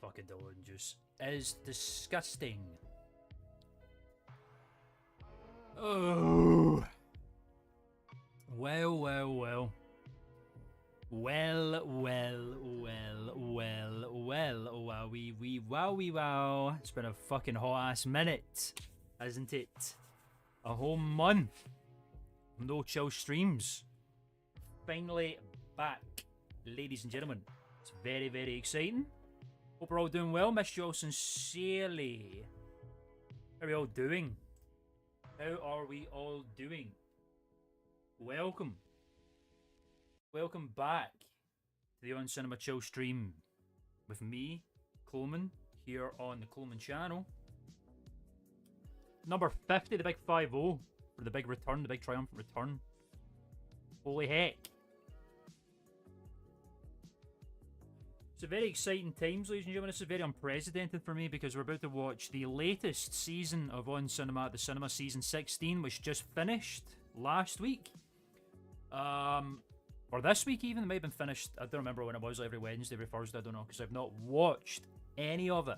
fucking Dylan juice is disgusting. Oh. Well, well, well. Well, well, well, well, well, wowie, wowie, wow. It's been a fucking hot ass minute, hasn't it? A whole month. No chill streams. Finally back, ladies and gentlemen. It's very, very exciting. Hope we're all doing well. Missed you all sincerely. How are we all doing? How are we all doing? Welcome. Welcome back to the On Cinema Chill stream with me, Klman, here on the Klman channel. Number 50, the big 5-0, for the big return, the big triumphant return. Holy heck. It's a very exciting times, ladies and gentlemen. This is very unprecedented for me because we're about to watch the latest season of On Cinema at the Cinema, season 16, which just finished last week. Or this week even, it might have been finished. I don't remember when it was, every Wednesday, every Thursday, I don't know, because I've not watched any of it.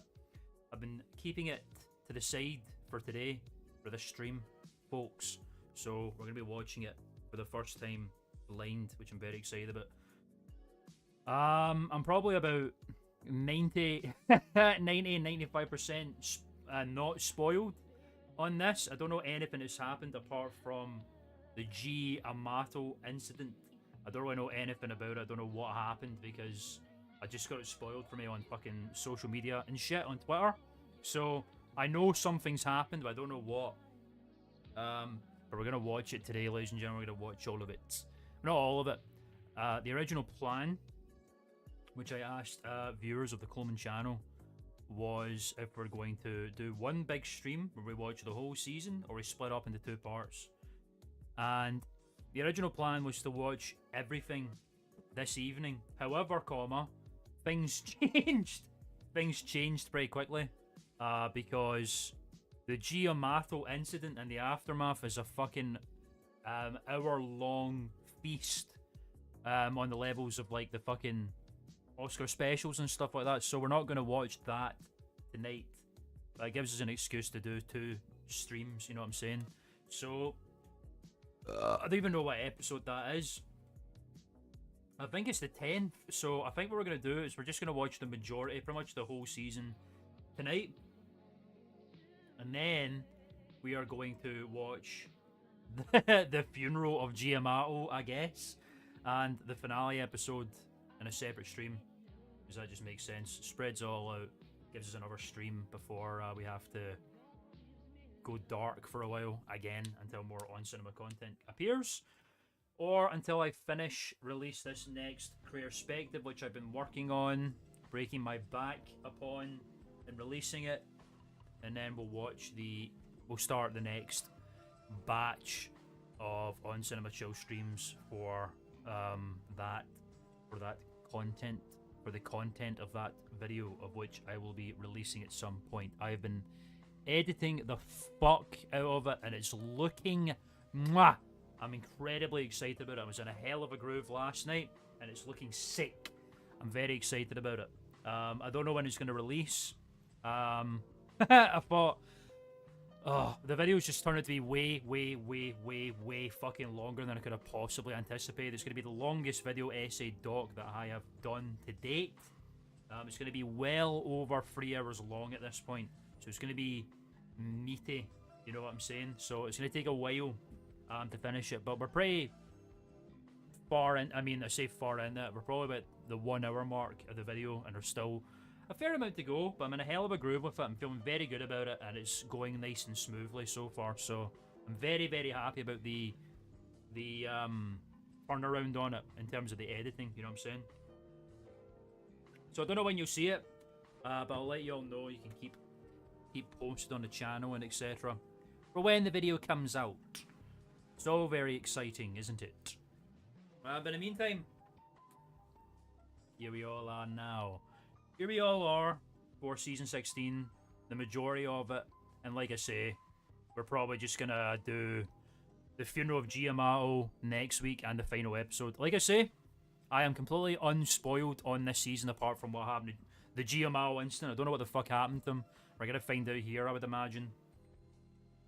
I've been keeping it to the side for today, for this stream, folks. So we're going to be watching it for the first time blind, which I'm very excited about. I'm probably about 95% not spoiled on this. I don't know anything that's happened apart from the G Amato incident. I don't really know anything about it. I don't know what happened because I just got it spoiled for me on fucking social media and shit on Twitter. So I know something's happened, but I don't know what. But we're gonna watch it today, ladies and gentlemen. We're gonna watch all of it, not all of it. The original plan, which I asked viewers of the Klman channel, was if we're going to do one big stream where we watch the whole season, or we split up into two parts. And the original plan was to watch everything this evening. However, things changed. Things changed pretty quickly because the Giamato incident and the aftermath is a fucking hour-long feast on the levels of like the fucking Oscar specials and stuff like that. So we're not going to watch that tonight. That gives us an excuse to do two streams, you know what I'm saying? So I don't even know what episode that is. I think it's the 10th. So I think what we're going to do is we're just going to watch the majority, pretty much the whole season tonight. And then we are going to watch the funeral of Giamato, I guess. And the finale episode in a separate stream. Because that just makes sense. Spreads all out. Gives us another stream before we have to go dark for a while again until more On Cinema content appears, or until I release this next perspective, which I've been working on, breaking my back upon and releasing it, and then we'll start the next batch of On Cinema Chill streams for the content of that video, of which I will be releasing at some point. I've been editing the fuck out of it and it's looking mwah. I'm incredibly excited about it. I was in a hell of a groove last night and it's looking sick. I'm very excited about it. I don't know when it's going to release. I thought the videos just turned out to be way fucking longer than I could have possibly anticipated. It's going to be the longest video essay doc that I have done to date. It's going to be well over 3 hours long at this point. So it's going to be meaty, you know what I'm saying? So it's going to take a while to finish it, but we're pretty far in. I mean, I say far in it. We're probably about the 1 hour mark of the video, and there's still a fair amount to go, but I'm in a hell of a groove with it. I'm feeling very good about it, and it's going nice and smoothly so far. So I'm very, very happy about the turnaround on it in terms of the editing, you know what I'm saying? So I don't know when you'll see it, but I'll let you all know. You can keep posted on the channel and etc. for when the video comes out. It's all very exciting, isn't it? But in the meantime, here we all are now. Here we all are for season 16, the majority of it. And like I say, we're probably just gonna do the funeral of Giamato next week and the final episode. Like I say, I am completely unspoiled on this season apart from what happened The GMO incident. I don't know what the fuck happened to him. We're gonna find out here, I would imagine.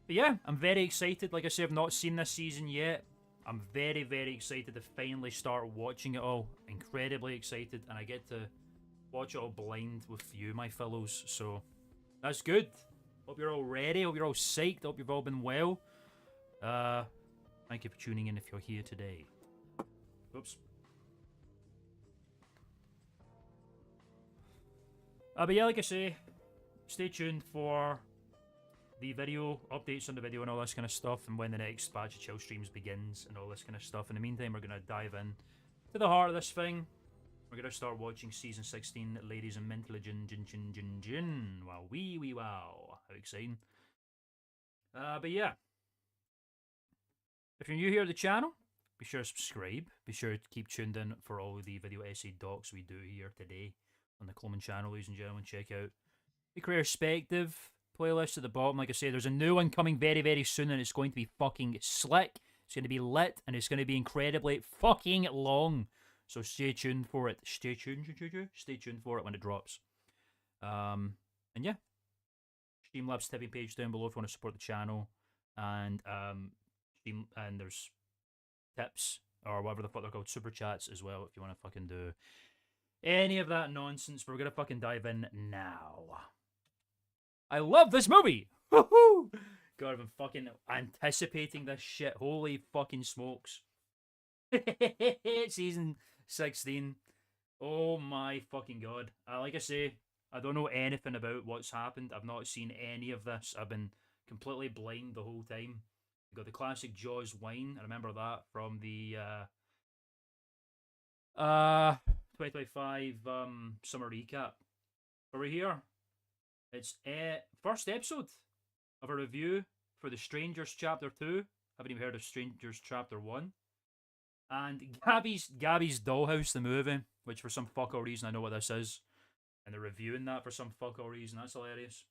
But yeah, I'm very excited. Like I say, I've not seen this season yet. I'm very, very excited to finally start watching it all. Incredibly excited, and I get to watch it all blind with you, my fellows. So that's good. Hope you're all ready. Hope you're all psyched. Hope you've all been well. Thank you for tuning in if you're here today. Oops. But yeah, like I say, stay tuned for the video, updates on the video and all this kind of stuff, and when the next batch of chill streams begins and all this kind of stuff. In the meantime, we're going to dive in to the heart of this thing. We're going to start watching Season 16, Ladies and Mintelligin, Jin. Wow, wee, wow. How exciting. But yeah. If you're new here to the channel, be sure to subscribe. Be sure to keep tuned in for all the video essay docs we do here today on the Klman channel, ladies and gentlemen. Check out the Career Perspective playlist at the bottom. Like I say, there's a new one coming very, very soon, and it's going to be fucking slick. It's going to be lit, and it's going to be incredibly fucking long. So stay tuned for it. Stay tuned for it when it drops. And yeah, Streamlabs tipping page down below if you want to support the channel, and there's tips or whatever the fuck they're called, super chats as well if you want to fucking do any of that nonsense. But we're gonna fucking dive in now. I love this movie. Woohoo! God, I've been fucking anticipating this shit. Holy fucking smokes! Season 16. Oh my fucking god! Like I say, I don't know anything about what's happened. I've not seen any of this. I've been completely blind the whole time. We got the classic Jaws wine. I remember that from the 2025 summer recap. Over here, it's first episode of a review for The Strangers Chapter 2. Haven't even heard of Strangers Chapter 1. And Gabby's Dollhouse, the movie, which for some fuck all reason I know what this is. And they're reviewing that for some fuck all reason. That's hilarious.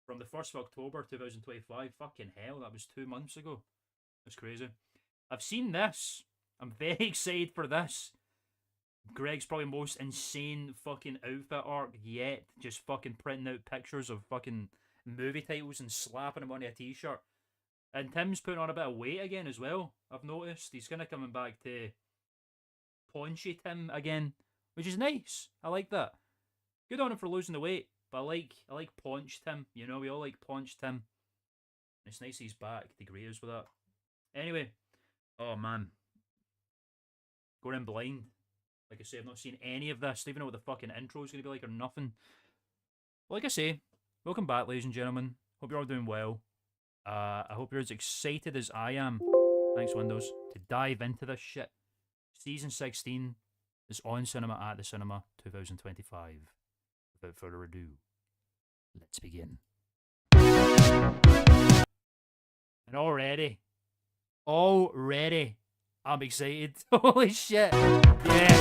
From the 1st of October 2025. Fucking hell, that was 2 months ago. That's crazy. I've seen this. I'm very excited for this. Greg's probably most insane fucking outfit arc yet. Just fucking printing out pictures of fucking movie titles and slapping them on a t-shirt. And Tim's putting on a bit of weight again as well. I've noticed. He's kind of coming back to paunchy Tim again, which is nice. I like that. Good on him for losing the weight. But I like Paunch Tim. You know, we all like Paunch Tim. It's nice he's back. The greatest with that. Anyway. Oh, man. Going in blind. Like I say, I've not seen any of this. I don't even know what the fucking intro is going to be like or nothing. But like I say, welcome back, ladies and gentlemen. Hope you're all doing well. I hope you're as excited as I am. Thanks, Windows. To dive into this shit. Season 16 is on cinema at the cinema 2025. Without further ado, let's begin. And already, I'm excited. Holy shit. Yes.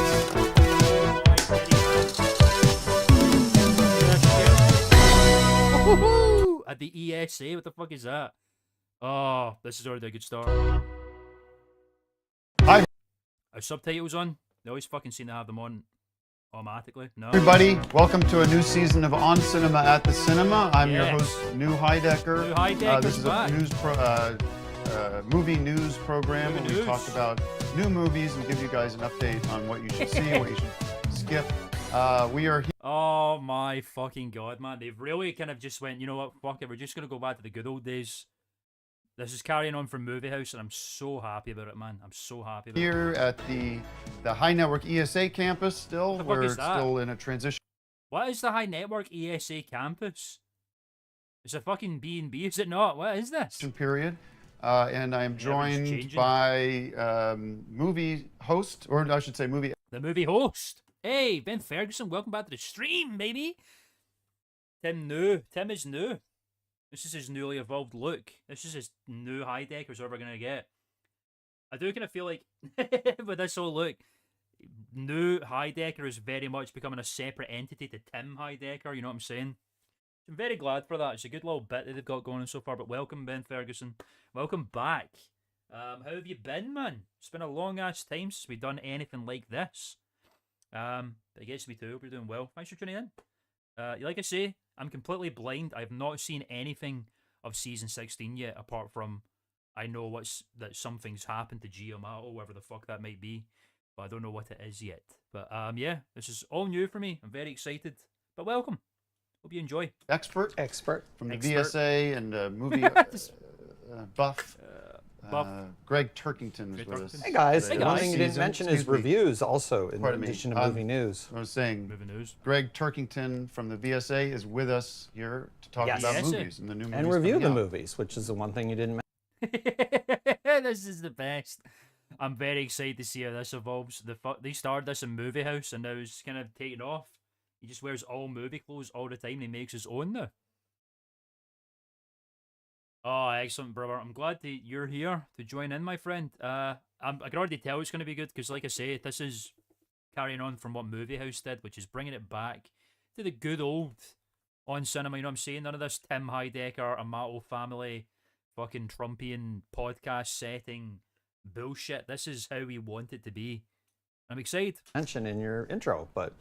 Oh, at the ESA, what the fuck is that? Oh, this is already a good start. Our subtitles on? They always fucking seem to have them on automatically. No. Everybody, welcome to a new season of On Cinema at the Cinema. I'm your host, New Heidecker. New Heidecker's this is a movie news program where we talk about new movies and give you guys an update on what you should see, what you should skip. We are here. Oh my fucking god, man. They've really kind of just went, you know what, fuck it, we're just going to go back to the good old days. This is carrying on from Movie House, and I'm so happy about it, man. I'm so happy about it. Here at the High Network ESA campus still. We're still in a transition. What is the High Network ESA campus? It's a fucking B&B, is it not? What is this? Period. And I'm joined by movie host, or I should say movie... The movie host. Hey, Ben Ferguson, welcome back to the stream, baby. Tim is new. This is his newly evolved look. This is his new Heidecker, so we're going to get. I do kind of feel like, with this whole look, new Heidecker is very much becoming a separate entity to Tim Heidecker, you know what I'm saying? I'm very glad for that. It's a good little bit that they've got going on so far, but welcome, Ben Ferguson. Welcome back. How have you been, man? It's been a long-ass time since we've done anything like this. But I guess me too. Hope you're doing well. Thanks for tuning in. Like I say, I'm completely blind. I've not seen anything of season 16 yet, apart from I know that something's happened to Giamato, whatever the fuck that might be, but I don't know what it is yet. But yeah, this is all new for me. I'm very excited. But welcome. Hope you enjoy. Expert from the Expert. VSA and movie buff. Buff. Greg Turkington is with us. Hey guys, today. one thing you didn't Season- mention is excuse me. reviews also, in Pardon me. addition to movie news. I was saying, Movie news. Greg Turkington from the VSA is with us here to talk Yes. about Yes, sir. movies and the new movies. And review coming the out. movies, which is the one thing you didn't mention. This is the best. I'm very excited to see how this evolves. They started this in Movie House and now it's kind of taken off. He just wears all movie clothes all the time and he makes his own now. Oh, excellent, brother. I'm glad that you're here to join in, my friend. I can already tell it's going to be good because, like I say, this is carrying on from what Movie House did, which is bringing it back to the good old on cinema. You know what I'm saying? None of this Tim Heidecker, Amato family, fucking Trumpian podcast setting bullshit. This is how we want it to be. I'm excited. Mention in your intro, but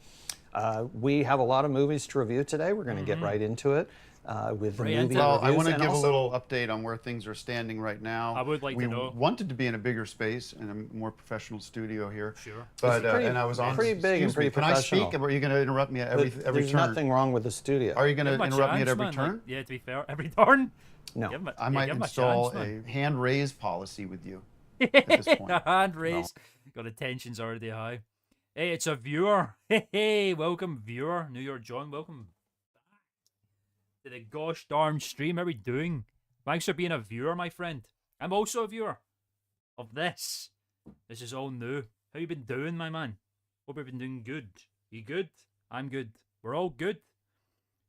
we have a lot of movies to review today. We're going to get right into it with the Right movie into it. Well, I reviews, want to and give a also- little update on where things are standing right now. I would like we to know. wanted to be in a bigger space and a more professional studio here. Sure. But It's pretty- and I was on. pretty big and excuse me, pretty Can I speak? professional. Or are you going to interrupt me at every There's turn? nothing wrong with the studio. Are you going to Give him a interrupt me at chance, every man. turn? Like, yeah, to be fair, every turn. No. Give him a- I yeah, might give him a install chance, a hand raise policy with you at this point. Hand raise. Got the tensions already high. Hey, it's a viewer. Hey, welcome, viewer. New York John, welcome back to the gosh darn stream. How are we doing? Thanks for being a viewer, my friend. I'm also a viewer of this. This is all new. How you been doing, my man? Hope you've been doing good. You good? I'm good. We're all good.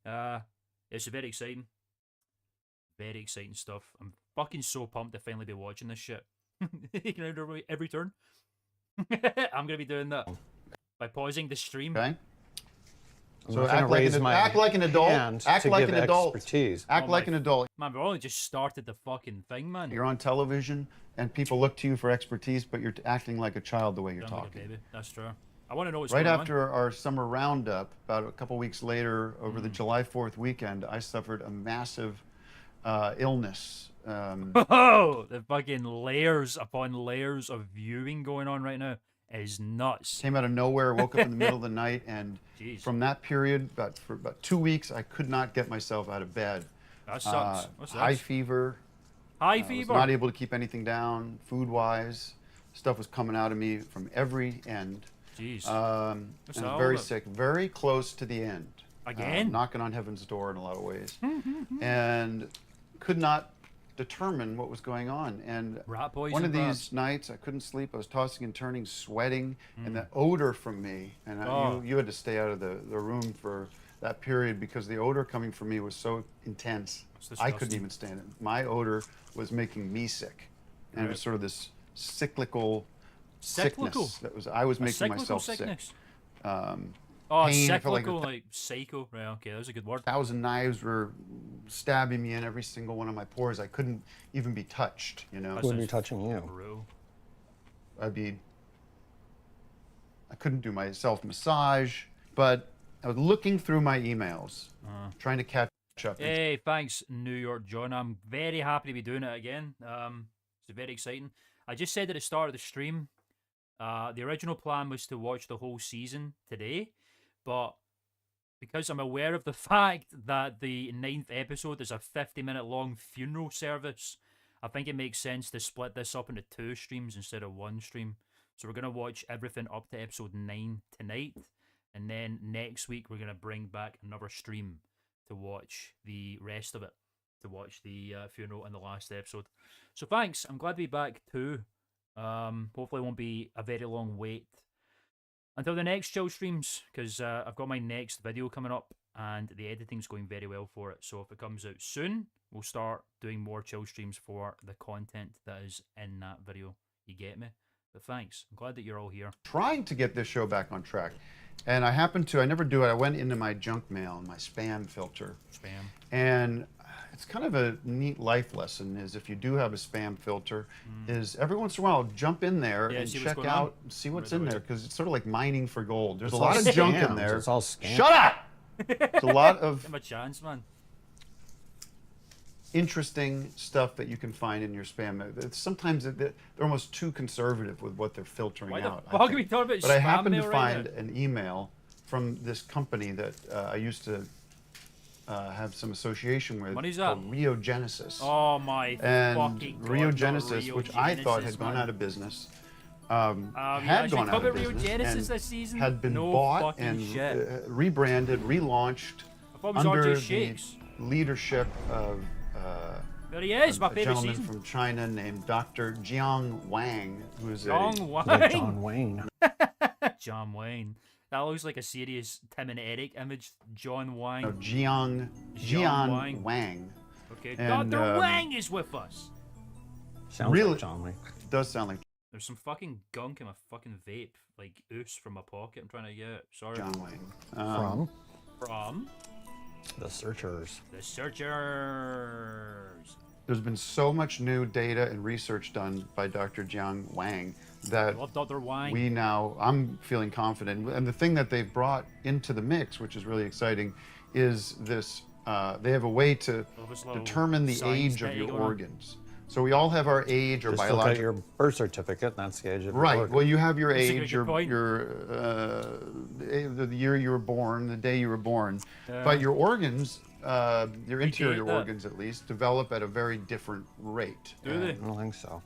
It's very exciting. Very exciting stuff. I'm fucking so pumped to finally be watching this shit. You can interrupt every turn. I'm gonna be doing that by pausing the stream. Okay. I'm So not gonna act like raise an- my act like an adult. hand Act to like give an adult. expertise. Act Oh like my an adult. Man, we've only just started the fucking thing, man. You're on television, and people look to you for expertise, but you're acting like a child the way you're Sound like a talking. baby. That's true. I want to know what's Right going after our summer roundup, about a couple weeks later, over the July 4th weekend, I suffered a massive illness. on. Oh, the fucking layers upon layers of viewing going on right now is nuts. Came out of nowhere, woke up in the middle of the night, and Jeez. from that period, for about 2 weeks, I could not get myself out of bed. That sucks. What's High that? fever. High I was fever. not able to keep anything down, food-wise. Stuff was coming out of me from every end. Jeez. And all very about? sick, very close to the end. Again? Knocking on heaven's door in a lot of ways. And could not determine what was going on. And Rat poison, one of these perhaps? nights, I couldn't sleep. I was tossing and turning, sweating, and the odor from me. And Oh. you had to stay out of the room for that period because the odor coming from me was so intense. It's I couldn't disgusting. even stand it. My odor was making me sick. And it was Right. sort of this cyclical Cyclical? sickness that was I was A making cyclical myself sickness? sick. Oh, pain, I felt like cyclical, a like psycho. Right, okay, that was a good word. 1,000 knives were stabbing me in every single one of my pores. I couldn't even be touched, you know. That's Wouldn't be sounds touching you. brutal. I couldn't do my self-massage, but I was looking through my emails, trying to catch up. Hey, thanks, New York John. I'm very happy to be doing it again. It's very exciting. I just said at the start of the stream, the original plan was to watch the whole season today, but because I'm aware of the fact that the 9th episode is a 50-minute long funeral service, I think it makes sense to split this up into 2 streams instead of 1 stream. So we're going to watch everything up to episode 9 tonight, and then next week we're going to bring back another stream to watch the rest of it, to watch the funeral and the last episode. So thanks, I'm glad to be back too. Hopefully it won't be a very long wait until the next chill streams, because I've got my next video coming up and the editing's going very well for it. So if it comes out soon, we'll start doing more chill streams for the content that is in that video. You get me? But thanks, I'm glad that you're all here. Trying to get this show back on track. And I never do it. I went into my junk mail and my spam filter. Spam. And it's kind of a neat life lesson is if you do have a spam filter, is every once in a while jump in there Yeah, and see what's check going out, on. see what's Right in away. there, because it's sort of like mining for gold. There's It's a lot all of junk in scams. there. It's all scams. Shut up! It's a lot of Give him a chance, man. interesting stuff that you can find in your spam. Sometimes they're almost too conservative with what they're filtering Why the out. fuck are we talking about But I spam happened to mail right find now? an email from this company that I used to have some association with What is that? called Rio Genesis. Oh my And fucking god. Rio not Genesis, Rio which I thought Genesis, had gone man. out of business, You had actually gone out covered of Rio business Genesis and this season? had been No bought fucking and shit. rebranded, relaunched I thought it was under RJ the Shakes. leadership of There he is, my a favorite gentleman season. from China named Dr. Jiang Wang, who's John a Like Wayne. John Wayne. John Wayne. That looks like a serious Tim and Eric image. John Wang. no, Jiang Wang. Wang. Okay, and, Dr. Wang is with us. Sounds Really? like John Wayne. It does sound like There's some fucking gunk in my fucking vape, like oos from my pocket. I'm trying to get. Sorry. John Wang. From The Searchers. the searchers. There's been so much new data and research done by Dr. Jiang Wang that Love Dr. Wang. I'm feeling confident. And the thing that they've brought into the mix, which is really exciting, is this, they have a way to Love this little determine the science age of tag your going on. organs. So we all have our age or Just look at biological. your birth certificate. That's the age of your Right. organ. Well, you have your That's a age, good point. the year you were born, the day you were born. Yeah. But your organs, your interior that. organs at least, develop at a very different rate. Do they? I don't think so.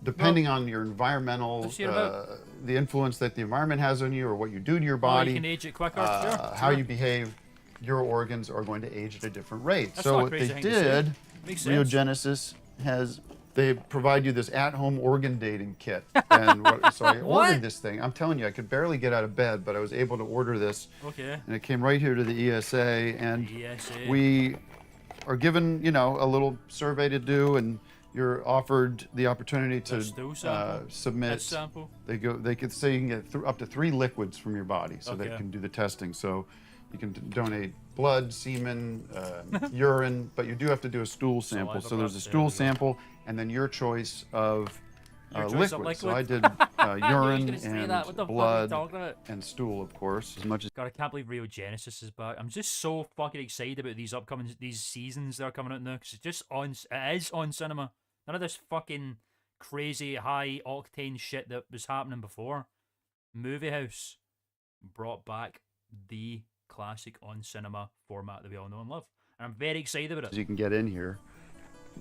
Depending on your environmental, Let's hear about- the influence that the environment has on you, or what you do to your Oh, body, you can age it quicker. Sure, how sure. you behave, your organs are going to age at a different rate. That's so not what crazy they thing to say. did, Makes Rio sense. Genesis they provide you this at-home organ dating kit. And so I What? ordered this thing. I'm telling you, I could barely get out of bed, but I was able to order this. Okay. And it came right here to the ESA, and ESA. we are given, a little survey to do, and you're offered the opportunity to A stool sample? submit. Head sample? They could say you can get up to 3 liquids from your body, so they Okay. can do the testing. So you can donate blood, semen, urine, but you do have to do a stool sample. Saliva So there's a breath, stool there we go. sample, and then your choice of Your choice liquid. of liquid? So I did I knew you were urine gonna say that. What the and fuck are you blood talking about? and stool, of course, as much as God, I can't believe Rio Genesis is back. I'm just so fucking excited about these seasons that are coming out now, because it's just on. It is on cinema. None of this fucking crazy high octane shit that was happening before. Movie House brought back the classic on cinema format that we all know and love, and I'm very excited about it. you can get in here.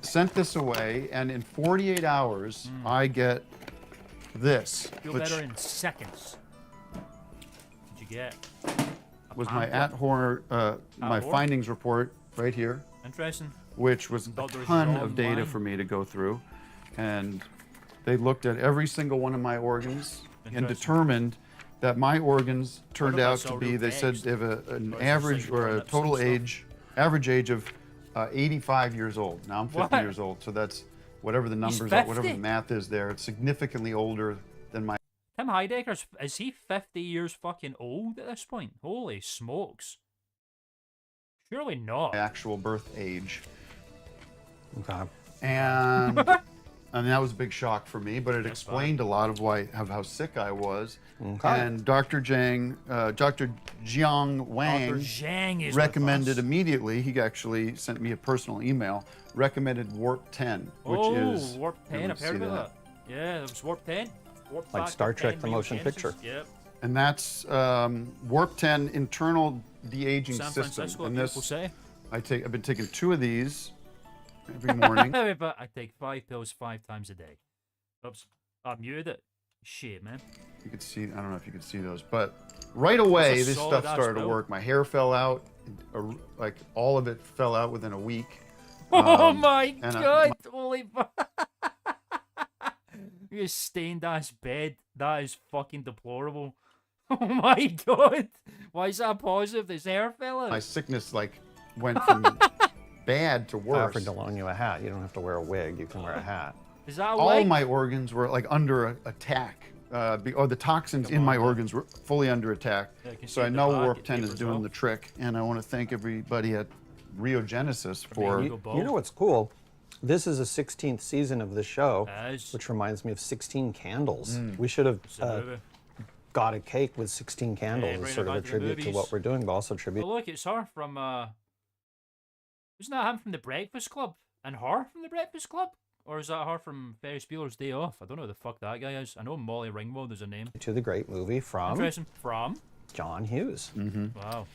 Sent this away, and in 48 hours, I get this, Feel which better in seconds. What'd you get? was my pamphlet. my At-home? findings report right here, Interesting. which was a Dr. ton John of data Wang. for me to go through. And they looked at every single one of my organs and Interesting. determined that my organs turned if I out saw to be, real they said text. they have an Or it's just average like or your a lips total and stuff. average age of 85 years old. Now I'm 50 What? years old, so that's whatever the numbers are, whatever 50? the math is there. It's significantly older than my Tim Heidecker's, is he 50 years fucking old at this point? Holy smokes. Surely not. actual birth age. Okay. And I mean, that was a big shock for me, but it That's explained a lot of how sick I was. Okay. And Dr. Jiang Wang Dr. Zhang is recommended with us. immediately. He actually sent me a personal email. Recommended Warp 10, which is Warp 10, Everyone I've heard see about that. Yeah, it was Warp 10. Warp Like Factor Star Trek, 10 the Rio motion Genesis. picture. Yep. And that's Warp 10 internal de-aging San system. Francisco, a And beautiful this, city. I've been taking 2 of these every morning. But I take 5 pills 5 times a day. Oops. I muted it. Shit, man. You could see, I don't know if you could see those, but right away That's a this solid stuff ass started to build. work. My hair fell out, like all of it fell out within a week. Oh my and god! Holy fuck! Your stained ass bed. That is fucking deplorable. Oh my god! Why is that positive? His hair fell out. My sickness like went from bad to I worse. offered to loan you a hat. You don't have to wear a wig. You can wear a hat. Is that a All wig? my organs were like under attack. Or the toxins in my organs were fully under attack. Yeah, I can So see I the know back, Warp it 10 is tapers doing off. the trick, and I want to thank everybody at Rio Genesis for. being You, Go you know bold. what's cool? This is a 16th season of the show, As which reminds me of 16 Candles. Mm. We should have it's a movie. got a cake with 16 candles bring as it sort of a back to the tribute to movies. what we're doing, but also tribute. Oh, look, it's her from, isn't that him from The Breakfast Club? And her from The Breakfast Club? Or is that her from Ferris Bueller's Day Off? I don't know who the fuck that guy is. I know Molly Ringwald is her name. To the great movie from Interesting. From? John Hughes. Wow.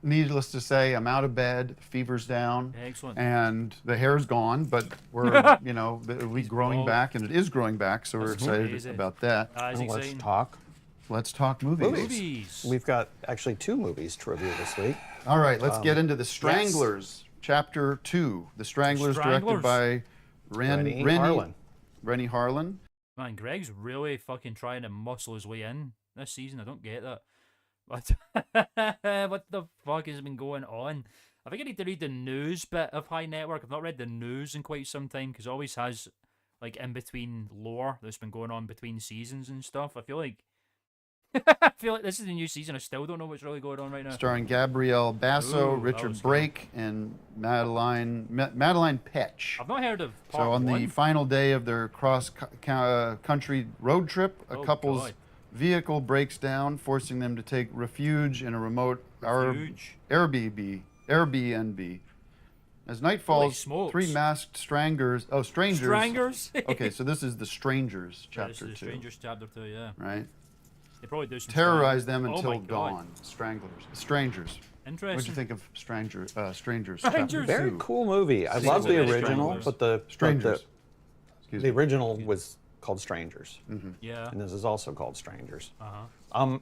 Needless to say, I'm out of bed, the fever's down, Excellent. and the hair's gone, but we're, you know, we growing bald. back, and it is growing back, so we're That's excited amazing. about that. That is Well, let's exciting. talk Let's talk movies. Movies. We've got actually 2 movies to review this week. All right, let's get into The Stranglers, Chapter 2. The Stranglers, directed by Rennie Harlin. Rennie Harlin. Man, Greg's really fucking trying to muscle his way in this season. I don't get that. What, what the fuck has been going on? I think I need to read the news bit of High Network. I've not read the news in quite some time because it always has like in between lore that's been going on between seasons and stuff. I feel like this is the new season. I still don't know what's really going on right now. Starring Gabrielle Basso, Ooh, that Richard was good. Brake, and Madeline Petch. I've not heard of part So on the one. final day of their cross-country road trip, a Oh, couple's God. vehicle breaks down, forcing them to take refuge in a remote Refuge? Airbnb. As night falls, smokes. 3 masked strangers. Strangers. Okay, so this is The Strangers, Yeah, this Chapter is 2. Strangers Chapter 2, yeah. Right? They probably do some Terrorize stuff. them Oh until my God. dawn. Strangers. Strangers. Interesting. What'd you think of Strangers? Strangers. Chapter Very 2? cool movie. I love the Stranglers. original, but the Strangers. Excuse the me. original was called Strangers, Yeah. and this is also called Strangers. Uh-huh.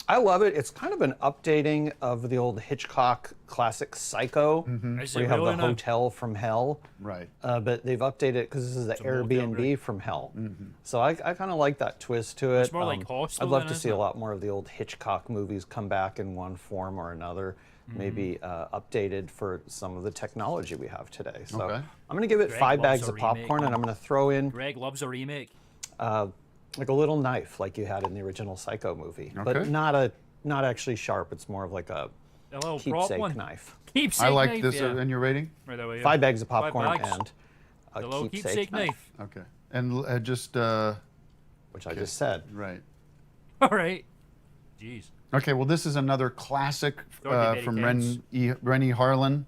I love it. It's kind of an updating of the old Hitchcock classic Psycho, Is where it you have really the now? hotel from hell. Right. But they've updated it because this is the a motel, Airbnb right? from hell. So I kind of like that twist to it. It's more like Hostel I'd love then, to see isn't a it? lot more of the old Hitchcock movies come back in one form or another, maybe updated for some of the technology we have today. So Okay. I'm going to give it Greg 5 loves bags a of remake, popcorn, and man. I'm going to throw in Greg loves a remake. like a little knife like you had in the original Psycho movie, but Okay. not actually sharp. It's more of like a A little prop keepsake one. knife. Keepsake I like knife, this. yeah. And your rating? Right away, yeah. 5 bags of 5 popcorn bags. and The a little keepsake knife, Okay. And just, which I just said. right. All right. Jeez. Okay, well, this is another classic Already from very Rennie Harlin,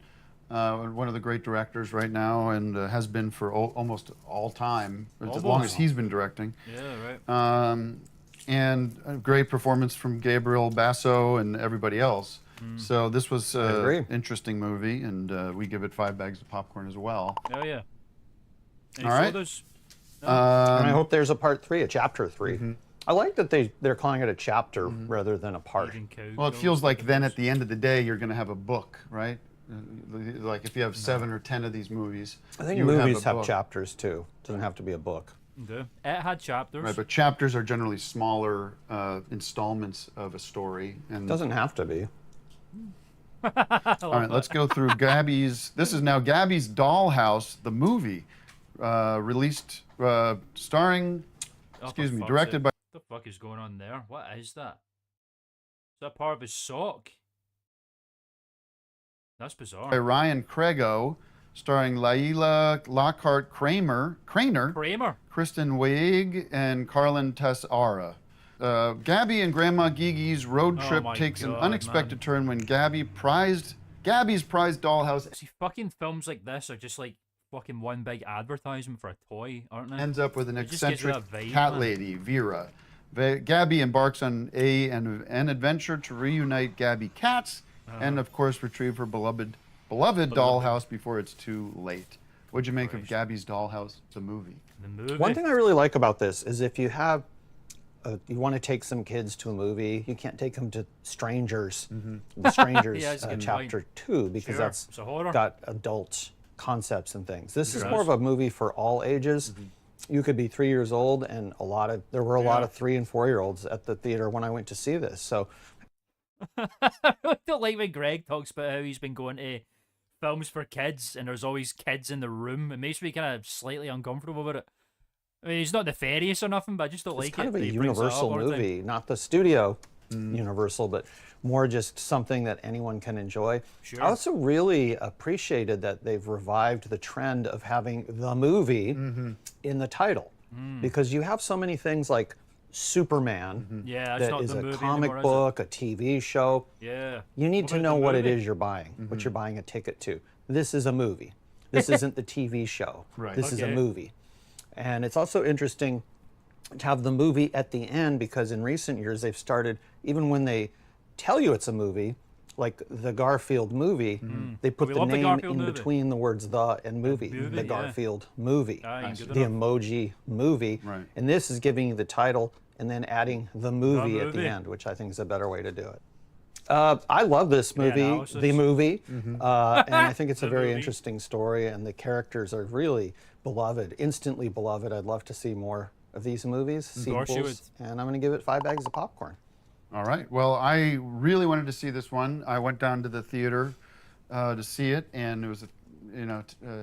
one of the great directors right now, and has been for almost all time, as long as Almost. he's been directing. Yeah, right. And a great performance from Gabriel Basso and everybody else. So this was agree. an interesting movie, and we give it 5 bags of popcorn as well. Oh, yeah. Any All right. sodas? And I Um, hope there's a part 3, a chapter 3. I like that they're calling it a chapter rather than a part. Eating cow well, it gulls. feels like then at the end of the day, you're going to have a book, right? Like if you have 7 or 10 of these movies, I think you would movies a have book. chapters too. Doesn't have to be a book. Do. It had chapters. Right, but chapters are generally smaller installments of a story. And Doesn't have to be. all right, let's go through Gabby's. This is now Gabby's Dollhouse, the movie, released, starring, Oh, excuse for me, fuck's directed sake. by What the fuck is going on there? What is that? Is that part of his sock? That's bizarre. Ryan Craigo, starring Laila Lockhart Craner, Kramer. Kristen Wiig, and Carlin Tessara. Gabby and Grandma Gigi's road Oh trip my takes an God, unexpected man. turn when Gabby's prized dollhouse See, fucking films like this are just like fucking one big advertisement for a toy, aren't they? ends up with an It just gives you eccentric that vibe, cat man. lady, Vera. Gabby embarks on an adventure to reunite Gabby cats and, of course, retrieve her beloved dollhouse before it's too late. What'd you make of Christ. Gabby's Dollhouse, the movie? The movie. One thing I really like about this is if you have, you want to take some kids to a movie, you can't take them to Strangers, the Strangers Yeah, that's a good chapter 2, because Sure, that's it's a horror. got adult concepts and things. This is Sure more does. of a movie for all ages. You could be 3 years old, and there were a lot Yeah. of 3 and 4 year olds at the theater when I went to see this. So I really don't like when Greg talks about how he's been going to films for kids and there's always kids in the room. It makes me kind of slightly uncomfortable about it. I mean, he's not nefarious or nothing, but I just don't it's like kind it. of a that he brings that up universal all the time. movie, not the studio Universal, but more just something that anyone can enjoy. Sure. I also really appreciated that they've revived the trend of having the movie in the title, because you have so many things like Superman Yeah, it's that not is the a movie comic anymore, is it? book, a TV show. Yeah. You need What to about know the what it movie? is you're buying, what you're buying a ticket to. This is a movie. This isn't the TV show. Right. This is a Okay. movie. And it's also interesting to have the movie at the end because in recent years they've started, even when they tell you it's a movie, like the Garfield movie, they put We the love the name Garfield in movie. between the words the and movie, movie, the yeah. Garfield movie, Aye, good the enough. emoji movie. Right. And this is giving you the title and then adding the movie at the movie. end, which I think is a better way to do it. I love this movie, analysis. the movie, and I think it's a The very movie. interesting story, and the characters are really beloved, instantly beloved. I'd love to see more of these movies, course you sequels, and I'm going to give it 5 bags of popcorn. All right. Well, I really wanted to see this one. I went down to the theater to see it, and it was a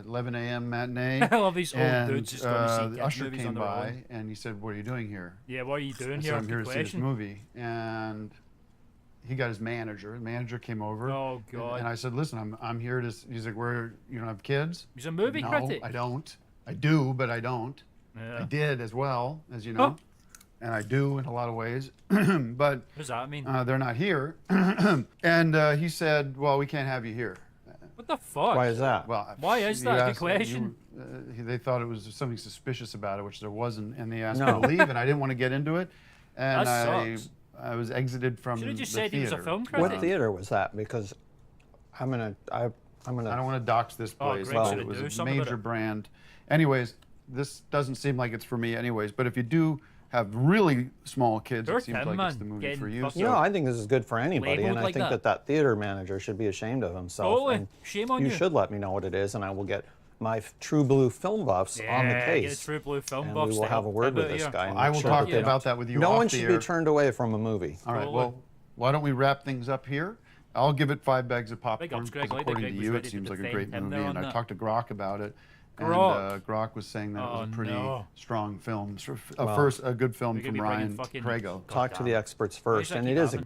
11 a.m. matinee. I love these old and, dudes just going to see the kids usher movies came on their by, own. and he said, "What are you doing here?" Yeah, what are you doing I here? said, "I'm here Good to see this question. movie." And he got his manager. The manager came over. Oh, God. And I said, "Listen, I'm here to." He's like, "Where you don't have kids?" He's a movie No, critic. I don't. I do, but I don't. Yeah. I did as well, as you know, and I do in a lot of ways. But What does that mean? they're not here. And he said, "Well, we can't have you here." What the fuck? Why is that? Well, Why is you that? Good asked- question. they thought it was something suspicious about it, which there wasn't, and they asked No. me to leave, and I didn't want to get into it, and That sucks. I was exited from Should have just the said he was a theater. film critic. What theater was that? Because I'm gonna. I don't want to dox this Oh, place. Greg but should it was do a something about major it. brand. Anyways, this doesn't seem like it's for me, anyways. But if you do have really small kids, Sure it seems can, like it's man. the movie Getting for you. fucking- You know, I think this is good for anybody, Labeled and I like think that. that theater manager should be ashamed of himself. Totally. And Shame on you you. should let me know what it is, and I will get my true blue film buffs on the Yeah, case. get True Blue film and buffs we will to have a help word with pivot this here. guy. and I make will sure talk that they about don't- that with you No off one the should air. be turned away from a movie. All right. Totally. Well, why don't we wrap things up here? I'll give it 5 bags of popcorn. ups, Greg. because Like that according Greg to was you, it ready to seems like a defend great him movie, there on and I that. talked to Grok about it. Grok. And Grok was saying that it was Oh, a pretty no. strong film. So, Well, a good film We're gonna from be bringing Ryan fucking- Prego. Talk to the experts first, and it is a Are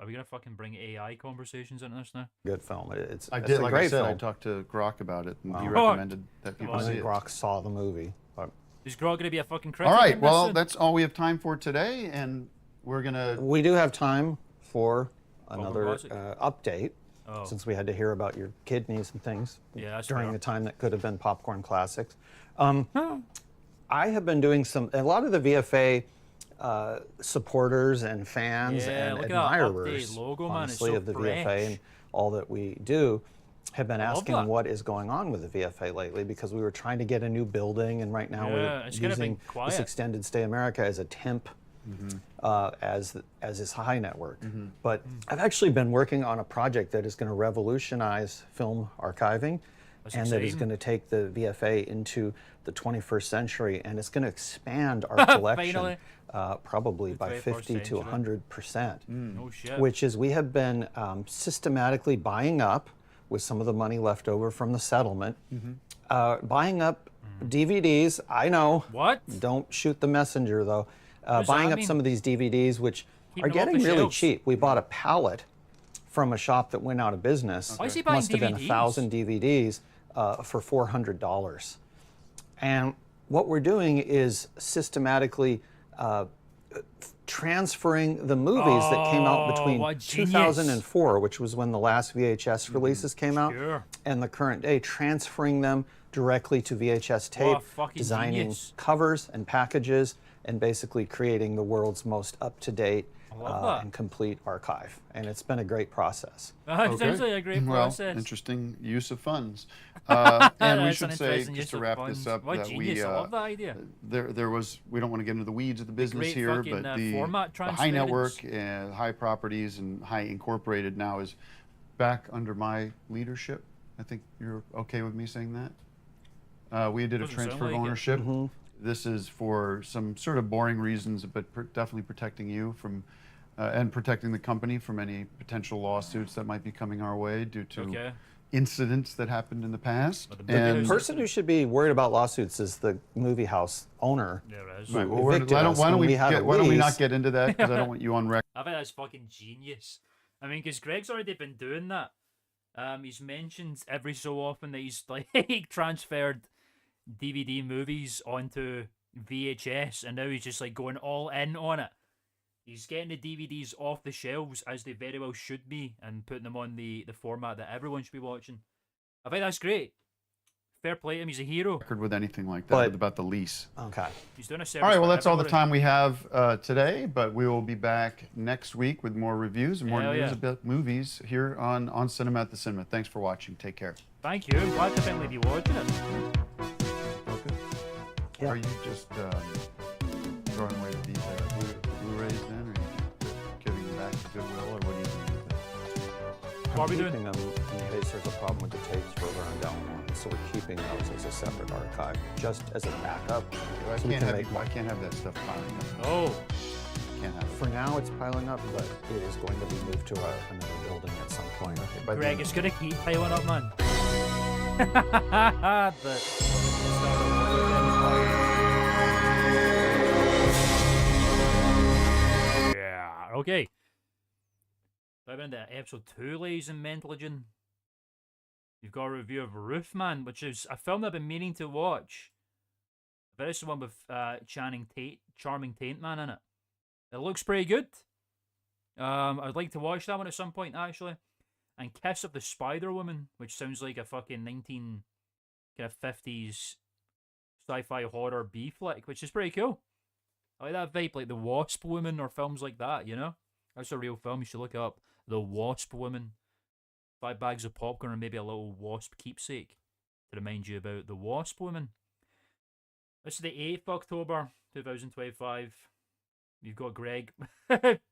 we gonna fucking bring AI conversations into this now? good film. It's I it's did, a like great I said, I film. talked to Grok about it, and he Wow. recommended that people I see think it. Grok saw the movie. But Is Grog gonna be a fucking critic? All right, in well, this then? that's all we have time for today, and we're gonna. we do have time for another classic. update, Oh. since we had to hear about your kidneys and things Yeah, that's during fair. the time that could have been popcorn classics. I have been doing a lot of the VFA supporters and fans Yeah, and look at that admirers, update logo, man. It's honestly, so of the fresh. VFA and all that we do, have been love asking that. what is going on with the VFA lately, because we were trying to get a new building, and right now Yeah, we're it's kinda been using quiet. this Extended Stay America as a temp. As is High Network. But I've actually been working on a project that is going to revolutionize film archiving, That's and that is exciting. going to take the VFA into the 21st century, and it's going to expand our collection Finally. probably The by 21st 50 to century. 100%. No shit. Which is, we have been systematically buying up, with some of the money left over from the settlement, buying up DVDs. I know. What? Don't shoot the messenger, though. does Buying that up mean? some of these DVDs, which Keep are them off getting the really shelves. cheap. We bought a pallet from a shop that went out of business. Why is he buying Must have been DVDs? 1,000 DVDs for $400. And what we're doing is systematically transferring the movies that came out between what genius. 2004, which was when the last VHS releases came out, Sure. and the current day, transferring them directly to VHS tape, fucking designing genius. covers and packages, and basically creating the world's most up-to-date love that. and complete archive. And it's been a great process. It sounds like a great Well, process. interesting use of funds. And we That's should an say, interesting just use to of wrap funds. this up, What that genius, we I love that idea. there was. We don't want to get into the weeds of the business great here, fucking, but the format High transference. Network, High Properties, and High Incorporated now is back under my leadership. I think you're okay with me saying that. We did a Doesn't sound transfer of like it. ownership. This is for some sort of boring reasons, but definitely protecting you from. And protecting the company from any potential lawsuits that might be coming our way due to Okay. incidents that happened in the past. But the big And news- The person who should be worried about lawsuits is the movie house owner. There it is. Right, well, evicted us why don't when we we had a why don't we not lease. get into that, because I don't want you on record. I think that's fucking genius. I mean, because Greg's already been doing that. He's mentioned every so often that he's like transferred DVD movies onto VHS, and now he's just like going all in on it. He's getting the DVDs off the shelves, as they very well should be, and putting them on the format that everyone should be watching. I think that's great. Fair play to him. He's a hero. Record with anything like that about the lease. Okay. He's doing a service. All right, well, for that's all the everybody. time we have today, but we will be back next week with more reviews and more Hell news yeah. about movies here on Cinema at the Cinema. Thanks for watching. Take care. Thank you. I'm glad to finally be watching it. Okay. Yeah. Are you just throwing away the Blu-rays then, or are you giving them back to Goodwill, or what are you doing with it? What are we doing? Keeping them in case there's a problem with the tapes for running down one. So we're keeping those as a separate archive, just as a backup. I so we can't can have make more. I can't have that stuff piling up. Oh, Can't have it. For now, it's piling up, but it is going to be moved to another building at some point. By Greg, the- it's gonna keep piling up, man. Yeah. Okay. Diving into episode 2, ladies and gentlemen. You've got a review of Roofman, which is a film that I've been meaning to watch. But it's the one with Charming Taint Man in it. It looks pretty good. I'd like to watch that one at some point, actually. And Kiss of the Spider Woman, which sounds like a fucking 50s sci-fi horror B flick, which is pretty cool. I like that vibe, like The Wasp Woman or films like that, you know? That's a real film, you should look it up. The Wasp Woman. 5 bags of popcorn and maybe a little wasp keepsake to remind you about The Wasp Woman. This is the 8th of October, 2025. You've got Greg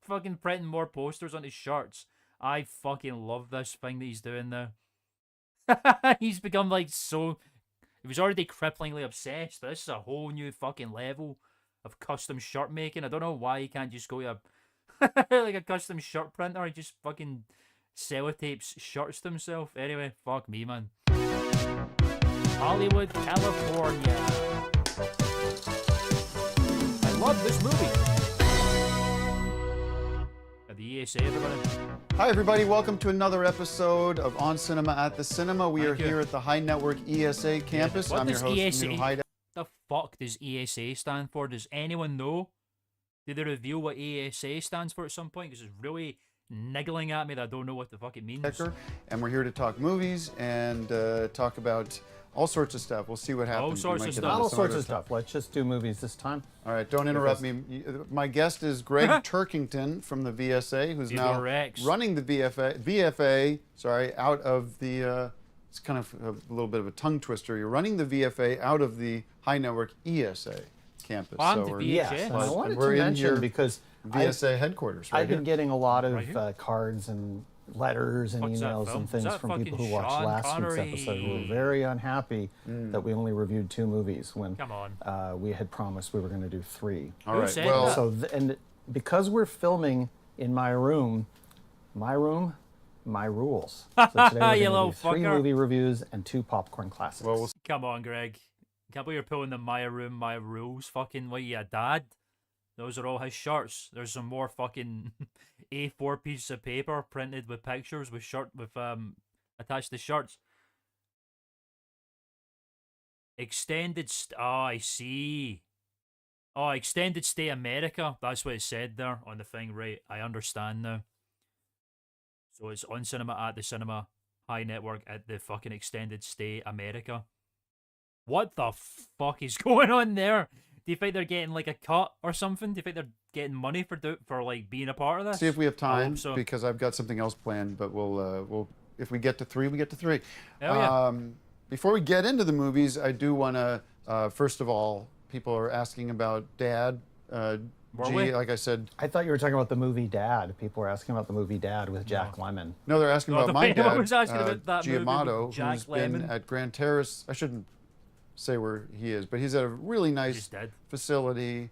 fucking printing more posters on his shirts. I fucking love this thing that he's doing now. He's become like so... He was already cripplingly obsessed. This is a whole new fucking level of custom shirt making. I don't know why he can't just go to like a custom shirt printer. He just fucking sellotapes shirts to himself. Anyway, fuck me, man. Hollywood, California. I love this movie. At the ESA, everybody. Hi, everybody. Welcome to another episode of On Cinema at the Cinema. We are Thank you. here at the High Network ESA campus. What I'm your does host, ESA New Hyde. The fuck does ESA stand for? Does anyone know? Did they reveal what ESA stands for at some point? Because it's really niggling at me that I don't know what the fuck it means. And we're here to talk movies and talk about all sorts of stuff. We'll see what happens. We sorts might of get stuff. into All some sorts other of stuff. Let's just do movies this time. All right, don't interrupt me. My guest is Greg Turkington from the VSA, who's now Rex. running the VFA, out of the, it's kind of a little bit of a tongue twister. You're running the VFA out of the High Network ESA campus. On the we're VHS. Yes, and I Well, wanted we're to in mention your because VSA headquarters right I've been here. getting a lot of Right here? cards and letters and What's that emails film? and Is things that from people fucking who watched Sean last Connery? week's episode. We're very unhappy that we only reviewed 2 movies when Come on. we had promised we were going to do 3. All Who right, said well, that? So and because we're filming in my room, my rules. So today You we're little going to do 3 fucker. movie reviews and 2 popcorn classics. well, Come on, Greg. Can't believe you're pulling the My Room, My Rules fucking, what, you a dad? Those are all his shirts. There's some more fucking A4 pieces of paper printed with pictures with attached to shirts. Oh, I see. Oh, Extended Stay America. That's what it said there on the thing, right? I understand now. So it's on cinema at the cinema, High Network at the fucking Extended Stay America. What the fuck is going on there? Do you think they're getting like a cut or something? Do you think they're getting money for like being a part of this? see if we have I hope time so. because I've got something else planned, but we'll if we get to 3, we get to 3. Hell yeah. Before we get into the movies, I do want to first of all, people are asking about Dad. we? Like I said, I thought you were talking about the movie Dad. People were asking about the movie Dad with Jack Lemmon. no, they're asking No, about the my way I dad, was asking about that movie with Giamotto, Jack who's been Lemmon. at Grand Terrace. I shouldn't say where he is, but he's at a really nice He's dead. facility.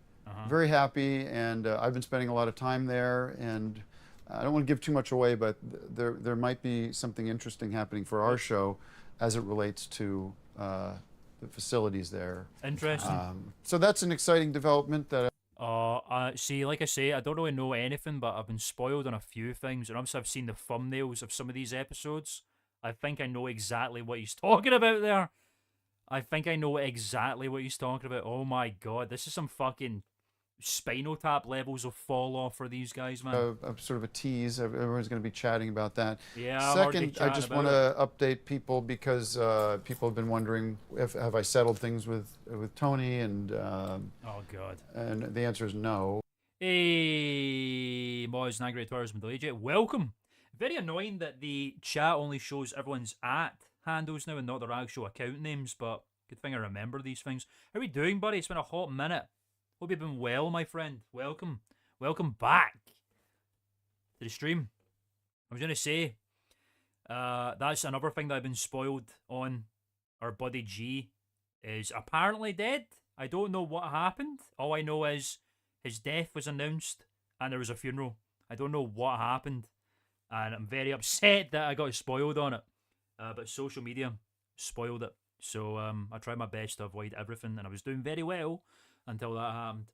Very happy, and I've been spending a lot of time there. And I don't want to give too much away, but there might be something interesting happening for our show as it relates to the facilities there. Interesting. So that's an exciting development that. See, like I say, I don't really know anything, but I've been spoiled on a few things, and obviously I've seen the thumbnails of some of these episodes. I think I know exactly what he's talking about there. I think I know exactly what he's talking about. Oh my god, this is some fucking Spinal Tap levels of fall off for these guys, man. A sort of a tease. Everyone's going to be chatting about that. Yeah, I'm already Second, I chatting just about want to update people because people have been wondering if have I settled things with Tony, and Oh god. the answer is no. Hey, boys, and great tourism AJ. Welcome. Very annoying that the chat only shows everyone's at handles now and not their actual account names, but good thing I remember these things. How are we doing, buddy? It's been a hot minute. Hope you've been well, my friend. Welcome. Welcome back to the stream. I was going to say, that's another thing that I've been spoiled on. Our buddy G is apparently dead. I don't know what happened. All I know is his death was announced and there was a funeral. I don't know what happened. And I'm very upset that I got spoiled on it. But social media spoiled it. So I tried my best to avoid everything, and I was doing very well until that happened.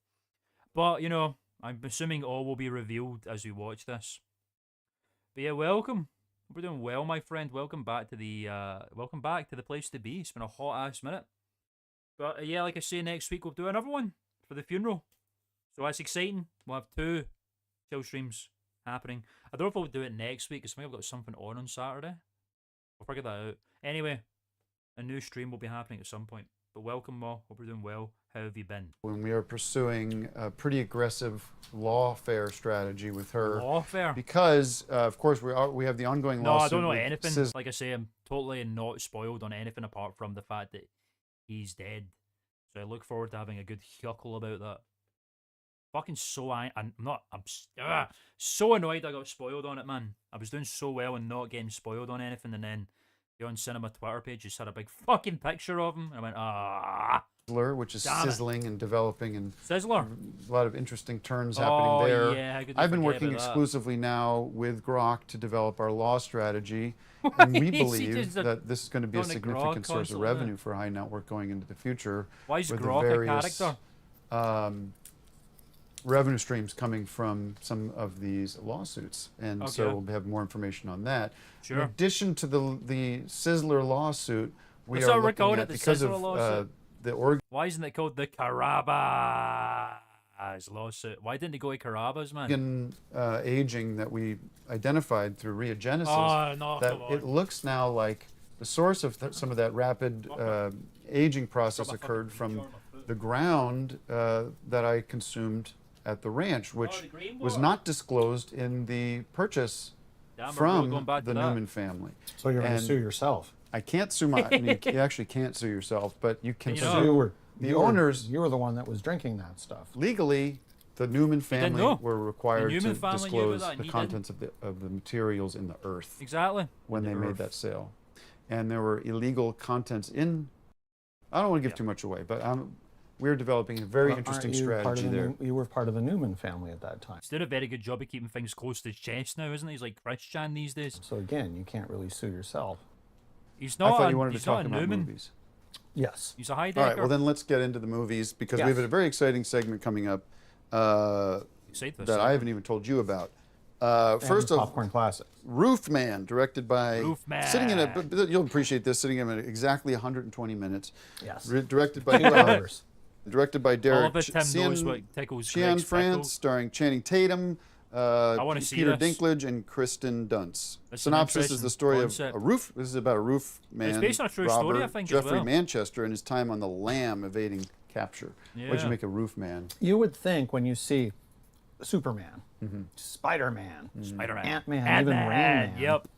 But, you know, I'm assuming all will be revealed as we watch this. But yeah, welcome. We're doing well, my friend. Welcome back to the place to be. It's been a hot ass minute. But yeah, like I say, next week we'll do another one for the funeral. So that's exciting. We'll have 2 chill streams happening. I don't know if we'll do it next week because I think I've got something on Saturday. We'll figure that out. Anyway, a new stream will be happening at some point. But welcome, all. Hope we're doing well. How have you been? When we are pursuing a pretty aggressive lawfare strategy with her. Lawfare? Because, of course, we have the ongoing No, lawsuit. I don't know with anything. Like I say, I'm totally not spoiled on anything apart from the fact that he's dead. So I look forward to having a good chuckle about that. Fucking so I'm so annoyed I got spoiled on it, man. I was doing so well and not getting spoiled on anything, and then the On Cinema Twitter page just had a big fucking picture of him, and I went, Sizzler, which is sizzling and developing, and Sizzler. A lot of interesting turns happening there. Yeah, I've been working exclusively now with Grok to develop our law strategy, and we believe that this is going to be a significant source of revenue for High Network going into the future. Why is with Grok the various, a character? Revenue streams coming from some of these lawsuits, and so we'll have more information on that. Sure. In addition to the Sizzler lawsuit, we What's are that looking called at the because Sizzler of lawsuit? the Why isn't it called the Carabas lawsuit? Why didn't they go with Carabas, man? organ aging that we identified through reagenesis. Oh, no, that come on. it looks now like the source of some of that rapid aging process occurred from the ground that I consumed at the ranch, which was not disclosed in the purchase from the Newman family. So you're going to sue yourself. I can't sue my. I mean, you actually can't sue yourself, but you can know, sue the owners. You were the one that was drinking that stuff. Legally, the Newman family were required to Newman family knew disclose that, the contents of the materials in the earth Exactly. when they made that sale, and there were illegal contents in. I don't want to give too much away, but we're developing a very interesting strategy there. You were part of the Newman family at that time. He's doing a very good job of keeping things close to his chest now, isn't he? He's like Christian these days. So again, you can't really sue yourself. He's not. I thought you wanted to he's talk not a about Newman. movies. Yes. He's a high All right, well then let's get into the movies because we have a very exciting segment coming up that I haven't even told you about. First of Popcorn Classic. Roof Man, directed by Sitting in you'll appreciate this, sitting in exactly 120 minutes. Yes. Directed by 2 hours. Directed by Derek Cian France, starring Channing Tatum, I want to see Peter this. Dinklage, and Kristen Dunst. That's Synopsis an is the story concept. of a roof. This is about a roof man. It's based on a true robber, story, I think, as Jeffrey well. Manchester, and his time on the lam evading capture. What'd Yeah. you make a roof man? You would think when you see Superman, Spider-Man, Spider-Man, Ant-Man, even Rain Man, Yep.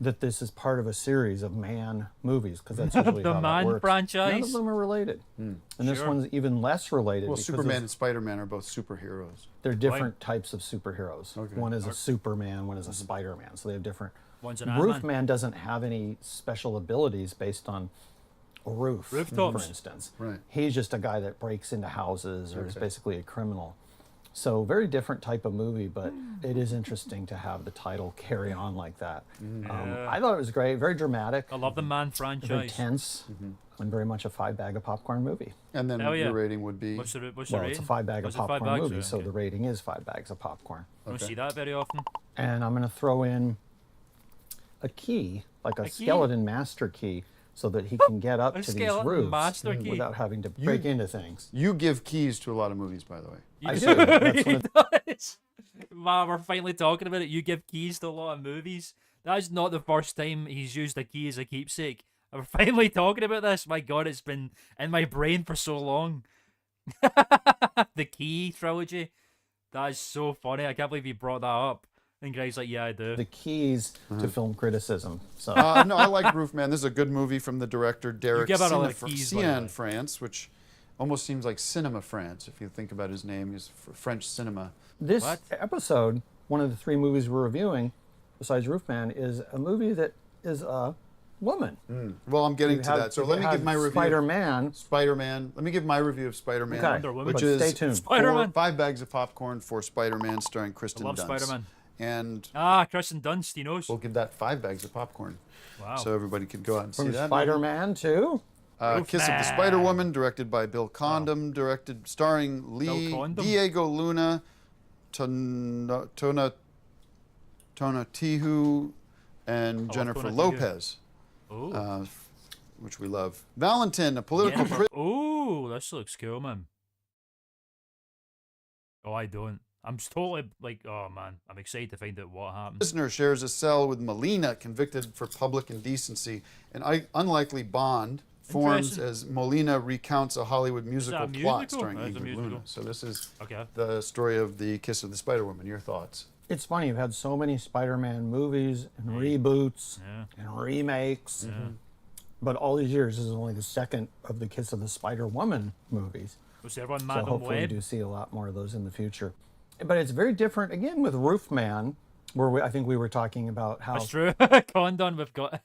that this is part of a series of Man movies, because that's usually The how Man that works. franchise. None of them are related. And this Sure. one's even less related Well, because Superman and Spider-Man are both superheroes. they're different types of superheroes. Okay. One is a Superman, one is a Spider-Man, so they have different. One's an Roof Ant-Man. Man doesn't have any special abilities based on a roof, Rooftops. for instance. Right. He's just a guy that breaks into houses or is basically a criminal. So very different type of movie, but it is interesting to have the title carry on like that. I thought it was great, very dramatic, I love the Man very franchise. tense, and very much a 5-bag-of-popcorn movie. And then Hell yeah. your rating would be. What's the Well, rating? it's a 5-bag Was of it 5 popcorn bags? movie, so Okay. the rating is 5 bags of popcorn. I don't see that very often. And I'm going to throw in a key, like a key? skeleton master key. so that he can get up A to these skeleton roofs master key. without having to break into things. You give keys to a lot of movies, by the way. I do. That's He what does. Man, we're finally talking about it. You give keys to a lot of movies. That's not the first time he's used a key as a keepsake. We're finally talking about this. My God, it's been in my brain for so long. The Key trilogy. That is so funny. I can't believe you brought that up. And Greg's like, yeah, I do. the keys to film criticism. So No, I like Roofman. This is a good movie from the director Derek give out a lot of keys, by the way. Cian France, which almost seems like Cinema France. If you think about his name, he's French cinema. this What? episode, one of the 3 movies we're reviewing, besides Roofman, is a movie that is a woman. Well, I'm getting to that. So let me give my review. Spider-Man. Spider-Man. Let me give my review of Spider-Man, Okay, Wonder Woman. which but is stay tuned. Spider-Man. 5 bags of popcorn for Spider-Man, starring Kristen I love Dunst. Spider-Man. And Ah, Kristen Dunst, he knows. we'll give that 5 bags of popcorn, Wow. so everybody can go out and see From that. Spider-Man too. Kiss of the Man. Spider-Woman, directed by Bill Condon, starring Lee, Condom? Diego Luna, Tonatiuh, and Jennifer Tonatiuh. Lopez, Oh. which we love. Valentin, a political Oh, this looks cool, man. Oh, I don't. I'm totally like, oh man, I'm excited to find out what happens. prisoner shares a cell with Molina, convicted for public indecency. An unlikely bond forms Interesting. as Molina recounts a Hollywood musical a plot musical? starring It's a Ingrid musical. Luna. So this is Okay. the story of the Kiss of the Spider-Woman. Your thoughts? It's funny, you've had so many Spider-Man movies and reboots Yeah. and remakes. But all these years, this is only the second of the Kiss of the Spider-Woman movies. Was everyone So mad on hopefully we web? do see a lot more of those in the future. But it's very different, again, with Roofman, where I think we were talking about how That's true. Condom, we've got.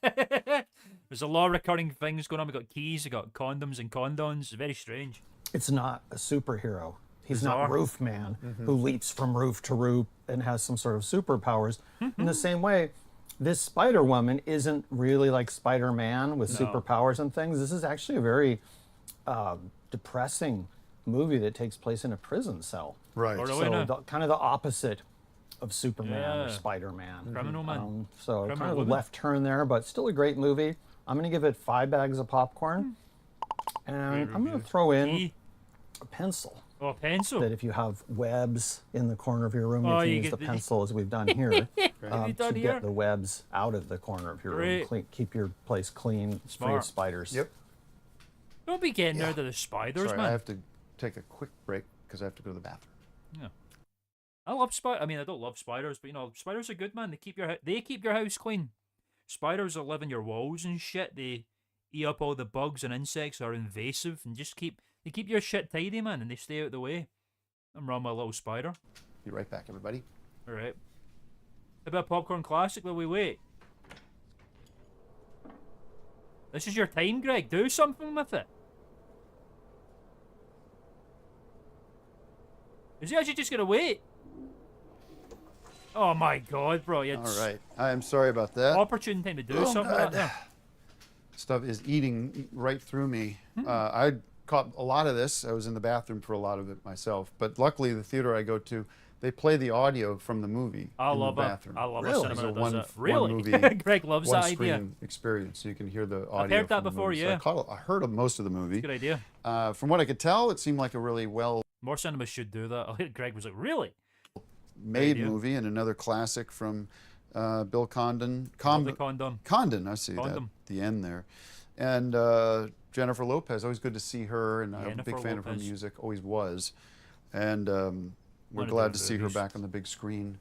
There's a lot of recurring things going on. We've got keys, we've got condoms and condoms. Very strange. it's not a superhero. He's Bizarre. not Roofman, who leaps from roof to roof and has some sort of superpowers. In the same way, this Spider-Woman isn't really like Spider-Man with superpowers and things. This is actually a very depressing movie that takes place in a prison cell. Right. Or So no. kind of the opposite of Superman or Yeah. Spider-Man. Criminal Man. So Criminal kind of a Woman. left turn there, but still a great movie. I'm going to give it 5 bags of popcorn. And I'm going review. to throw in Key. a pencil. Oh, a pencil. That if you have webs in the corner of your room, Oh, you can you use get the the- pencil as we've done here Have you to done here? get the webs out of the corner of your room. Great. Clean, keep your place clean, free Smart. of spiders. Yep. Don't be getting rid of the spiders, Sorry, man. I have to take a quick break because I have to go to the bathroom. I love spider. I mean, I don't love spiders, but you know, spiders are good, man. They keep your house clean. Spiders that live in your walls and shit. They eat up all the bugs and insects that are invasive, and they keep your shit tidy, man, and they stay out of the way. I'm around my little spider. Be right back, everybody. All right. How about popcorn classic while we wait? This is your time, Greg. Do something with it. Is he actually just gonna wait? Oh my god, bro! All right. I am sorry about that. Opportune time to do Oh, something like God. that. Stuff is eating right through me. Hmm. I caught a lot of this. I was in the bathroom for a lot of it myself. But luckily, the theater I go to, they play the audio from the movie I in love the it. bathroom. I love Really? a cinema that It's a does one- it. one Really? movie, Greg loves one that idea. screen experience, so you can hear the audio. heard that from the before, movie. So yeah. I heard of most of the movie. Good idea. From what I could tell, it seemed like a really well-made More cinemas should do that. Greg was like, really? idea. movie, and another classic from Bill Condon. Love the condom. Condon, I see Condom. that the end there, and Jennifer Lopez. Always good to see her, and I'm a big Jennifer fan of her Lopez. music. Always was, and we're One of glad those to see her movies. back on the big screen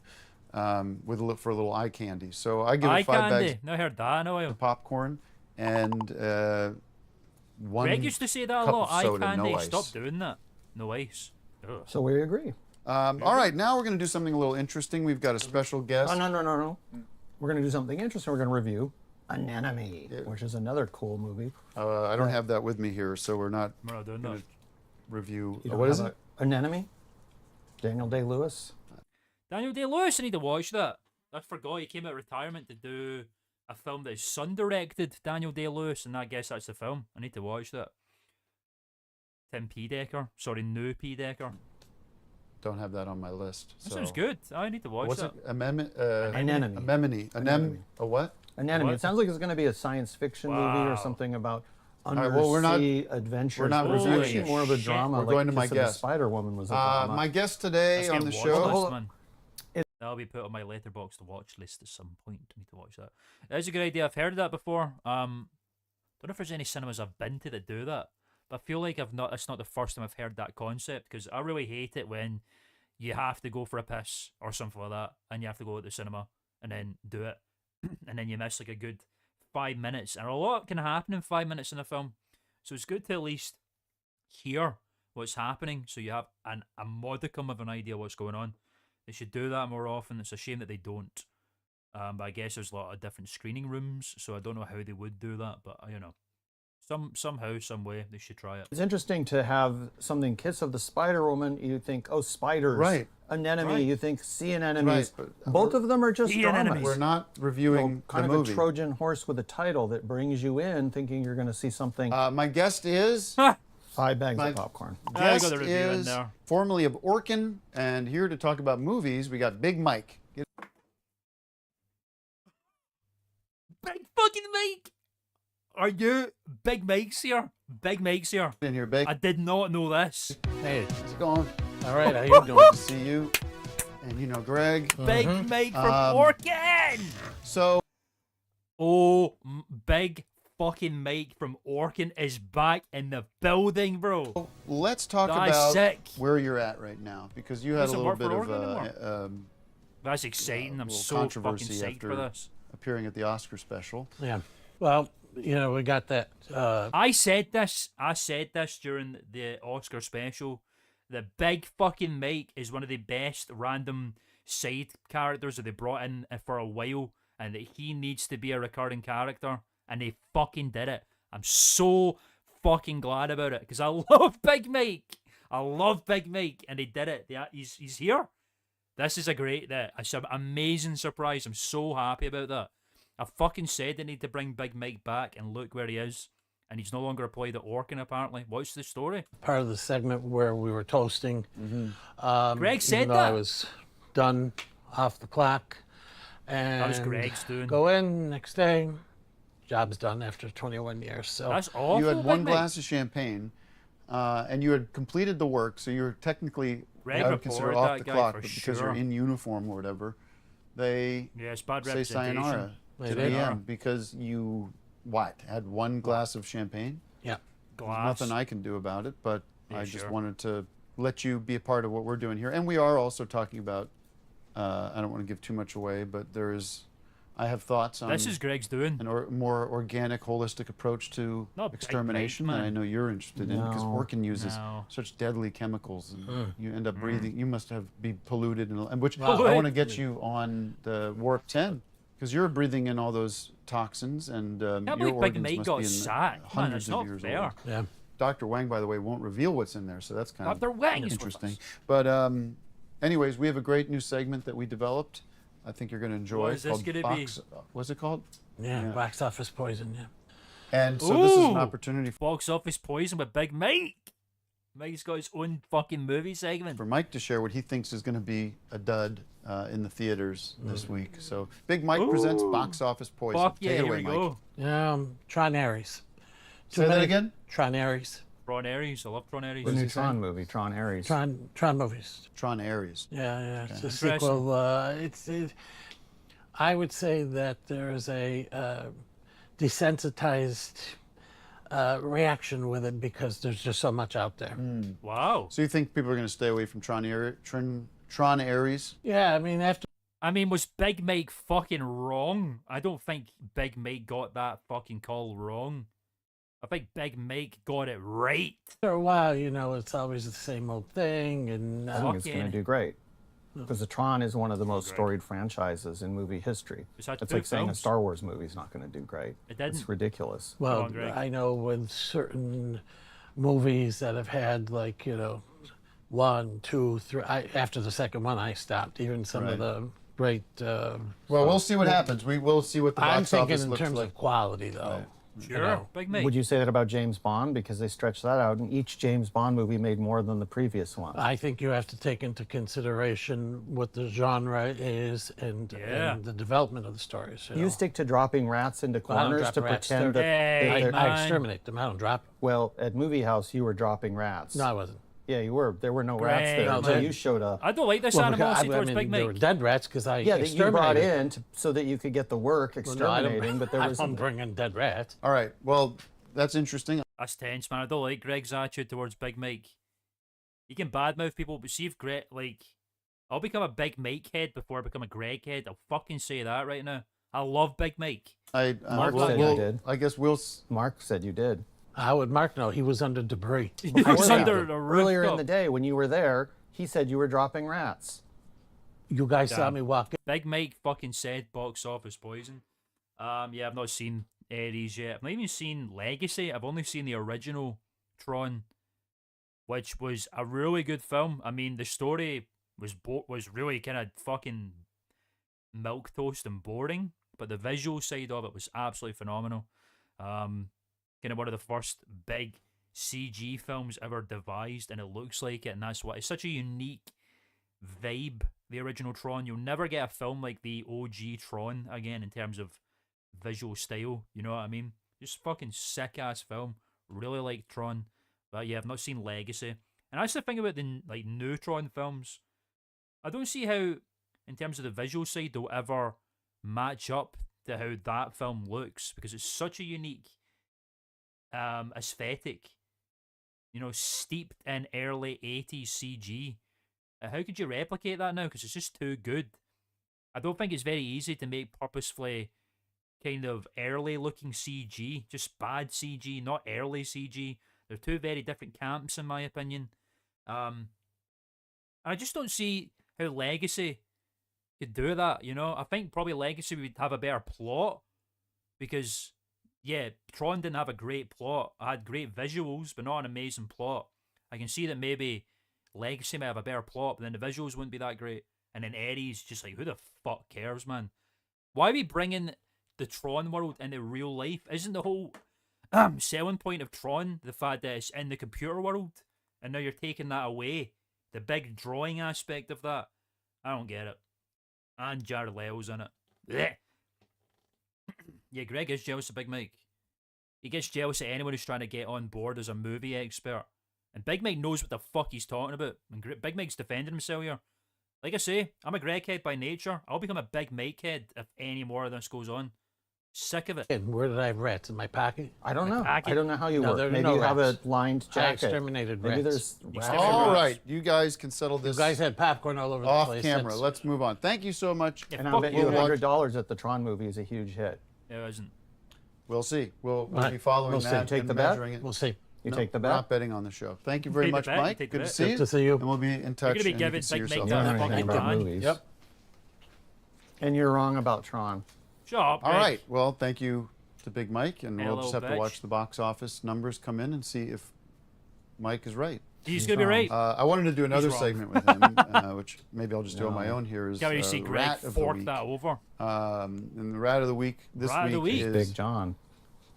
for a little eye candy. So I give Eye it 5 candy. bags Now I heard that in a while. of popcorn and one. Greg used to say that a cup lot. of Eye soda, candy. no ice. Stop doing that. No ice. Ugh. So we agree. All right, now we're going to do something a little interesting. We've got a special guest. Oh, no. We're going to do something interesting. We're going to review Anemone, which is another cool movie. I don't have that with me here, so we're not We're not doing going that. to review. You don't What is have it? Anemone? Daniel Day-Lewis. Daniel Day-Lewis, I need to watch that. I forgot he came out of retirement to do a film that his son directed, Daniel Day-Lewis, and I guess that's the film. I need to watch that. Tim Piedecker. Sorry, New Piedecker. Don't have that on my list. That So. sounds good. I need to watch What's that. it? Anemone. Anemone. Anemone. A what? Anemone. What? It sounds like it's going to be a science fiction movie or Wow. something about right, undersea well, we're not- adventures. we're not But it's reviewing actually it. more of a Shit. drama. We're like going to my Kiss of the guest. Spider Woman was a drama. My guest today Let's on get the a watch show. list, man. That'll be put on my letterbox to watch list at some point. I need to watch that. That's a good idea. I've heard of that before. Don't know if there's any cinemas I've been to that do that, but I feel like I've not. It's not the first time I've heard that concept because I really hate it when you have to go for a piss or something like that, and you have to go to the cinema and then do it, and then you miss like a good 5 minutes, and a lot can happen in 5 minutes in a film. So it's good to at least hear what's happening, so you have a modicum of an idea what's going on. They should do that more often. It's a shame that they don't. But I guess there's a lot of different screening rooms, so I don't know how they would do that. But you know, somehow, some way, they should try it. It's interesting to have something Kiss of the Spider Woman. You think, oh, spiders. Right. Anemone. Right. You think sea anemones. Right. Both of them are just Sea dramas. anemones. We're not reviewing kind the of movie. a Trojan horse with a title that brings you in thinking you're going to see something. My guest is 5 bags my- of popcorn. I guest got the review in is there. formerly of Orkin, and here to talk about movies, we got Big Mike. Get Big fucking Mike! Are you Big Mike's here? Big Mike's here. in here, Big. I did not know this. Hey, How's it going? all right, how you Good doing? to see you. And you know Greg. Big Mike from Um, Orkin! So Oh, Big fucking Mike from Orkin is back in the building, bro. let's talk That's about sick. where you're at right now, because you had a Doesn't little work bit for of Orkin That's exciting. I'm little so fucking controversy psyched after for this. appearing at the Oscar special. Yeah. Well, you know, we got that. I said this during the Oscar special. That Big fucking Mike is one of the best random side characters that they brought in for a while, and that he needs to be a recurring character, and they fucking did it. I'm so fucking glad about it because I love Big Mike. I love Big Mike, and they did it. He's here. This is it's an amazing surprise. I'm so happy about that. I fucking said they need to bring Big Mike back, and look where he is. And he's no longer employed at Orkin, apparently. What's the story? Part of the segment where we were toasting. Greg said even though I that. was done off the clock. And That was Greg's doing. Go in next day. Job's done after 21 years. So That's awful. You had Big one Mike. glass of champagne, and you had completed the work, so you were technically, Greg I would consider reported off that the guy clock, for but because sure. you're in uniform or whatever, they Yeah, it's bad say representation. sayonara They to did. PM because you, had one glass of champagne? yeah. Glass. Nothing I can do about it, but Yeah, I just sure. wanted to let you be a part of what we're doing here. And we are also talking about, I don't want to give too much away, but I have thoughts on This is Greg's doing. an more organic, holistic approach to Not Big extermination Mike, that I man. know you're interested in, because No. Orkin uses No. such deadly chemicals, and you end up Mm. breathing. You must be polluted, and which Wow. I want to get you on the Warp 10, because you're breathing in all those toxins, and Can't your believe Big organs Mike must got be in sacked. Man, hundreds it's not of years fair. old. Yeah. Dr. Wang, by the way, won't reveal what's in there, so that's kind Dr. of Wang is with interesting. us. But anyways, we have a great new segment that we developed. I think you're going to enjoy. What is this called gonna be? Box- What's it called? Yeah. Yeah. Box office poison. Yeah. And so this is an Ooh. opportunity Box office poison with Big Mike. Mike's got his own fucking movie segment. for Mike to share what he thinks is going to be a dud in the theaters this week. So Big Mike presents Ooh. Box Office Poison. Fuck Take yeah, it here away, we Mike. go. Tron Ares. Say that again? Tron Ares. Tron Ares. I love Tron Ares. The new he Tron movie, Tron Ares. Tron movies. Tron Ares. Yeah. It's a Interesting. sequel. I would say that there is a desensitized reaction with it because there's just so much out there. Wow. So you think people are going to stay away from Tron Ares? Yeah, I mean, after I mean, was Big Mike fucking wrong? I don't think Big Mike got that fucking call wrong. I think Big Mike got it right. a while, you know, it's always the same old thing, and I think it's going Fucking- to do great. Because the Tron is one of the most storied franchises in movie history. It's had It's two like saying a films. Star Wars movie is not going to do great. It didn't. It's ridiculous. well, on, Greg. I know with certain movies that have had like, you know, 1, 2, 3. After the second one, I stopped. Even some Right. of the great. Well, we'll see what happens. We will see what the I'm box thinking office in looks terms like. of quality, though. Sure, know. Big Mike. Would you say that about James Bond? Because they stretched that out, and each James Bond movie made more than the previous one. I think you have to take into consideration what the genre is and the development of the stories. You stick to dropping rats into I don't corners drop to rats. pretend that Hey, they're- man. I exterminate them. I don't drop them. well, at Movie House you were dropping rats. No, I wasn't. Yeah, you were. There were no rats Greg, there no, until they- you showed up. I don't like this Well, because- animosity towards Big they were Mike. dead rats because I Yeah, that you brought exterminated in so that you could get the work them. No, I don't- exterminating, but there I was don't bring in dead rats. All right. Well, that's interesting. That's tense, man. I don't like Greg's attitude towards Big Mike. You can badmouth people, but see if Greg, like, I'll become a Big Mike head before I become a Greg head. I'll fucking say that right now. I love Big Mike. Mark we'll- said you we'll- did. I guess we'll. Mark said you did. How would Mark know? He was under debris. He was Before under that, the earlier in rooftop. the day when you were there, he said you were dropping rats. You guys saw Damn. me walk in. Big Mike fucking said box office poison. Yeah, I've not seen Aries yet. I've not even seen Legacy. I've only seen the original Tron, which was a really good film. I mean, the story was really kind of fucking milquetoast and boring, but the visual side of it was absolutely phenomenal. Kind of one of the first big CG films ever devised, and it looks like it, and that's why it's such a unique vibe. The original Tron, you'll never get a film like the OG Tron again in terms of visual style. You know what I mean? Just fucking sick ass film. Really like Tron, but yeah, I've not seen Legacy. And that's the thing about the like new Tron films. I don't see how, in terms of the visual side, they'll ever match up to how that film looks because it's such a unique aesthetic. You know, steeped in early 80s CG. How could you replicate that now? Because it's just too good. I don't think it's very easy to make purposefully kind of early looking CG. Just bad CG, not early CG. They're two very different camps in my opinion. I just don't see how Legacy could do that, you know? I think probably Legacy would have a better plot because, yeah, Tron didn't have a great plot. I had great visuals, but not an amazing plot. I can see that maybe Legacy may have a better plot, but then the visuals wouldn't be that great. And then Ares, just like, who the fuck cares, man? Why are we bringing the Tron world into real life? Isn't the whole selling point of Tron the fact that it's in the computer world? And now you're taking that away. The big drawing aspect of that. I don't get it. And Jared Leto's in it. Blech. Yeah, Greg is jealous of Big Mike. He gets jealous of anyone who's trying to get on board as a movie expert. And Big Mike knows what the fuck he's talking about. And Big Mike's defending himself here. Like I say, I'm a Greg head by nature. I'll become a Big Mike head if any more of this goes on. Sick of it. And where did I have rats? In my pocket? I don't know. packet? I don't know how you No, work. there are Maybe no you have a rats. lined I jacket. exterminated Maybe rats. there's Exterminated rats. All rats. right, you guys can settle You this guys had popcorn all over the off place. camera. That's- Let's move on. Thank you so much. Yeah, And I fuck bet you. you We'll watch- $100 that the Tron movie is a huge hit. It isn't. We'll see. We'll Right. be following We'll see. that Take and the bet? measuring it. We'll see. You No, take the we're not bet? betting on the show. Thank you very Take the much, bet, Mike. take the Good to bet. see Good you. to see you. And we'll be in touch. gonna be and you giving can see Big Mike yourself. that I don't know fucking anything about brand. movies. Yep. And you're wrong about Tron. Shut up, All Greg. right. Well, thank you to Big Mike, and we'll Hello, just have to bitch. watch the box office numbers come in and see if Mike is right. He's gonna be right. I wanted to do another wrong. segment with him, which maybe I'll just do on my No. own here. Is Can't really see Greg Rat of the fork Week. that over. And the Rat of the Week this Rat of the week Week. is Big John.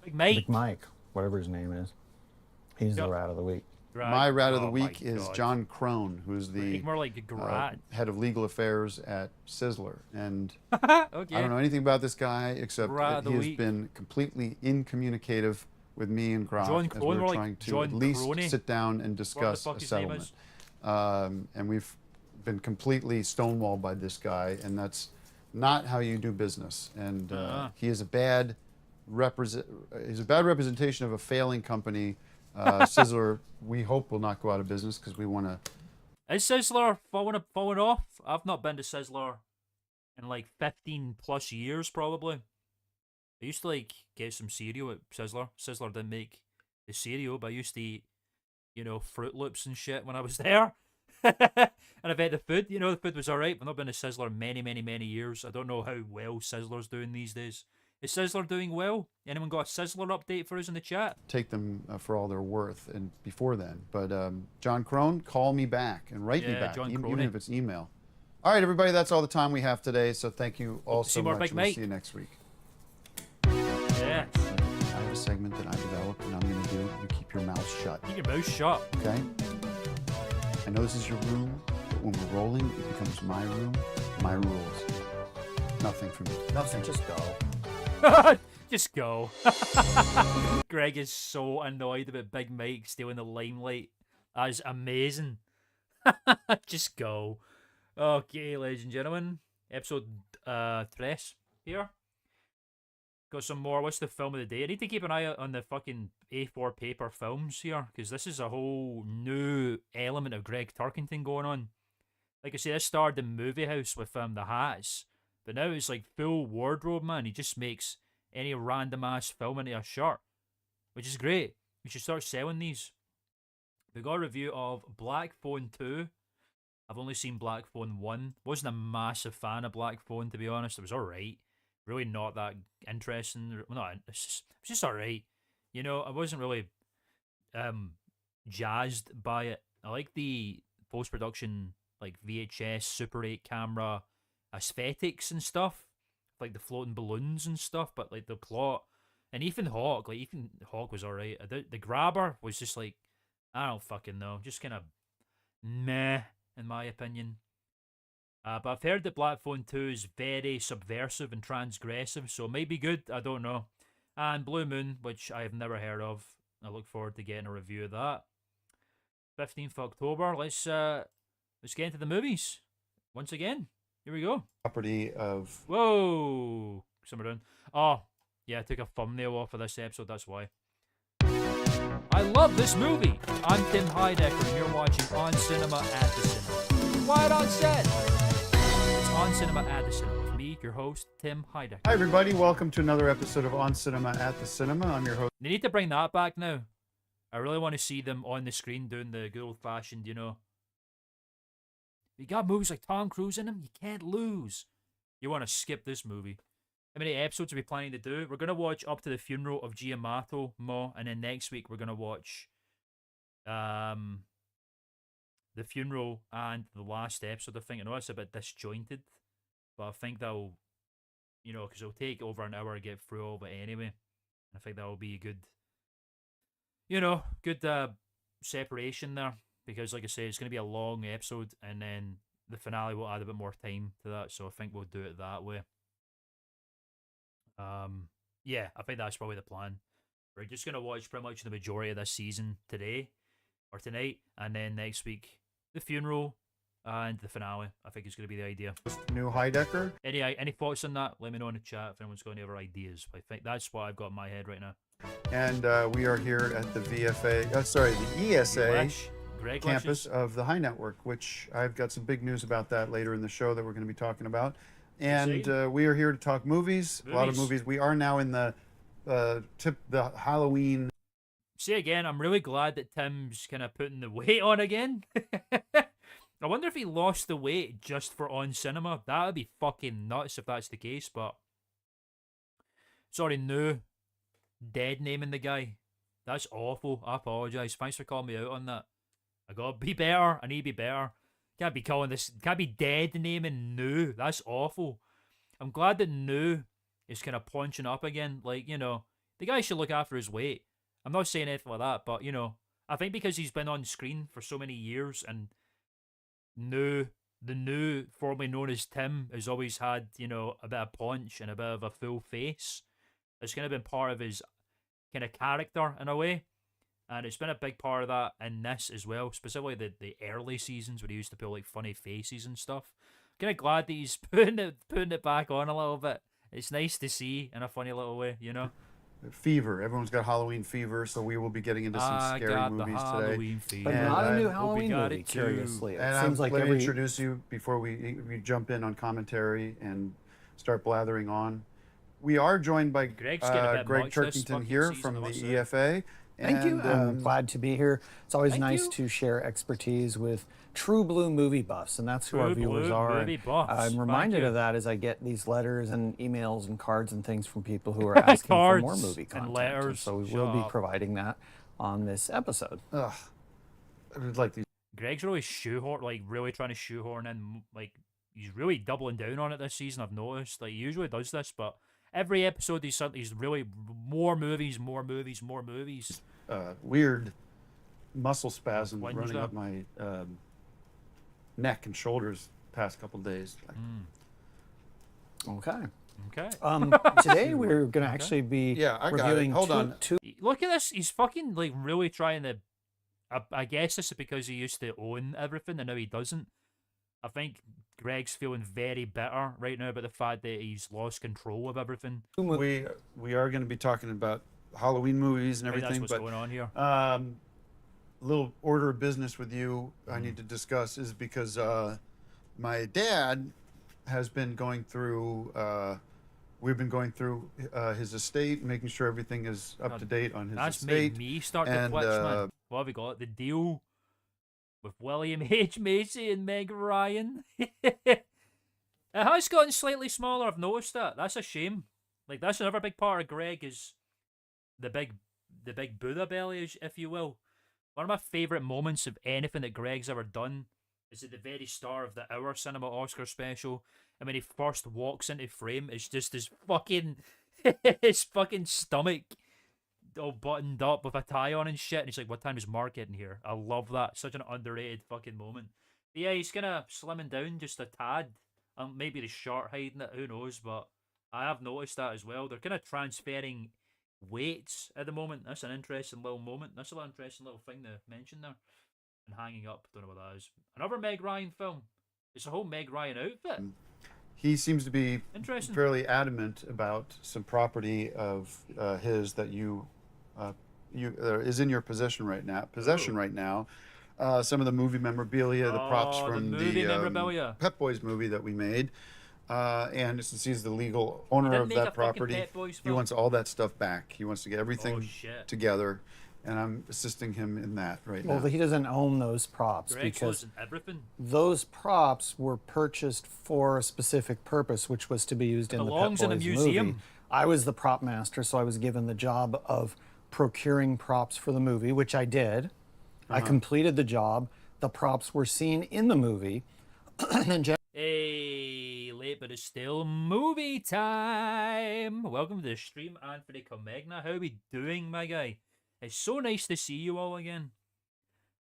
Big Mike. Big Mike. Whatever his name is. He's Yep. the rat of the week. Greg. my Rat of the Oh Week my is God. John Crone, who's the He's more like a grad. head of legal affairs at Sizzler. And Okay. I don't know anything about this guy except Rat of that the he has Week. been completely incommunicative with me and Groff John as Crone, we're more like trying to John at least Crony? sit down and Whatever the discuss fuck a his name settlement. is. And we've been completely stonewalled by this guy, and that's not how you do business. And he is a bad he's a bad representation of a failing company. Sizzler, we hope, will not go out of business because we want to. Is Sizzler falling off? I've not been to Sizzler in like 15 plus years, probably. I used to like get some cereal at Sizzler. Sizzler didn't make the cereal, but I used to eat, you know, Fruit Loops and shit when I was there. And I bet the food, you know, the food was alright. I've not been to Sizzler in many, many, many years. I don't know how well Sizzler's doing these days. Is Sizzler doing well? Anyone got a Sizzler update for us in the chat? Take them for all they're worth, and before then. But John Crone, call me back and write me Yeah, back, John even Crone. if it's email. All right, everybody, that's all the time we have today. So thank you all to so see more much. Big We'll Mike. see you next week. Yeah. Have a seat. segment that I developed, and I'm going to do. You keep your mouth shut. Keep your mouth shut. Okay? I know this is your room, but when we're rolling, it becomes my room, my rules. Nothing from me. Nothing. Just go. Just go. Greg is so annoyed about Big Mike stealing the limelight. That is amazing. Just go. Okay, ladies and gentlemen. Episode 3 here. Got some more. What's the film of the day? I need to keep an eye out on the fucking A4 paper films here, because this is a whole new element of Greg Turkington going on. Like I say, this started in Movie House with the hats, but now it's like full wardrobe, man. He just makes any random ass film into a shirt, which is great. You should start selling these. We got a review of Black Phone 2. I've only seen Black Phone 1. Wasn't a massive fan of Black Phone, to be honest. It was alright. Really not that interesting. Well, no, it's just alright. You know, I wasn't really jazzed by it. I like the post-production, like VHS Super 8 camera aesthetics and stuff, like the floating balloons and stuff, but like the plot and Ethan Hawke was alright. The grabber was just like, I don't fucking know, just kind of meh in my opinion. But I've heard that Black Phone 2 is very subversive and transgressive, so it might be good, I don't know. And Blue Moon, which I have never heard of. I look forward to getting a review of that. 15th October, let's get into the movies. Once again, here we go. Property of... Whoa! Somewhere down. Oh, yeah, I took a thumbnail off of this episode, that's why. I love this movie! I'm Tim Heidecker, and you're watching On Cinema at the Cinema. Quiet on set! It's On Cinema at the Cinema with me, your host, Tim Heidecker. Hi, everybody. Welcome to another episode of On Cinema at the Cinema. I'm your host. They need to bring that back now. I really want to see them on the screen doing the good old-fashioned, you know. You got movies like Tom Cruise in them, you can't lose. You want to skip this movie. How many episodes are we planning to do? We're going to watch up to the funeral of Giamatti Mo, and then next week we're going to watch the funeral and the last episode. I think I know it's a bit disjointed, but I think that'll, you know, because it'll take over an hour to get through all of it anyway. I think that'll be a good, you know, good separation there, because like I say, it's going to be a long episode, and then the finale will add a bit more time to that, so I think we'll do it that way. Yeah, I think that's probably the plan. We're just going to watch pretty much the majority of this season today, or tonight, and then next week, the funeral and the finale. I think it's going to be the idea. New Heidecker. Any thoughts on that? Let me know in the chat if anyone's got any other ideas. I think that's what I've got in my head right now. And we are here at the the ESA Greg campus wishes. of the High Network, which I've got some big news about that later in the show that we're going to be talking about. And we are here to talk movies, a lot of movies. We are now in the Halloween. See, again, I'm really glad that Tim's kind of putting the weight on again. I wonder if he lost the weight just for On Cinema. That would be fucking nuts if that's the case, but... Sorry, no. Dead naming the guy. That's awful. I apologise. Thanks for calling me out on that. I gotta be better. I need to be better. Can't be calling this... Can't be dead naming no. That's awful. I'm glad that no is kind of punching up again. Like, you know, the guy should look after his weight. I'm not saying anything like that, but, you know, I think because he's been on screen for so many years, and the new, formerly known as Tim, has always had, you know, a bit of punch and a bit of a full face. It's kind of been part of his kind of character in a way. And it's been a big part of that in this as well, specifically the early seasons when he used to pull like funny faces and stuff. Kind of glad that he's putting it back on a little bit. It's nice to see in a funny little way, you know. Fever. Everyone's got Halloween fever, so we will be getting into some scary movies today. But And, not a new uh, Halloween got movie, it too. curiously. It And seems like let me every... introduce you before we jump in on commentary and start blathering on. We are joined by Greg's getting a bit Greg much this Turkington fucking here season, from I the must say. EFA. Thank you. And, I'm glad to be here. It's always Thank nice you. to share expertise with true blue movie buffs, and that's who our True viewers blue are. movie And buffs. I'm Thank reminded you. of that as I get these letters and emails and cards and things from people who are asking for more Cards movie and content. letters. So we Shut will be up. providing that on this episode. ugh, I would like these. Greg's really really trying to shoehorn in, like, he's really doubling down on it this season, I've noticed. Like, he usually does this, but every episode he's really more movies, more movies, more movies. Weird muscle spasm When's running that? up my neck and shoulders past couple days. Like, Okay. Okay. Today we're going to actually be Yeah, I got it. reviewing Hold on. two Look at this. He's fucking like really trying to. I guess this is because he used to own everything and now he doesn't. I think Greg's feeling very bitter right now about the fact that he's lost control of everything. we are going to be talking about Halloween movies and I think everything, that's what's going on here. little order of business with you I need to discuss is because my dad has been going through we've been going through his estate, making sure everything is up to date on his That's estate. made me start to and, twitch, man. What have we got? The deal with William H. Macy and Meg Ryan. It has gotten slightly smaller, I've noticed that. That's a shame. Like, that's another big part of Greg is the big Buddha belly, if you will. One of my favourite moments of anything that Greg's ever done is at the very start of the Our Cinema Oscar special. And when he first walks into frame, it's just his fucking his fucking stomach all buttoned up with a tie on and shit. And he's like, what time is Mark getting here? I love that. Such an underrated fucking moment. But yeah, he's kind of slimming down just a tad. Maybe the short hiding it, who knows? But I have noticed that as well. They're kind of transferring weights at the moment. That's an interesting little moment. That's an interesting little thing to mention there. And hanging up, don't know what that is. Another Meg Ryan film. It's a whole Meg Ryan outfit. He seems to be Interesting. fairly adamant about some property of his that is in your possession right now. Some of the movie memorabilia, the props Oh, the from movie memorabilia. Pep Boys movie that we made. And since he's the legal owner didn't of make a that fucking property, Pep Boys he film? wants all that stuff back. He wants to get Oh, everything shit. together, and I'm assisting him in that right Well, now. he doesn't own those props Greg's because losing everything. those props were purchased for a specific purpose, which was to be used in the Pet belongs in a Boys museum. movie. I was the prop master, so I was given the job of procuring props for the movie, which I did. I completed the job. The props were seen in the movie. And then Hey, late but it's still movie time. Welcome to the stream, Anthony Comegna. How are we doing, my guy? It's so nice to see you all again.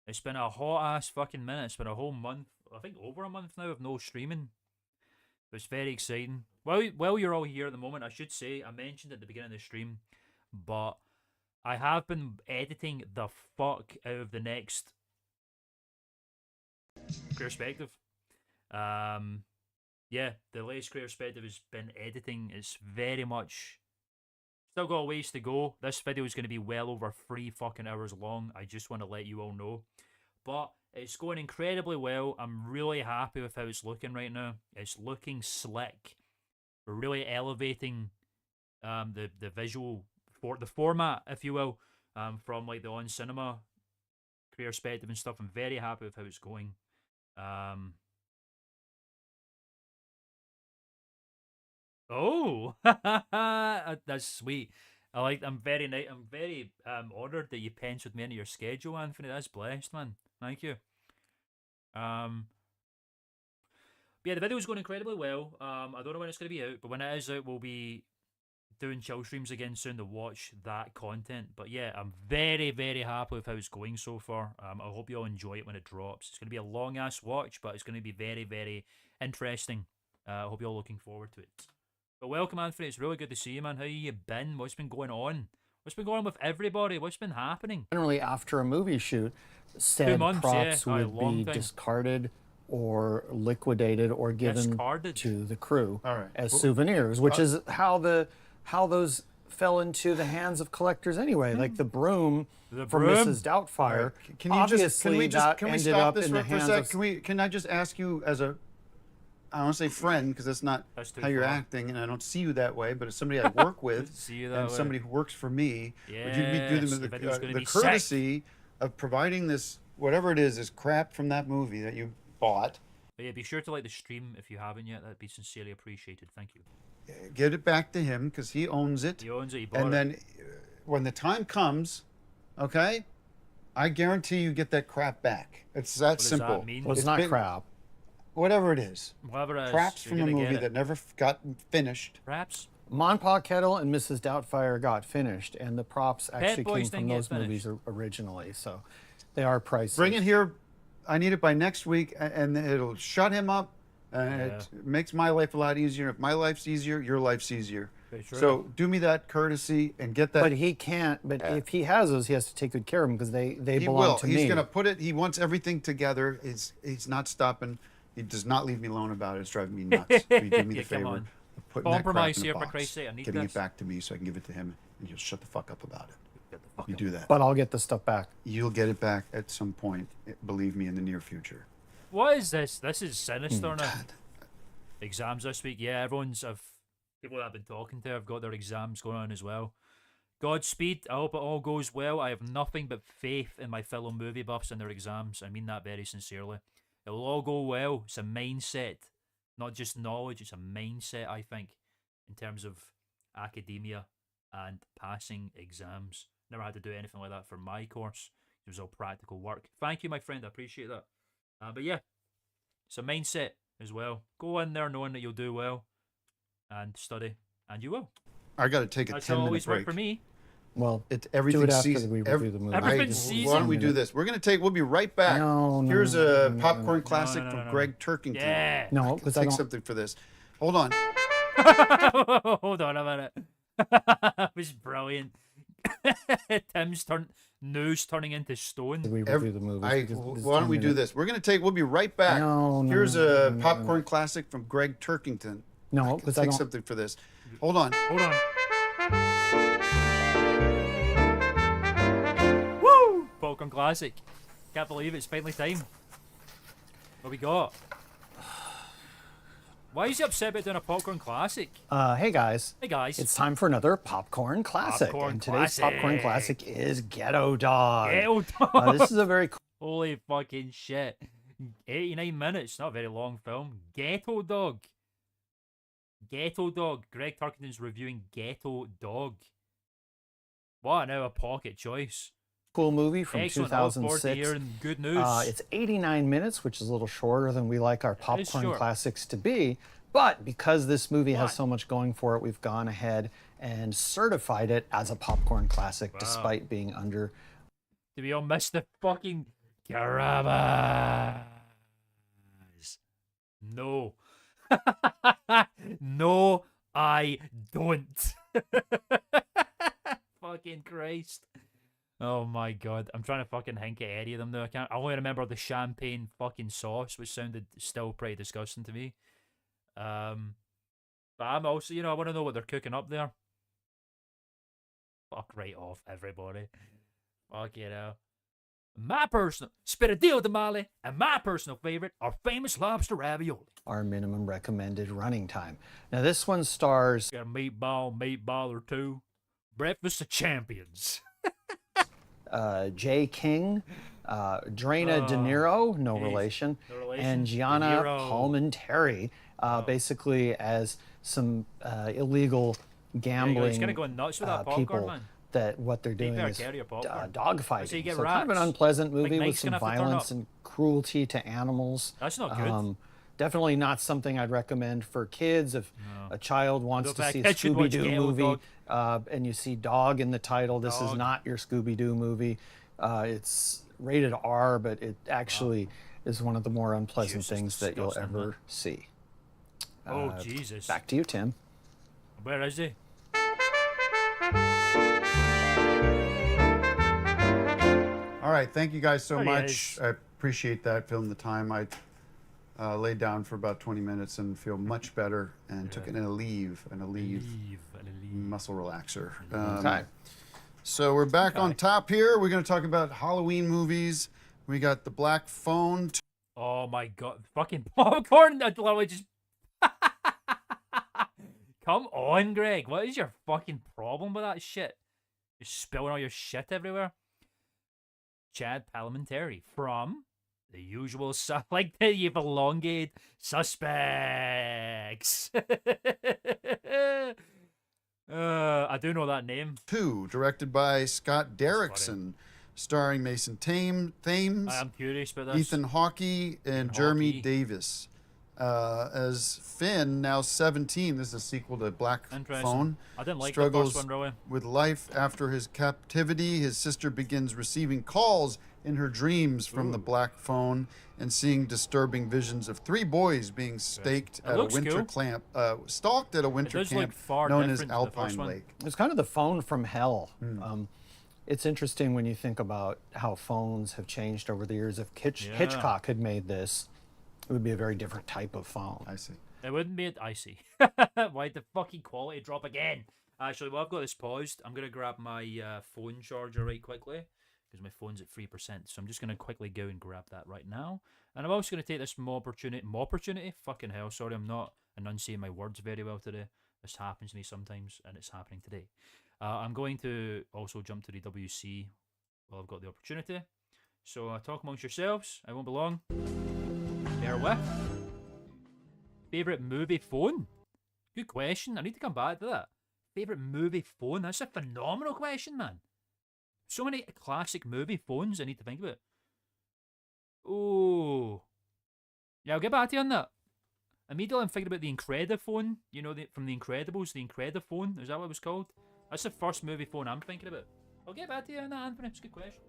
It's been a hot ass fucking minute. It's been a whole month, I think over a month now of no streaming. It's very exciting. While you're all here at the moment, I should say, I mentioned at the beginning of the stream, but I have been editing the fuck out of the next perspective. Yeah, the latest Creator Perspective has been editing. It's very much still got a ways to go. This video is going to be well over 3 fucking hours long. I just want to let you all know. But it's going incredibly well. I'm really happy with how it's looking right now. It's looking slick. We're really elevating the visual for the format, if you will, from like the on cinema Creator Perspective and stuff. I'm very happy with how it's going. Oh, that's sweet. I'm very honored that you penciled me into your schedule, Anthony. That's blessed, man. Thank you. But yeah, the video's going incredibly well. I don't know when it's going to be out, but when it is out, we'll be doing chill streams again soon to watch that content. But yeah, I'm very, very happy with how it's going so far. I hope you all enjoy it when it drops. It's going to be a long ass watch, but it's going to be very, very interesting. I hope you're all looking forward to it. But welcome, Anthony. It's really good to see you, man. How you been? What's been going on? What's been going on with everybody? What's been happening? generally after a movie shoot, said months, props yeah. Aye, would long be time. discarded or liquidated or given Discarded? to the crew All right. as Well, souvenirs, which is how those fell into the hands of collectors anyway. Like the broom The from broom? Mrs. Doubtfire. Can you obviously that can we ended stop up this in the for a hands sec? of Can I just ask you as a, I don't want to say friend because that's not That's too how you're far. acting, and I don't see you that way, but as somebody I work with See you that and way. somebody who works for me, would you be Yes, doing the video's gonna the be sick. courtesy of providing this, whatever it is, this crap from that movie that you bought, But yeah, be sure to like the stream if you haven't yet. That'd be sincerely appreciated. Thank you. get it back to him because he owns it. He owns it. He bought And it. then when the time comes, okay, I guarantee you get that crap back. It's that What does simple. that mean? well, it's It's not been- crap. Whatever it is. Whatever it is, Craps you're from a gonna get movie it. that never got finished. Perhaps. Mon Pa Kettle and Mrs. Doubtfire got finished, and the props actually Boys came from didn't get those movies finished. originally, so they are pricey. Bring it here. I need it by next week, and it'll shut him up. It makes my life a lot easier. If my life's easier, your life's easier. true. So do me that courtesy and get that. But he can't. But if he has those, he has to take good care of them because they He belong will. to He's me. going to put it. He wants everything together. He's not stopping. He does not leave me alone about it. It's driving me nuts. Will you do me the Yeah, come favor on. of putting that crap Compromise in a here, for box, Christ's sake, I need getting this. it back to me so I can give it to him, and he'll shut the fuck up about it. You do that. But I'll get the stuff back. You'll get it back at some point. Believe me, in the near future. What is this? This is sinister now. Exams this week. Yeah, people that I've been talking to have got their exams going on as well. Godspeed. I hope it all goes well. I have nothing but faith in my fellow movie buffs and their exams. I mean that very sincerely. It'll all go well. It's a mindset, not just knowledge. It's a mindset, I think, in terms of academia and passing exams. Never had to do anything like that for my course. It was all practical work. Thank you, my friend. I appreciate that. But yeah, it's a mindset as well. Go in there knowing that you'll do well and study, and you will. I got to take a That's 10-minute always break. worked for me. Well, Everything do it after season. we review the movie. Everything's Why don't we do this? We'll be right back. No, Here's no, a no, popcorn no. classic No, from no. Greg Turkington. Yeah. No, I because can I take don't. something for this. Hold on. Hold on a minute. That was brilliant. Tim's news turning into stone. We review the movie. Why don't we do this? We'll be right back. No, no, Here's no, a no, popcorn classic from Greg Turkington. No, I can because I take don't. something for this. Hold on. Hold on. Woo! Popcorn classic. Can't believe it's finally time. What we got? Why is he upset about doing a popcorn classic? Hey guys, Hey guys. it's time for another popcorn classic. Popcorn and today's popcorn classic. classic is Ghetto Dog. Ghetto Dog. This is a very Holy fucking shit. 89 minutes, not a very long film. Ghetto Dog. Ghetto Dog. Greg Turkington's reviewing Ghetto Dog. What an out of pocket choice. cool movie from Excellent. I look forward to 2006. hearing good news. It's 89 minutes, which is a little shorter than we like our is popcorn short. classics to be. But because this movie has But- so much going for it, we've gone ahead and certified it as a popcorn classic, Wow. despite being under. Did we all miss the fucking Carabas? No. No, I don't. Fucking Christ. Oh my god. I'm trying to fucking hink at any of them though. I only remember the champagne fucking sauce, which sounded still pretty disgusting to me. But I'm also, I want to know what they're cooking up there. Fuck right off, everybody. Fuck you know. My personal Spiridillo tamale and my personal favorite are famous lobster ravioli. Our minimum recommended running time. Now, this one stars Got a meatball or two. Breakfast of champions. Jay King, Drana De Niro, no relation, No relation. and De Gianna Niro. Palminteri, basically as some illegal gambling he's kinda going nuts with that popcorn, people. man. That what they're doing better is carry your popcorn. dogfighting. So you get kind of an rats. unpleasant movie with Mike's some gonna have to turn violence up. and cruelty to animals. That's not good. Definitely not something I'd recommend for kids. If a child wants Go to back. see a Kids should watch Scooby-Doo Ghetto movie and you see dog in the title, this is Dog. not your Scooby-Doo movie. It's rated R, but it actually is one of the more unpleasant Jesus, things that you'll disgusting, ever see. Oh Jesus. Back to you, Tim. Where is he? All right. Thank you guys so There he much. is. I appreciate that. Filling the time. I laid down for about 20 minutes and feel much better and took an Aleve Leave. muscle relaxer. Okay. So we're back on top here. We're going to talk about Halloween movies. We got The Black Phone. Oh my god. Fucking popcorn. I literally just. Come on, Greg. What is your fucking problem with that shit? You're spilling all your shit everywhere. Chad Palminteri from The Usual like you've elongated Suspects. I do know that name. 2, directed by Scott Derrickson, starring Mason Thames, I am curious about this. Ethan Hawke, and Hawke. Jeremy Davis. as Finn, now 17, this is a sequel to Black Interesting. Phone, I didn't like the struggles first one really. with life after his captivity. His sister begins receiving calls in her dreams from the Black Phone and seeing disturbing visions of 3 boys being staked It at a looks winter cool. camp, stalked at a winter does look camp far known as different to the first Alpine one. Lake. It's kind of the phone from hell. It's interesting when you think about how phones have changed over the years. If Hitchcock had made this, it would be a very different type of phone. I see. It wouldn't be icy. Why'd the fucking quality drop again? Actually, while I've got this paused, I'm going to grab my phone charger right quickly because my phone's at 3%. So I'm just going to quickly go and grab that right now. And I'm also going to take this opportunity. Fucking hell, sorry, I'm not enunciating my words very well today. This happens to me sometimes, and it's happening today. I'm going to also jump to the WC while I've got the opportunity. So talk amongst yourselves. I won't be long. Bear with. Favorite movie phone? Good question. I need to come back to that. Favorite movie phone? That's a phenomenal question, man. So many classic movie phones I need to think about. Oh. Yeah, I'll get back to you on that. Immediately I'm thinking about the Incrediphone. You know, from The Incredibles, the Incrediphone. Is that what it was called? That's the first movie phone I'm thinking about. I'll get back to you on that, Anthony. It's a good question.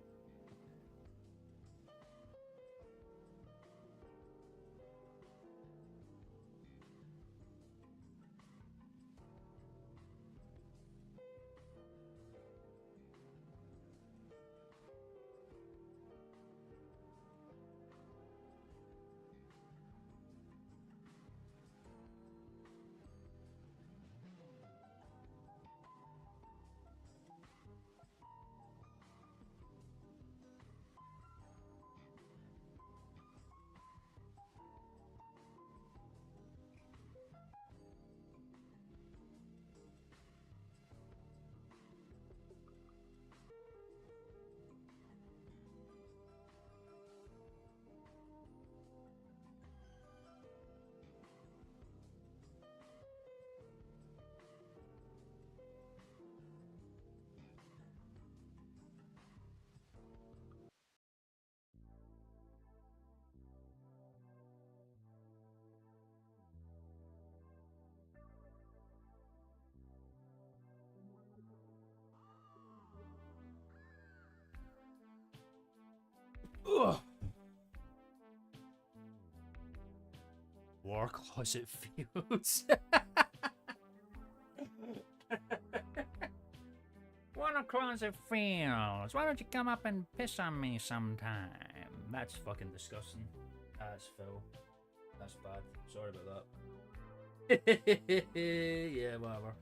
Ugh. War Closet Fields. War Closet Fields. Why don't you come up and piss on me sometime? That's fucking disgusting. That's Phil. That's bad. Sorry about that. Yeah, whatever.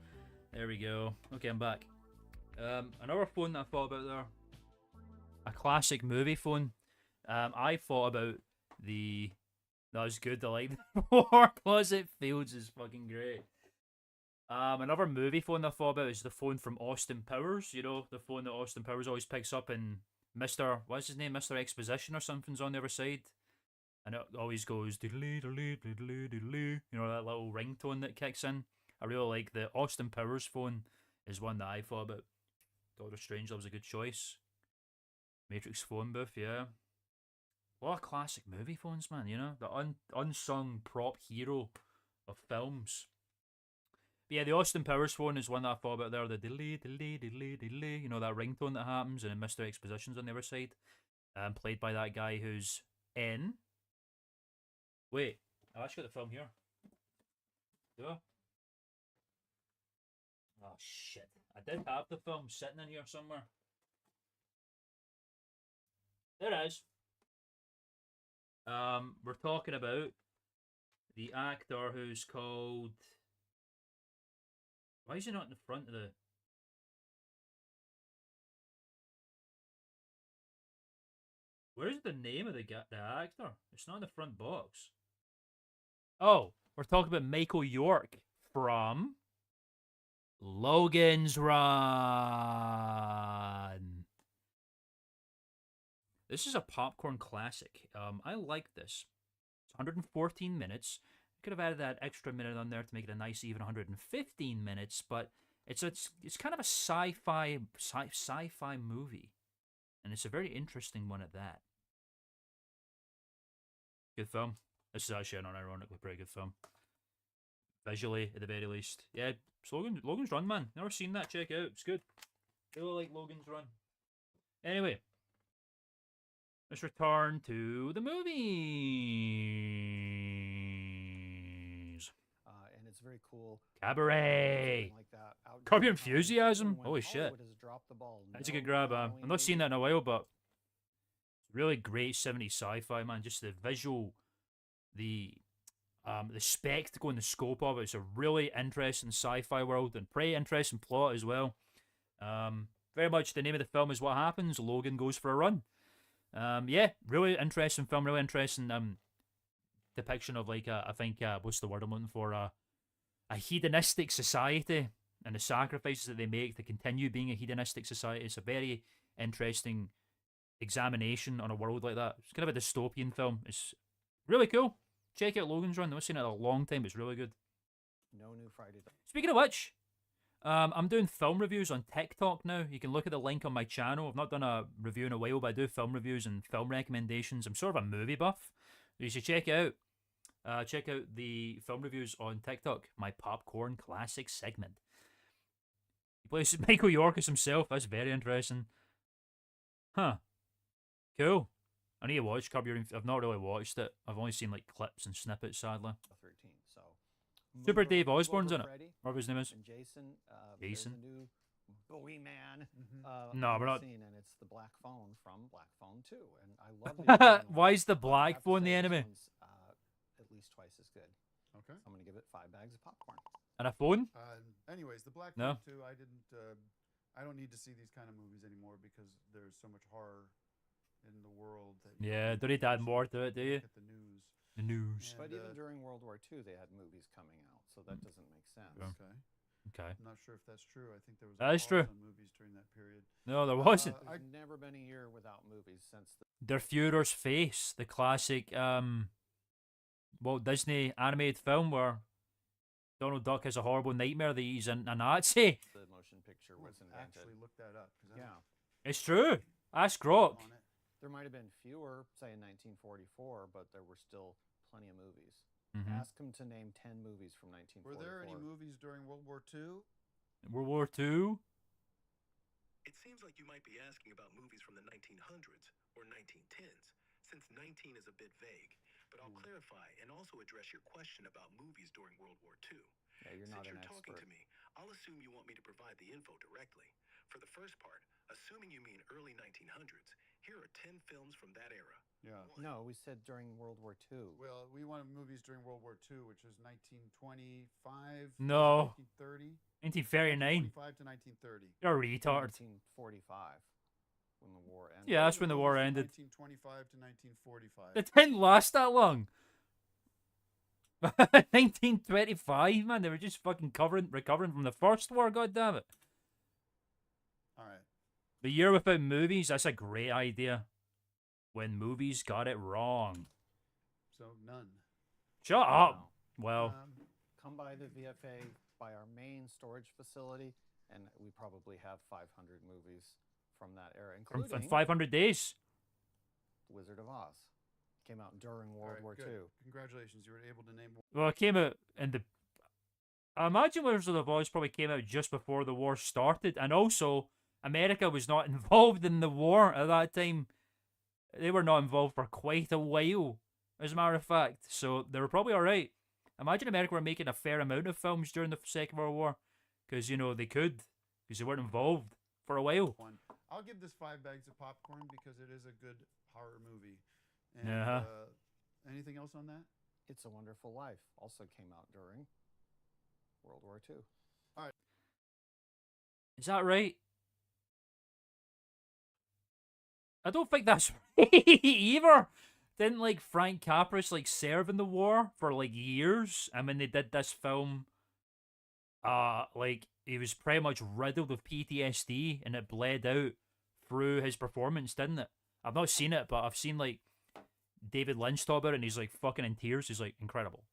There we go. Okay, I'm back. Another phone that I thought about there. A classic movie phone. I thought about the. That was good. I like War Closet Fields is fucking great. Another movie phone I thought about is the phone from Austin Powers. You know, the phone that Austin Powers always picks up, and what's his name, Mr. Exposition or something's on the other side, and it always goes doodly doodly doodly doodly. You know, that little ringtone that kicks in. I really like the Austin Powers phone. Is one that I thought about. Doctor Strangelove was a good choice. Matrix phone booth, yeah. A lot of classic movie phones, man, you know? The unsung prop hero of films. But yeah, the Austin Powers phone is one that I thought about there. The diddly, diddly, diddly, diddly. You know, that ringtone that happens, and then Mr. Exposition's on the other side. Played by that guy who's in... Wait, I've actually got the film here. Do I? Oh, shit. I did have the film sitting in here somewhere. There it is. We're talking about the actor who's called. Why is he not in the front of the? Where's the name of the actor? It's not in the front box. Oh, we're talking about Michael York from Logan's Run. This is a popcorn classic. I like this. It's 114 minutes. Could have added that extra minute on there to make it a nice even 115 minutes, but it's kind of a sci-fi movie, and it's a very interesting one at that. Good film. This is actually an unironically pretty good film. Visually, at the very least. Yeah, it's Logan's Run, man. Never seen that. Check it out. It's good. Really like Logan's Run. Anyway, let's return to the movies. And it's very cool. Cabaret. Something like that. Curb Your Outdoor times, Enthusiasm? even when Holy shit. Hollywood has dropped the ball. That's a No good grab. Halloween I've not seen that in movie. a while, but really great 70s sci-fi, man. Just the visual, the spectacle and the scope of it. It's a really interesting sci-fi world and pretty interesting plot as well. Very much the name of the film is What Happens. Logan goes for a run. Yeah, really interesting film. Really interesting depiction of like I think what's the word I'm looking for? A hedonistic society and the sacrifices that they make to continue being a hedonistic society. It's a very interesting examination on a world like that. It's kind of a dystopian film. It's really cool. Check out Logan's Run. I've seen it in a long time. It's really good. No new Friday. Speaking of which, I'm doing film reviews on TikTok now. You can look at the link on my channel. I've not done a review in a while, but I do film reviews and film recommendations. I'm sort of a movie buff. You should check it out. Check out the film reviews on TikTok, my Popcorn Classic segment. He plays Michael York as himself. That's very interesting. Huh. Cool. I need to watch Curb Your I've not really watched it. I've only seen like clips and snippets, sadly. 13. So. Super Move Dave Over- Move Osborne's Over in it. Freddy Whatever his name is. And Jason. Jason? There's a new Boogeyman. No, we're not- Scene, and it's the Black Phone from Black Phone 2. And I love the original, Why is the but I black have to phone the say this enemy? one's, at least twice as good. Okay. So I'm going to give it 5 bags of popcorn. And a phone? Anyways, the Black No. Phone 2, I didn't. I don't need to see these kind of movies anymore because there's so much horror in the world. That Yeah, don't need to add more to it, do you? Look at the news. The news. And, But even during World War II, they had movies coming out, so that doesn't make sense. Yeah. Okay. Okay. I'm not sure if that's true. I think there was. That is a true. pause on movies during that period. No, there wasn't. There's never been a year without movies since the Der Führer's Face, the classic Walt Disney animated film where Donald Duck has a horrible nightmare that he's a Nazi. motion picture We'll was invented. actually look that up. 'Cause I Yeah. don't It's true. Ask Grok. on it. There might have been fewer, say in 1944, but there were still plenty of movies. Mhm. Ask him to name 10 movies from Were 1944. there any movies during World War II? World War II. It seems like you might be asking about movies from the 1900s or 1910s, since 19 is a bit vague. But I'll clarify and also address your question about movies during World War II. Yeah, you're Since not you're an talking expert. to me, I'll assume you want me to provide the info directly. For the first part, assuming you mean early 1900s, here are 10 films from that era. Yeah. One, No, we said during World War II. Well, we wanted movies during World War II, which is 1925. No. 1930. 1939. 25 to 1930. You're a retard. 1945, when the war ended. Yeah, that's when the war Movies from ended. 1925 to 1945. It didn't last that long. 1925, man. They were just fucking recovering from the first war, goddammit. All right. The year without movies, that's a great idea. When movies got it wrong. So none. Shut up. Well, Come by the VFA, by our main storage facility, and we probably have 500 movies from that era, from including 500 days. Wizard of Oz. Came out during All World right, War good. II. Congratulations. You were able to name. Well, it came out in the. I imagine Wizard of Oz probably came out just before the war started, and also America was not involved in the war at that time. They were not involved for quite a while, as a matter of fact. So they were probably all right. Imagine America were making a fair amount of films during the Second World War, because they could, because they weren't involved for a while. One. I'll give this 5 bags of popcorn because it is a good horror movie. And, Uh-huh. Anything else on that? It's a Wonderful Life also came out during World War II. Is that right? I don't think that's right either. Didn't like Frank Capra serve in the war for like years? And when they did this film, he was pretty much riddled with PTSD and it bled out through his performance, didn't it? I've not seen it, but I've seen like David Lynch talk about it and he's like fucking in tears. He's like incredible.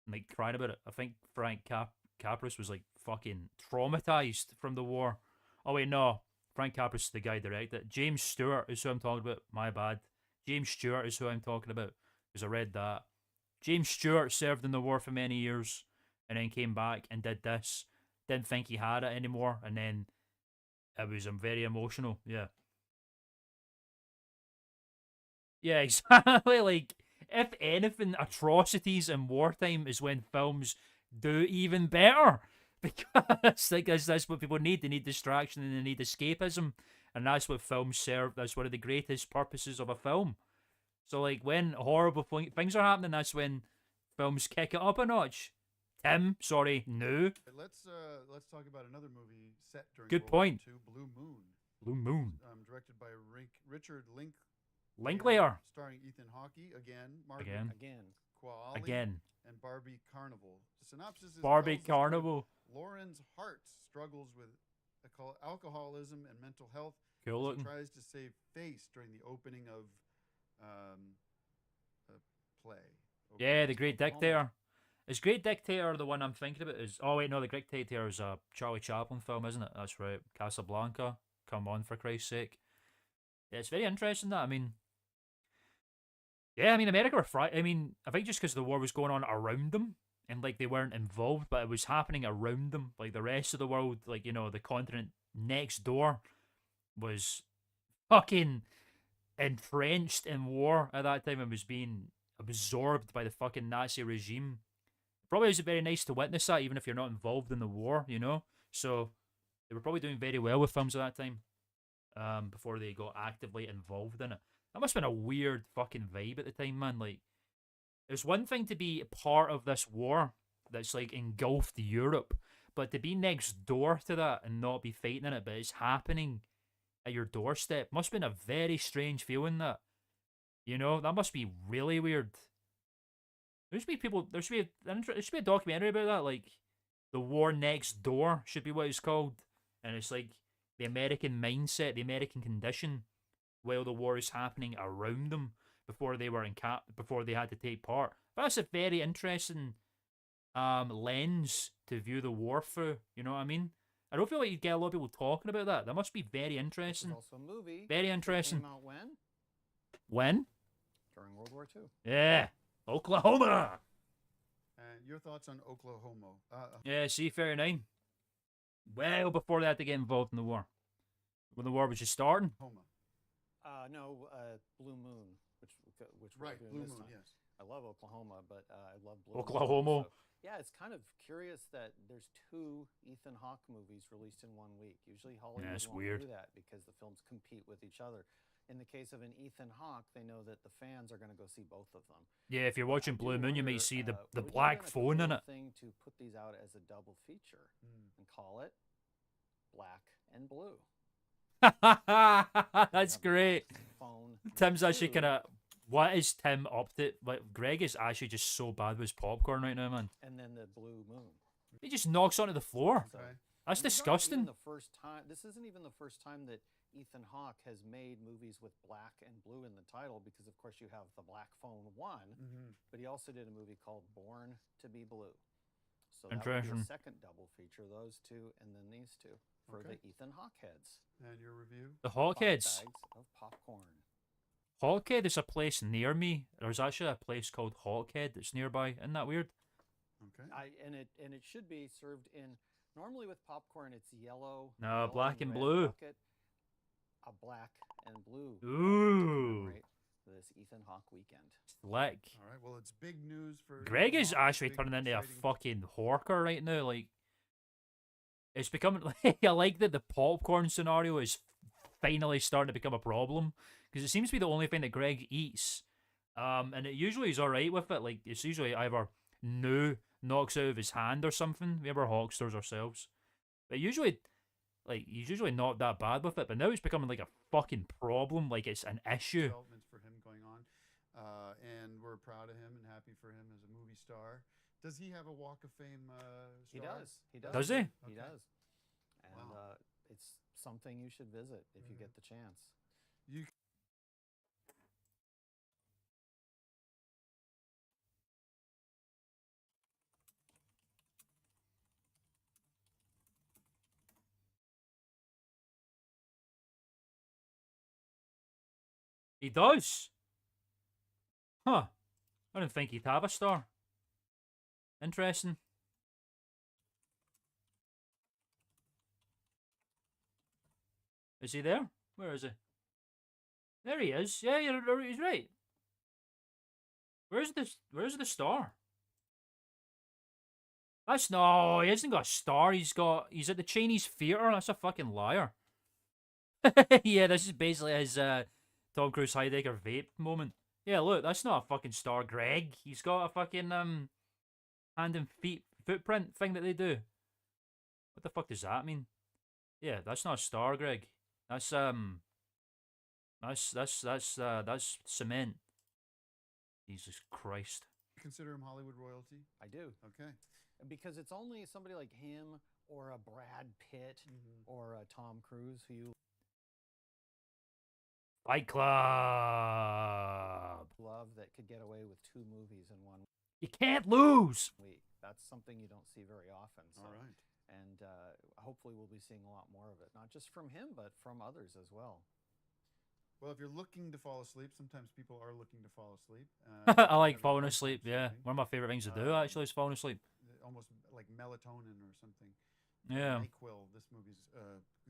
And like crying about it. I think Frank Capra was like fucking traumatized from the war. Oh wait, no. Frank Capra is the guy who directed it. James Stewart is who I'm talking about. My bad. James Stewart is who I'm talking about. Because I read that. James Stewart served in the war for many years, and then came back and did this. Didn't think he had it anymore, and then it was very emotional. Yeah. Yeah, exactly. Like, if anything, atrocities in wartime is when films do even better. Because like that's what people need. They need distraction and they need escapism. And that's what films serve. That's one of the greatest purposes of a film. So like when horrible things are happening, that's when films kick it up a notch. Tim, sorry, no. Let's talk about another movie set during Good World War point. II, Blue Moon. Blue Moon. Directed by Richard Linklater. starring Ethan Hawke again, Margaret Again. Qualley, Again. and Barbie Carnival. The synopsis is Barbie tells the story of Carnival. Lauren's Hart struggles with alcoholism and mental health. Cool As looking. he tries to save face during the opening of a play. Yeah, the Great Oklahoma. Dictator. Is Great Dictator the one I'm thinking about? Is oh wait, no, the Great Dictator is a Charlie Chaplin film, isn't it? That's right. Casablanca. Come on, for Christ's sake. Yeah, it's very interesting that. I mean, yeah, I mean, America were I mean, I think just because the war was going on around them and like they weren't involved, but it was happening around them. Like the rest of the world, like you know, the continent next door was fucking entrenched in war at that time and was being absorbed by the fucking Nazi regime. Probably was very nice to witness that, even if you're not involved in the war, you know. So they were probably doing very well with films at that time, before they got actively involved in it. That must have been a weird fucking vibe at the time, man. Like, it's one thing to be part of this war that's like engulfed Europe, but to be next door to that and not be fighting in it, but it's happening at your doorstep, must have been a very strange feeling. That, you know, that must be really weird. There should be people. There should be a documentary about that. Like, the war next door should be what it's called, and it's like the American mindset, the American condition, while the war is happening around them before they were before they had to take part. But that's a very interesting lens to view the war through. You know what I mean? I don't feel like you get a lot of people talking about that. That must be very interesting. There's also a movie. Very that interesting. Came out when? When? During World War II. Yeah, Oklahoma. And your thoughts on Oklahoma? Yeah, C-39. Well before they had to get involved in the war. When the war was just starting. Oklahoma. Blue Moon, which we're Right, doing Blue this Moon. time. Yes. I love Oklahoma, but I love Blue Moon Oklahoma. also. Yeah, it's kind of curious that there's two Ethan Hawke movies released in 1 week. Usually Hollywood it's won't weird. do that because the films compete with each other. In the case of an Ethan Hawke, they know that the fans are going to go see both of them. Yeah, if you're watching I do Blue Moon, you wonder, may see the would it have black been a phone in cool it. thing to put these out as a double feature and call it Black and Blue. That's great. Phone Tim's actually two, kind of. What is Tim up to? Like, Greg is actually just so bad with his popcorn right now, man. and then the Blue Moon. He just knocks onto the floor. So, Okay. That's and these aren't even disgusting. the first time. This isn't even the first time that Ethan Hawke has made movies with black and blue in the title, because of course you have the Black Phone 1, but he also did a movie called Born to Be Blue. So that would be Interesting. a second double feature, those two, and then these two for Okay. the Ethan Hawke heads. And your review? The 5 Hawkheads. bags of popcorn. Hawkhead is a place near me. There's actually a place called Hawkhead that's nearby. Isn't that weird? Okay. And it should be served in. Normally with popcorn, it's yellow. No, yellow black and red blue. bucket. A black and blue. bucket to Ooh. commemorate this Ethan Hawke weekend. Slick. All right. Well, it's big news for Greg Ethan is Hawke, actually big, turning into a exciting- fucking hawker right now. Like, it's becoming like, I like that the popcorn scenario is finally starting to become a problem, because it seems to be the only thing that Greg eats. And it usually is alright with it. Like, it's usually either new knocks out of his hand or something. We ever hawksters ourselves. But usually, like, he's usually not that bad with it. But now it's becoming like a fucking problem. Like, it's an issue. Developments for him going on, and we're proud of him and happy for him as a movie star. Does he have a Walk of Fame? He star? does. He does. Does he? He does. And Wow. it's something you should visit if you get the chance. You He does. Huh. I didn't think he'd have a star. Interesting. Is he there? Where is he? There he is. Yeah, he's right. Where's the star? That's no, he hasn't got a star. He's at the Chinese theater. That's a fucking liar. Yeah, this is basically his Tom Cruise Heidegger vape moment. Yeah, look, that's not a fucking star, Greg. He's got a fucking hand and feet footprint thing that they do. What the fuck does that mean? Yeah, that's not a star, Greg. That's that's cement. Jesus Christ. Consider him Hollywood royalty? I do. Okay. Because it's only somebody like him or a Brad Pitt or a Tom Cruise who you Fight Club. love that could get away with 2 movies in one You can't lose. week. That's something you don't see very often. So. All right. And hopefully we'll be seeing a lot more of it, not just from him, but from others as well. Well, if you're looking to fall asleep, sometimes people are looking to fall asleep. I like Have a falling hard asleep. time Yeah, sleeping. one of my favorite things to do actually is falling asleep. Almost like melatonin or something. Yeah. NyQuil. This movie's.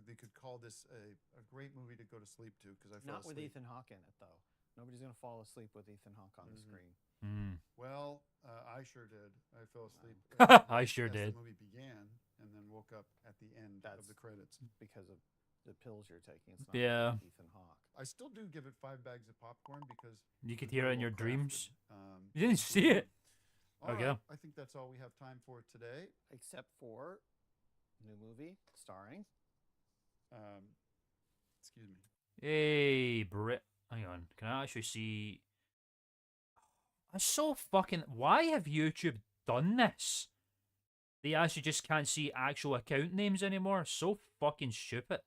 They could call this a great movie to go to sleep to because I fell Not with asleep. Ethan Hawke in it, though. Nobody's going to fall asleep with Ethan Hawke on the screen. Mm. Well, I sure did. I fell asleep. I sure as did. The movie began, and then woke up at the end of the credits. Because of the pills you're taking. It's not Yeah. Ethan Hawke. I still do give it 5 bags of popcorn because You could it's hear it very in your well dreams. crafted. You didn't see it. All Okay. right, I think that's all we have time for today. Except for new movie starring. Excuse me. Hey, Brit. Hang on. Can I actually see? That's so fucking. Why have YouTube done this? They actually just can't see actual account names anymore. So fucking stupid.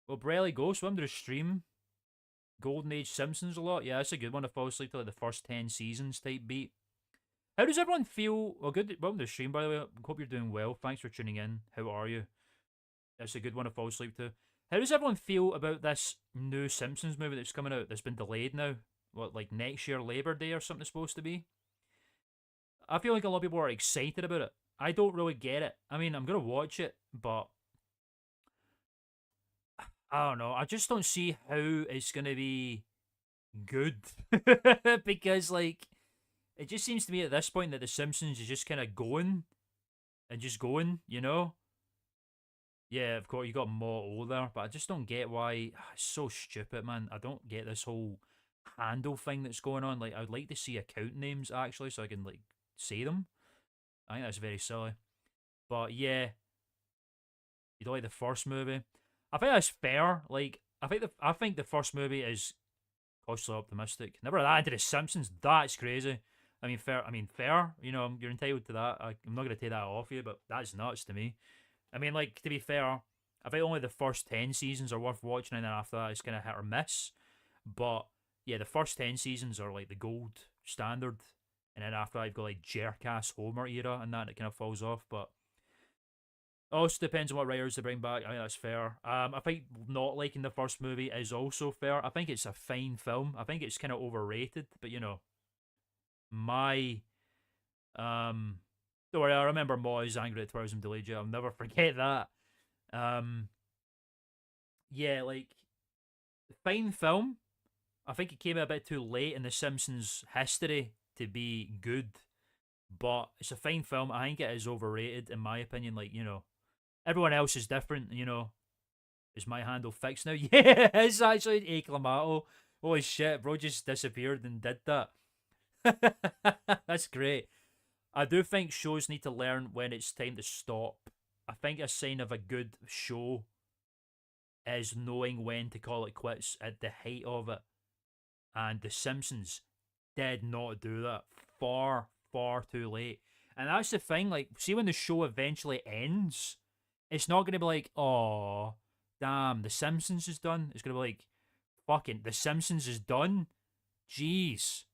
Well, Brelly Ghost, remember the stream? Golden Age Simpsons a lot? Yeah, that's a good one to fall asleep to, like the first 10 seasons type beat. How does everyone feel? Well, good. Welcome to the stream, by the way. Hope you're doing well. Thanks for tuning in. How are you? That's a good one to fall asleep to. How does everyone feel about this new Simpsons movie that's coming out that's been delayed now? What, like next year, Labor Day or something supposed to be? I feel like a lot of people are excited about it. I don't really get it. I mean, I'm going to watch it, but I don't know. I just don't see how it's going to be good. Because, like, it just seems to me at this point that The Simpsons is just kind of going and just going, you know? Yeah, of course, you got Mo there, but I just don't get why. It's so stupid, man. I don't get this whole handle thing that's going on. Like, I would like to see account names, actually, so I can, like, say them. I think that's very silly. But, yeah. You don't like the first movie? I think that's fair. Like, I think the first movie is cautiously optimistic. Never that into The Simpsons. That's crazy. I mean, fair. You know, you're entitled to that. I'm not gonna take that off you, but that's nuts to me. I mean, like, to be fair, I think only the first 10 seasons are worth watching, and then after that, it's kind of hit or miss. But yeah, the first 10 seasons are like the gold standard, and then after that, you've got like Jerkass Homer era, and that it kind of falls off. But also depends on what writers they bring back. I mean, that's fair. I think not liking the first movie is also fair. I think it's a fine film. I think it's kind of overrated, but you know, my don't worry, I remember Moz angry at tourism delayed you. I'll never forget that. Yeah, like fine film. I think it came a bit too late in the Simpsons history to be good, but it's a fine film. I think it is overrated in my opinion. Like, you know, everyone else is different. You know, is my handle fixed now? Yeah, it's actually a Klman. Holy shit, bro just disappeared and did that. That's great. I do think shows need to learn when it's time to stop. I think a sign of a good show is knowing when to call it quits at the height of it. And The Simpsons did not do that. Far, far too late. And that's the thing, like, see when the show eventually ends, it's not going to be like, oh, damn, The Simpsons is done. It's going to be like, fucking, The Simpsons is done? Jeez.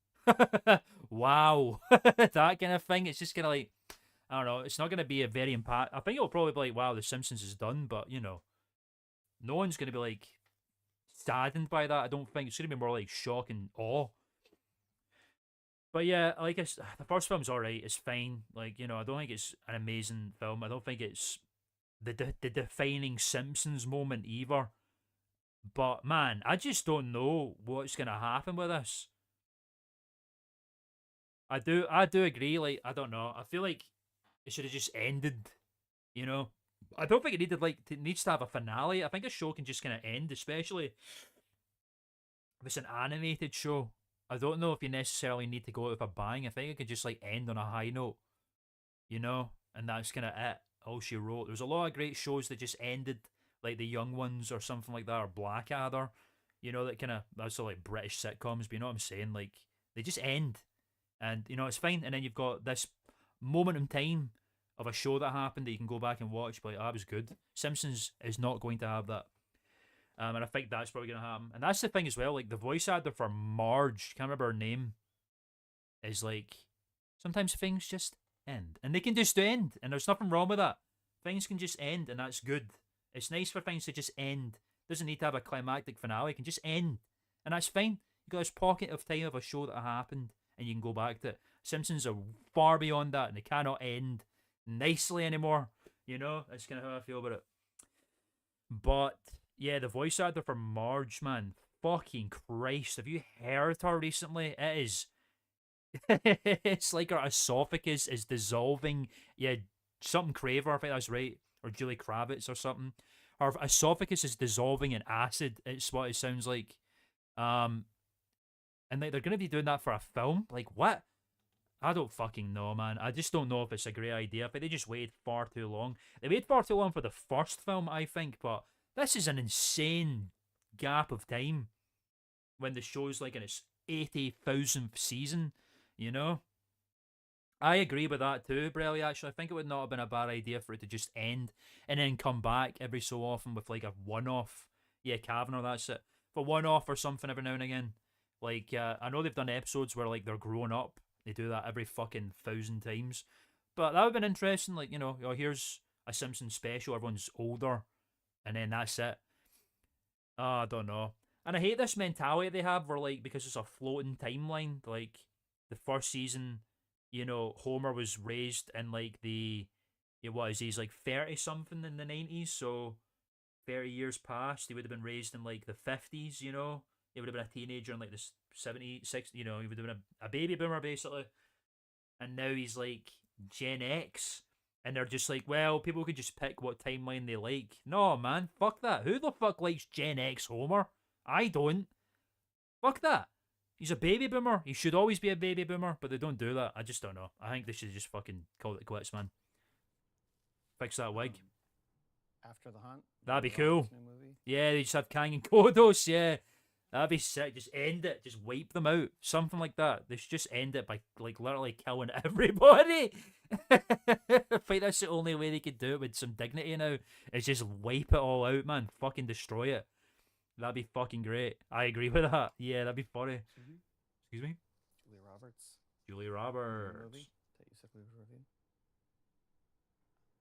Wow. That kind of thing. It's just kind of like, I don't know, it's not going to be a very impact. I think it'll probably be like, wow, The Simpsons is done, but, you know, no one's going to be like saddened by that. I don't think it's going to be more like shock and awe. But yeah, like the first film's alright. It's fine. Like, you know, I don't think it's an amazing film. I don't think it's the defining Simpsons moment either. But man, I just don't know what's gonna happen with this. I do agree. Like, I don't know. I feel like it should have just ended. You know, I don't think it needed it needs to have a finale. I think a show can just kind of end, especially if it's an animated show. I don't know if you necessarily need to go out with a bang. I think it could just like end on a high note, you know, and that's kind of it. All she wrote. There's a lot of great shows that just ended, like The Young Ones or something like that, or Blackadder, you know, that kind of that's all like British sitcoms. But you know what I'm saying? Like they just end, and you know it's fine. And then you've got this moment in time of a show that happened that you can go back and watch. But like, that was good. Simpsons is not going to have that. And I think that's probably going to happen. And that's the thing as well. Like the voice actor for Marge, can't remember her name, is like sometimes things just end, and they can just end, and there's nothing wrong with that. Things can just end, and that's good. It's nice for things to just end. Doesn't need to have a climactic finale. It can just end, and that's fine. You got this pocket of time of a show that happened, and you can go back to it. Simpsons are far beyond that, and they cannot end nicely anymore. You know, that's kind of how I feel about it. But yeah, the voice actor for Marge, man, fucking Christ, have you heard her recently? It is. It's like her esophagus is dissolving. Yeah, something Craver, I think that's right, or Julie Kravitz or something. Her esophagus is dissolving in acid. It's what it sounds like. Um, and like they're gonna be doing that for a film. Like what? I don't fucking know, man. I just don't know if it's a great idea. I think they just waited far too long. They waited far too long for the first film, I think, but this is an insane gap of time when the show's like in its 80,000th season, you know? I agree with that too, Brelly, actually. I think it would not have been a bad idea for it to just end and then come back every so often with like a one-off. Yeah, Kavanaugh, that's it. For one-off or something every now and again. Like, I know they've done episodes where like they're grown up. They do that every fucking 1,000 times. But that would have been interesting. Like, you know, oh, here's a Simpsons special. Everyone's older. And then that's it. I don't know. And I hate this mentality they have where, like, because it's a floating timeline, like, the first season, you know, Homer was raised in, like, what is he? He's, like, 30 something in the 90s, so 30 years past, he would have been raised in, like, the 50s, you know? He would have been a teenager in, like, the 70s, 60s, you know, he would have been a baby boomer, basically. And now he's, like, Gen X. And they're just like, well, people could just pick what timeline they like. No, man, fuck that. Who the fuck likes Gen X Homer? I don't. Fuck that. He's a baby boomer. He should always be a baby boomer, but they don't do that. I just don't know. I think they should just fucking call it quits, man. Fix that wig. After the Hunt. That'd be The cool. Roberts new movie. Yeah, they just have Kang and Kodos, yeah. That'd be sick. Just end it. Just wipe them out. Something like that. They should just end it by, like, literally killing everybody. I think that's the only way they could do it with some dignity now. Is just wipe it all out, man. Fucking destroy it. That'd be fucking great. I agree with that. Yeah, that'd be funny. Excuse me? Julia Roberts. Julie New Roberts. movie that you said we were reviewing.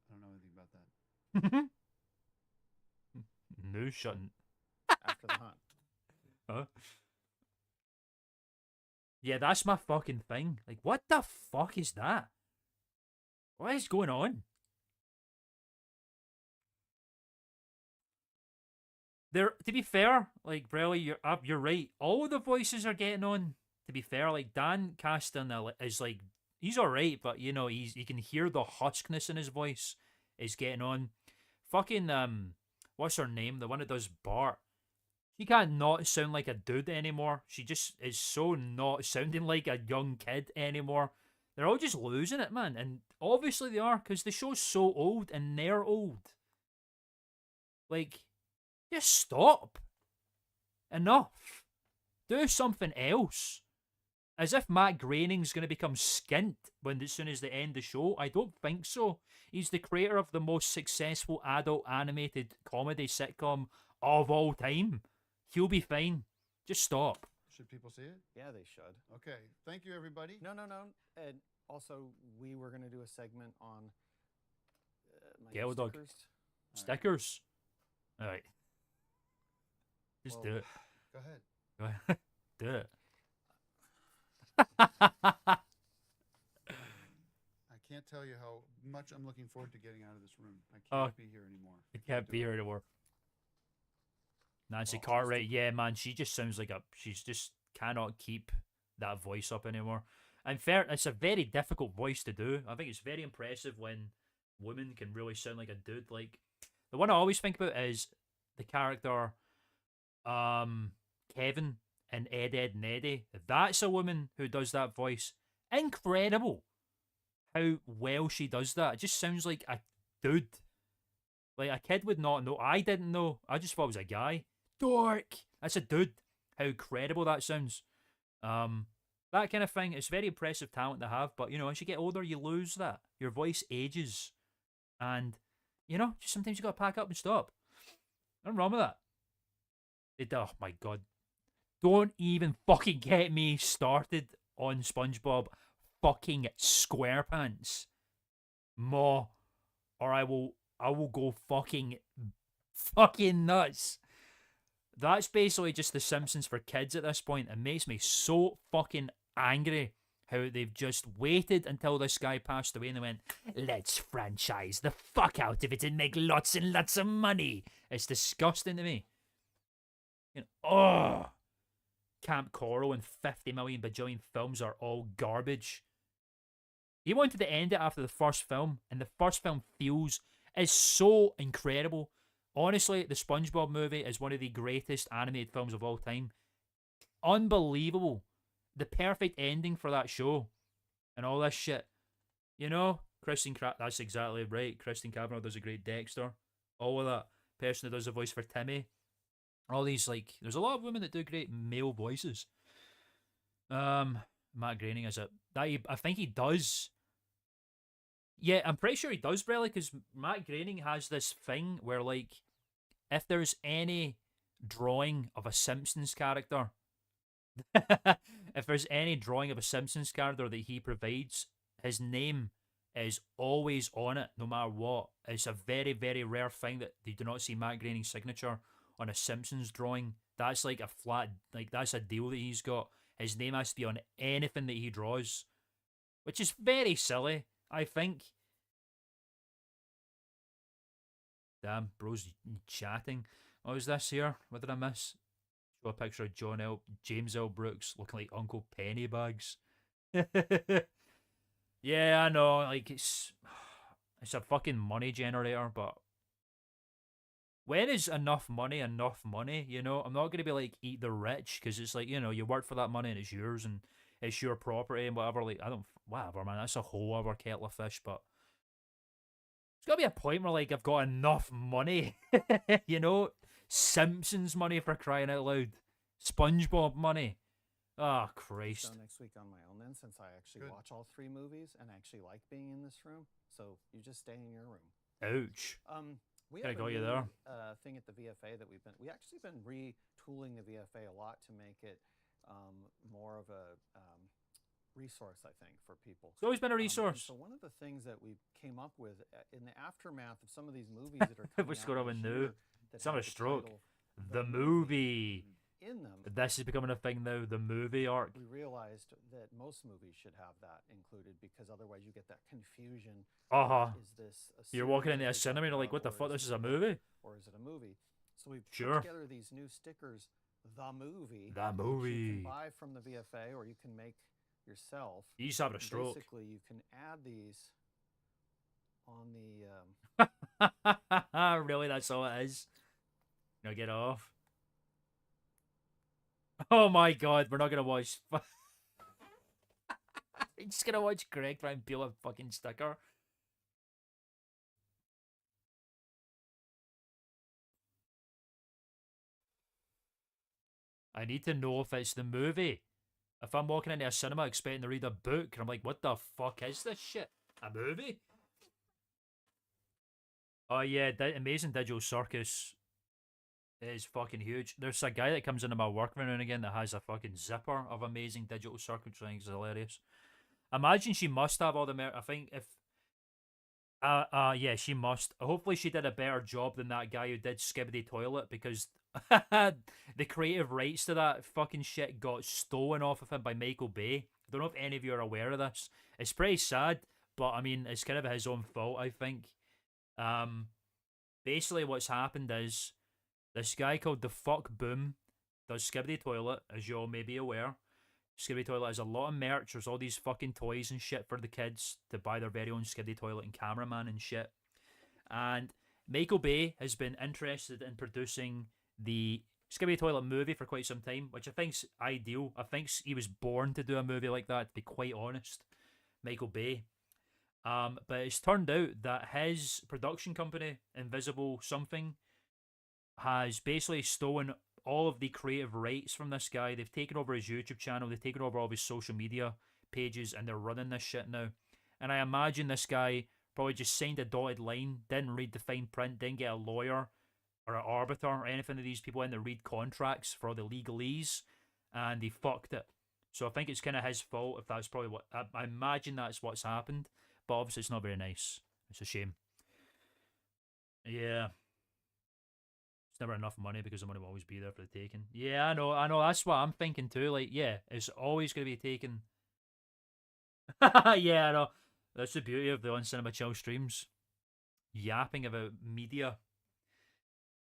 I don't know anything about that. No shutting. After the Hunt. Huh? Yeah, that's my fucking thing. Like, what the fuck is that? What is going on? There, to be fair, like Brelly, you're right. All the voices are getting on. To be fair, like Dan Caston is like he's alright, but you know you can hear the huskness in his voice is getting on. Fucking what's her name? The one that does Bart. She can't not sound like a dude anymore. She just is so not sounding like a young kid anymore. They're all just losing it, man. And obviously they are, because the show's so old and they're old. Like, just stop. Enough. Do something else. As if Matt Groening's going to become skint as soon as they end the show. I don't think so. He's the creator of the most successful adult animated comedy sitcom of all time. He'll be fine. Just stop. Should people see it? Yeah, they should. Okay. Thank you, everybody. No. And also, we were going to do a segment on my Yellow Dog. stickers. Stickers. All right. Just Well, do it. Go ahead. Go ahead. Do it. I can't tell you how much I'm looking forward to getting out of this room. I Oh. can't be here anymore. I can't be here anymore. Nancy Cartwright, yeah, man, she just sounds like she's just cannot keep that voice up anymore. And fair, it's a very difficult voice to do. I think it's very impressive when women can really sound like a dude. Like, the one I always think about is the character, Kevin in Ed, Ed and Eddie. That's a woman who does that voice. Incredible how well she does that. It just sounds like a dude. Like, a kid would not know. I didn't know. I just thought it was a guy. Dork! That's a dude. How incredible that sounds. That kind of thing. It's very impressive talent to have, but, you know, as you get older, you lose that. Your voice ages. And, you know, just sometimes you gotta pack up and stop. Nothing wrong with that. Oh, my God. Don't even fucking get me started on SpongeBob fucking SquarePants. More. Or I will go fucking nuts. That's basically just The Simpsons for kids at this point. It makes me so fucking angry how they've just waited until this guy passed away and they went, let's franchise the fuck out of it and make lots and lots of money. It's disgusting to me. You know, oh, Camp Coral and 50 million bajillion films are all garbage. He wanted to end it after the first film, and the first film is so incredible. Honestly, the SpongeBob movie is one of the greatest animated films of all time. Unbelievable. The perfect ending for that show. And all this shit. You know? That's exactly right. Kristen Cavanaugh does a great Dexter. All of that. Person who does the voice for Timmy. All these, like, there's a lot of women that do great male voices. Matt Groening is it. I think he does. Yeah, I'm pretty sure he does, Brelly, because Matt Groening has this thing where, like, if there's any drawing of a Simpsons character, if there's any drawing of a Simpsons character that he provides, his name is always on it, no matter what. It's a very, very rare thing that you do not see Matt Groening's signature on a Simpsons drawing. That's like a flat, like, that's a deal that he's got. His name has to be on anything that he draws, which is very silly, I think. Damn, bro's chatting. What was this here? What did I miss? Show a picture of James L. Brooks looking like Uncle Pennybags. Yeah, I know. Like, it's a fucking money generator, but when is enough money enough money? You know, I'm not going to be like, eat the rich, because it's like, you know, you work for that money and it's yours and it's your property and whatever. Like, whatever, man. That's a whole other kettle of fish, but there's got to be a point where, like, I've got enough money. You know? Simpsons money, for crying out loud. SpongeBob money. Oh, Christ. So next week on my own then, since I actually watch all 3 movies and I actually like being in this room. So you just stay in your room. Ouch. We Gotta have go a you new, there. thing at the VFA that we actually been retooling the VFA a lot to make it more of a resource, I think, for people. It's always been a resource. So one of the things that we came up with in the aftermath of some of these movies that are coming What's out going on this with year new? that It's not have a the stroke. title, The movie. in them, This is becoming a thing now. The movie arc. we realized that most movies should have that included because otherwise you get that confusion. Is this a You're walking series into a that they cinema and you're talk like, what the about, fuck? or This is it a movie? Or is it a movie? So we've Sure. put together these new stickers, The Movie. The Which movie. you can buy from the VFA or you can make yourself. You just having a And stroke. basically, you can add these on the. Really, that's all it is? Now get off. Oh my god, we're not gonna watch. We're just gonna watch Greg try and peel a fucking sticker. I need to know if it's the movie. If I'm walking into a cinema expecting to read a book, and I'm like, what the fuck is this shit? A movie? Oh yeah, Amazing Digital Circus is fucking huge. There's a guy that comes into my work every now and again that has a fucking zipper of Amazing Digital Circus, which I think is hilarious. Imagine she must have all the I think if yeah, she must. Hopefully she did a better job than that guy who did Skibbity Toilet, because the creative rights to that fucking shit got stolen off of him by Michael Bay. I don't know if any of you are aware of this. It's pretty sad, but I mean, it's kind of his own fault, I think. Basically, what's happened is this guy called the Fuck Boom does Skibidi Toilet, as you all may be aware. Skibidi Toilet has a lot of merch. There's all these fucking toys and shit for the kids to buy their very own Skibidi Toilet and cameraman and shit. And Michael Bay has been interested in producing the Skibidi Toilet movie for quite some time, which I think's ideal. I think he was born to do a movie like that, to be quite honest. Michael Bay. But it's turned out that his production company, Invisible Something, has basically stolen all of the creative rights from this guy. They've taken over his YouTube channel, they've taken over all of his social media pages, and they're running this shit now. And I imagine this guy probably just signed a dotted line, didn't read the fine print, didn't get a lawyer or an arbiter or anything of these people in to read contracts for all the legalese, and he fucked it. So I think it's kind of his fault if that's probably what... I imagine that's what's happened, but obviously it's not very nice. It's a shame. Yeah. It's never enough money because the money will always be there for the taking. Yeah, I know, that's what I'm thinking too. Like, yeah, it's always going to be taken. Yeah, I know. That's the beauty of the On Cinema Chill streams. Yapping about media.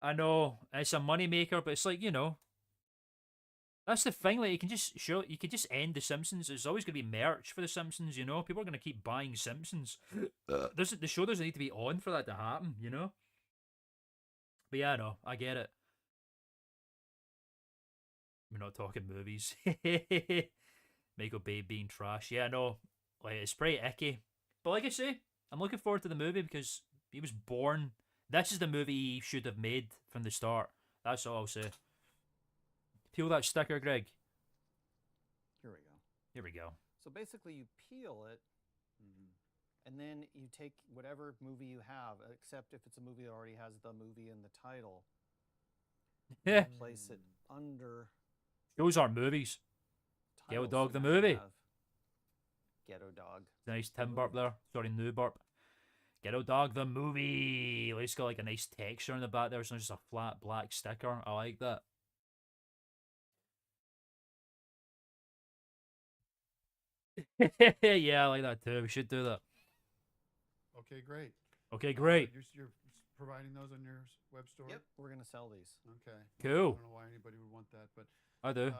I know, it's a money maker, but it's like, you know, that's the thing. Like, you can just end The Simpsons. There's always going to be merch for The Simpsons, you know? People are going to keep buying Simpsons. The show doesn't need to be on for that to happen, you know? But yeah, no, I get it. We're not talking movies. Michael Bay being trash. Yeah, no, like, it's pretty icky. But like I say, I'm looking forward to the movie because he was born. This is the movie he should have made from the start. That's all I'll say. Peel that sticker, Greg. Here we go. Here we go. So basically, you peel it, and then you take whatever movie you have, except if it's a movie that already has the movie in the title. Yeah. Place it under. Those are movies. Title. Ghetto Dog So the now you movie. have Ghetto Dog. Nice Tim burp there. Sorry, new burp. Ghetto Dog the movie. At least got like a nice texture in the back there. It's not just a flat black sticker. I like that. Yeah, I like that too. We should do that. Okay, great. Okay, great. You're providing those on your web store? Yep, we're gonna sell these. Okay. Cool. I don't know why anybody would want that, but I do.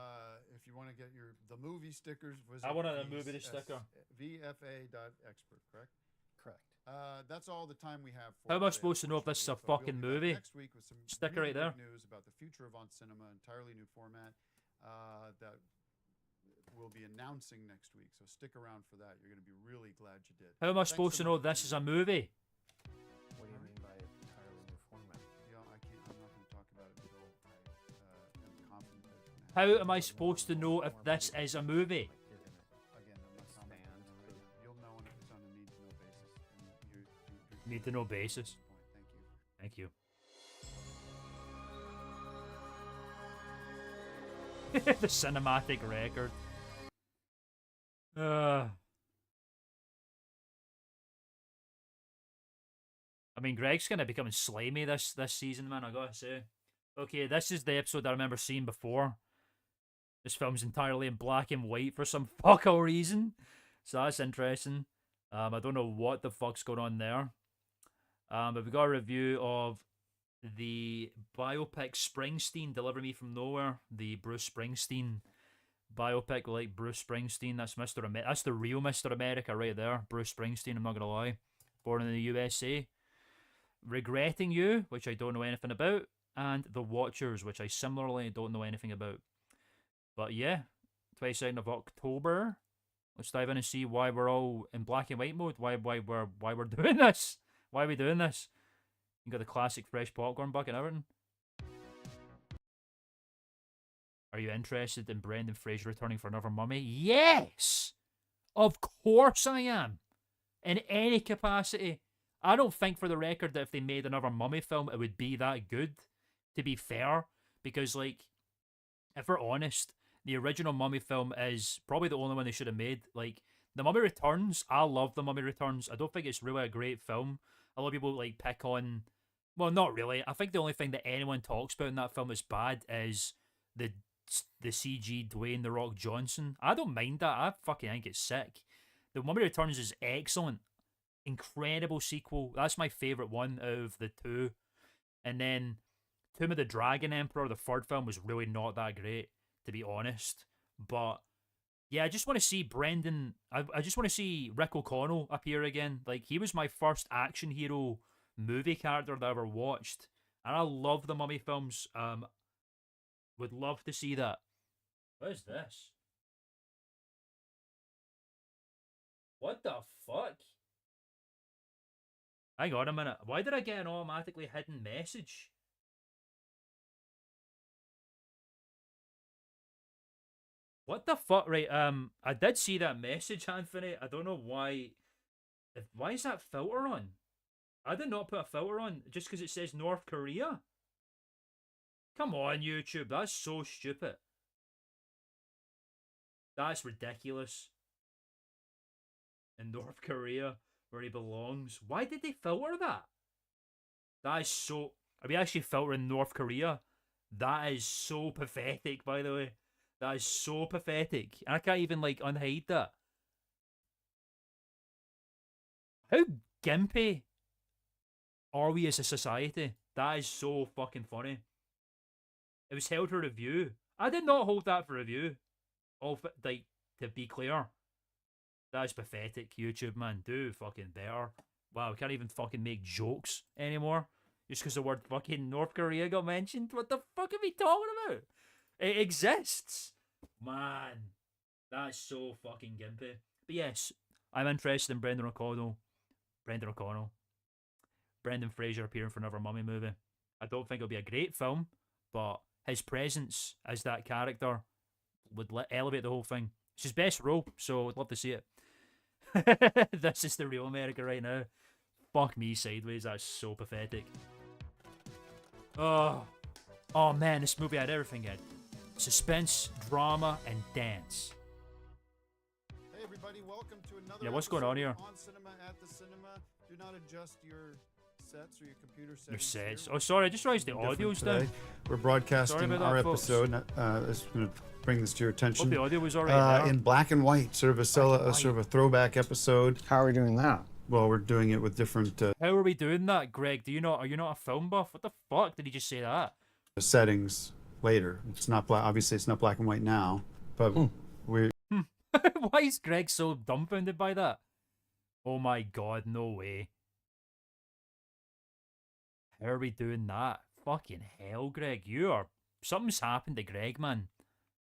if you want to get the movie stickers, visit I want a movie sticker. VFA.expert, correct? Correct. That's all the time we have for How am I today, supposed to know if this is a unfortunately, but we'll fucking be back movie? Next week with some Sticker really right big there. news about the future of On Cinema, entirely new format that we'll be announcing next week. So stick around for that. You're going to be really glad you did. How am I Thanks supposed so to know much for this is tuning a movie? What do you mean by entirely new format? in. I can't. I'm not going to talk about it until I am confident that it's gonna How happen. am I supposed to know if this is a movie? Like you're gonna Again, I'm not commenting on it, but you'll know on it's on a need-to-know basis. And you're Need to know basis. Thank you. Thank you. The cinematic record. I mean, Greg's kind of becoming slimy this season, man, I gotta say. Okay, this is the episode I remember seeing before. This film's entirely in black and white for some fuckle reason. So that's interesting. I don't know what the fuck's going on there. But we got a review of the biopic Springsteen, Deliver Me From Nowhere. The Bruce Springsteen biopic, like Bruce Springsteen. That's that's the real Mr. America right there. Bruce Springsteen, I'm not gonna lie. Born in the USA. Regretting You, which I don't know anything about. And The Watchers, which I similarly don't know anything about. But yeah, 22nd of October. Let's dive in and see why we're all in black and white mode. Why we're doing this? Why are we doing this? You got the classic fresh popcorn bucket and everything. Are you interested in Brendan Fraser returning for another Mummy? Yes! Of course I am! In any capacity. I don't think, for the record, that if they made another Mummy film, it would be that good, to be fair. Because, like, if we're honest, the original Mummy film is probably the only one they should have made. Like, The Mummy Returns, I love The Mummy Returns. I don't think it's really a great film. A lot of people, like, pick on... Well, not really. I think the only thing that anyone talks about in that film is bad is the the CG Dwayne the Rock Johnson. I don't mind that. I fucking think it's sick. The Mummy Returns is excellent. Incredible sequel. That's my favourite one of the two. And then Tomb of the Dragon Emperor, the third film, was really not that great, to be honest. But yeah, I just want to see Brendan. I just want to see Rick O'Connell appear again. Like, he was my first action hero movie character that I ever watched, and I love the Mummy films. Would love to see that. What is this? What the fuck? Hang on a minute. Why did I get an automatically hidden message? What the fuck? Right, I did see that message, Anthony. I don't know why. Why is that filter on? I did not put a filter on just because it says North Korea. Come on, YouTube. That's so stupid. That's ridiculous. In North Korea, where he belongs. Why did they filter that? That is so... Are we actually filtering North Korea? That is so pathetic, by the way. That is so pathetic. I can't even, like, unhide that. How gimpy are we as a society? That is so fucking funny. It was held for review. I did not hold that for review. Like, to be clear. That is pathetic, YouTube, man. Do fucking better. Wow, we can't even fucking make jokes anymore. Just because the word fucking North Korea got mentioned. What the fuck are we talking about? It exists. Man. That's so fucking gimpy. But yes, I'm interested in Brendan Fraser appearing for another Mummy movie. I don't think it'll be a great film, but his presence as that character would elevate the whole thing. It's his best role, so I'd love to see it. This is the real America right now. Fuck me sideways, that's so pathetic. Oh man, this movie had everything. It had suspense, drama, and dance. Hey everybody, welcome to another. Yeah, what's going on here? On Cinema at the Cinema. Do not adjust your sets or your computer settings. Your sets. Here. Oh, sorry, I just realized the audio's down. We're broadcasting Sorry about our that, folks. episode. Just going to bring this to your Hope attention. the audio was alright there. In black and white, sort of a Black and sort of a throwback episode. How are we doing that? Well, we're doing it with different How are we doing that, Greg? Are you not a film buff? What the fuck did he just say that? settings later. It's not black. Obviously, it's not black and white now, but we. Why is Greg so dumbfounded by that? Oh my god, no way. How are we doing that? Fucking hell, Greg. Something's happened to Greg, man.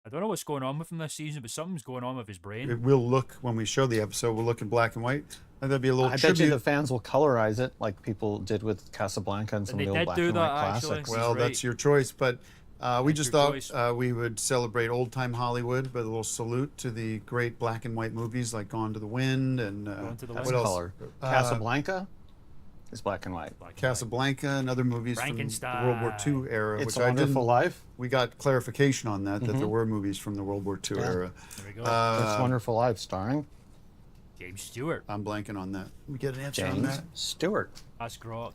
I don't know what's going on with him this season, but something's going on with his brain. It will look, when we show the episode, we'll look in black and white. And there'll be a little I tribute. bet you the fans will colorize it like people did with Casablanca and some They of the did old black do and white that, actually. classics. Well, He's that's right. your choice, but we just your thought choice. we would celebrate old-time Hollywood with a little salute to the great black and white movies like Gone to the Wind and Gone to the That's Wind. what else? color. Casablanca is black and white. Black and white. Casablanca and other movies from the Frankenstein. World War II era, It's which a I Wonderful didn't. Life. We got clarification on that there were movies from the World War II era. There we go. It's Wonderful Life, starring James Stewart. I'm blanking on that. We get an answer on James that. Stewart. That's Grok.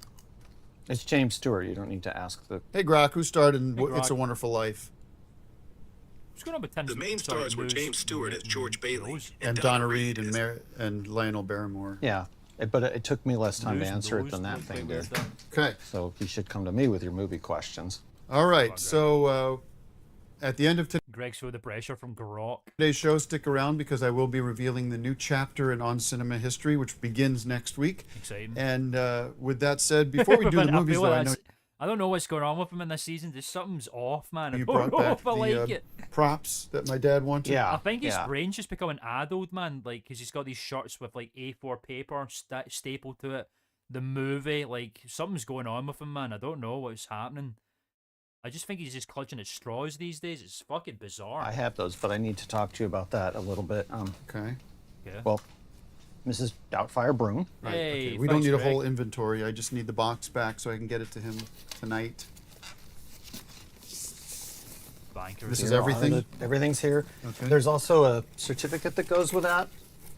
It's James Stewart. You don't need to ask the. Hey, Grok, who starred in Hey, It's a Grok. Wonderful Life? What's going on with Tim? The main sorry, stars were Moose- James Stewart as George Bailey Rose? And Donna Reed and Lionel Barrymore. Yeah, but it took me less time to Moose, answer it Rose, than that Rose, thing Rose, did. Rose. Okay. So you should come to me with your movie questions. All right. So at the end of Greg's feel the pressure from Grok. today's show, stick around because I will be revealing the new chapter in On Cinema History, which begins next week. Exciting. And with that said, before we do But the I movies, feel though, like I know I don't know what's going on with him in this season. Just something's off, man. I you don't brought know back if I like the it. props that my dad wanted. Yeah, I think his yeah. brain's just becoming addled, man. Like, because he's got these shirts with like A4 paper stapled to it. The movie, like, something's going on with him, man. I don't know what's happening. I just think he's just clutching at straws these days. It's fucking bizarre. I have those, but I need to talk to you about that a little bit. Okay. Yeah. Well, Mrs. Doubtfire Broom. Right. Hey, Okay. We don't thanks, need a Greg. whole inventory. I just need the box back so I can get it to him tonight. Bankers. This is Here are everything? everything's here. Okay. There's also a certificate that goes with that.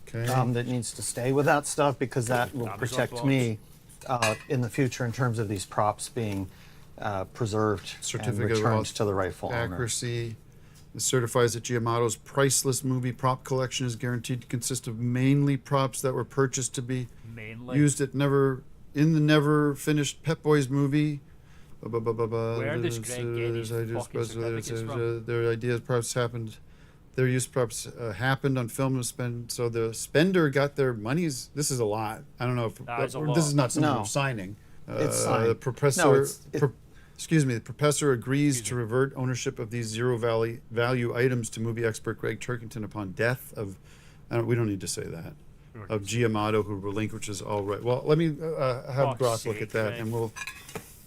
Okay. That needs to stay with that stuff because that will Amazon protect box. me in the future in terms of these props being preserved and Certificate of returned to the rightful owner. accuracy. This certifies that Giamatto's priceless movie prop collection is guaranteed to consist of mainly props that were purchased to be Mainly. used in the never finished Pep Boys movie. Where does Greg get his fucking certificates from? Their ideas props happened. Their use props happened on film and spend. So the spender got their monies. This is a lot. I don't know if That is a this is lot. not something No. we're signing. It's signed. The professor. No, it- Excuse me. The professor agrees to revert ownership of these zero value items to movie expert Greg Turkington upon death of. We don't need to say that. Of Giamotto, who relinquishes all right. Well, let me have Fuck's Brock look sake, at that, Greg. and we'll.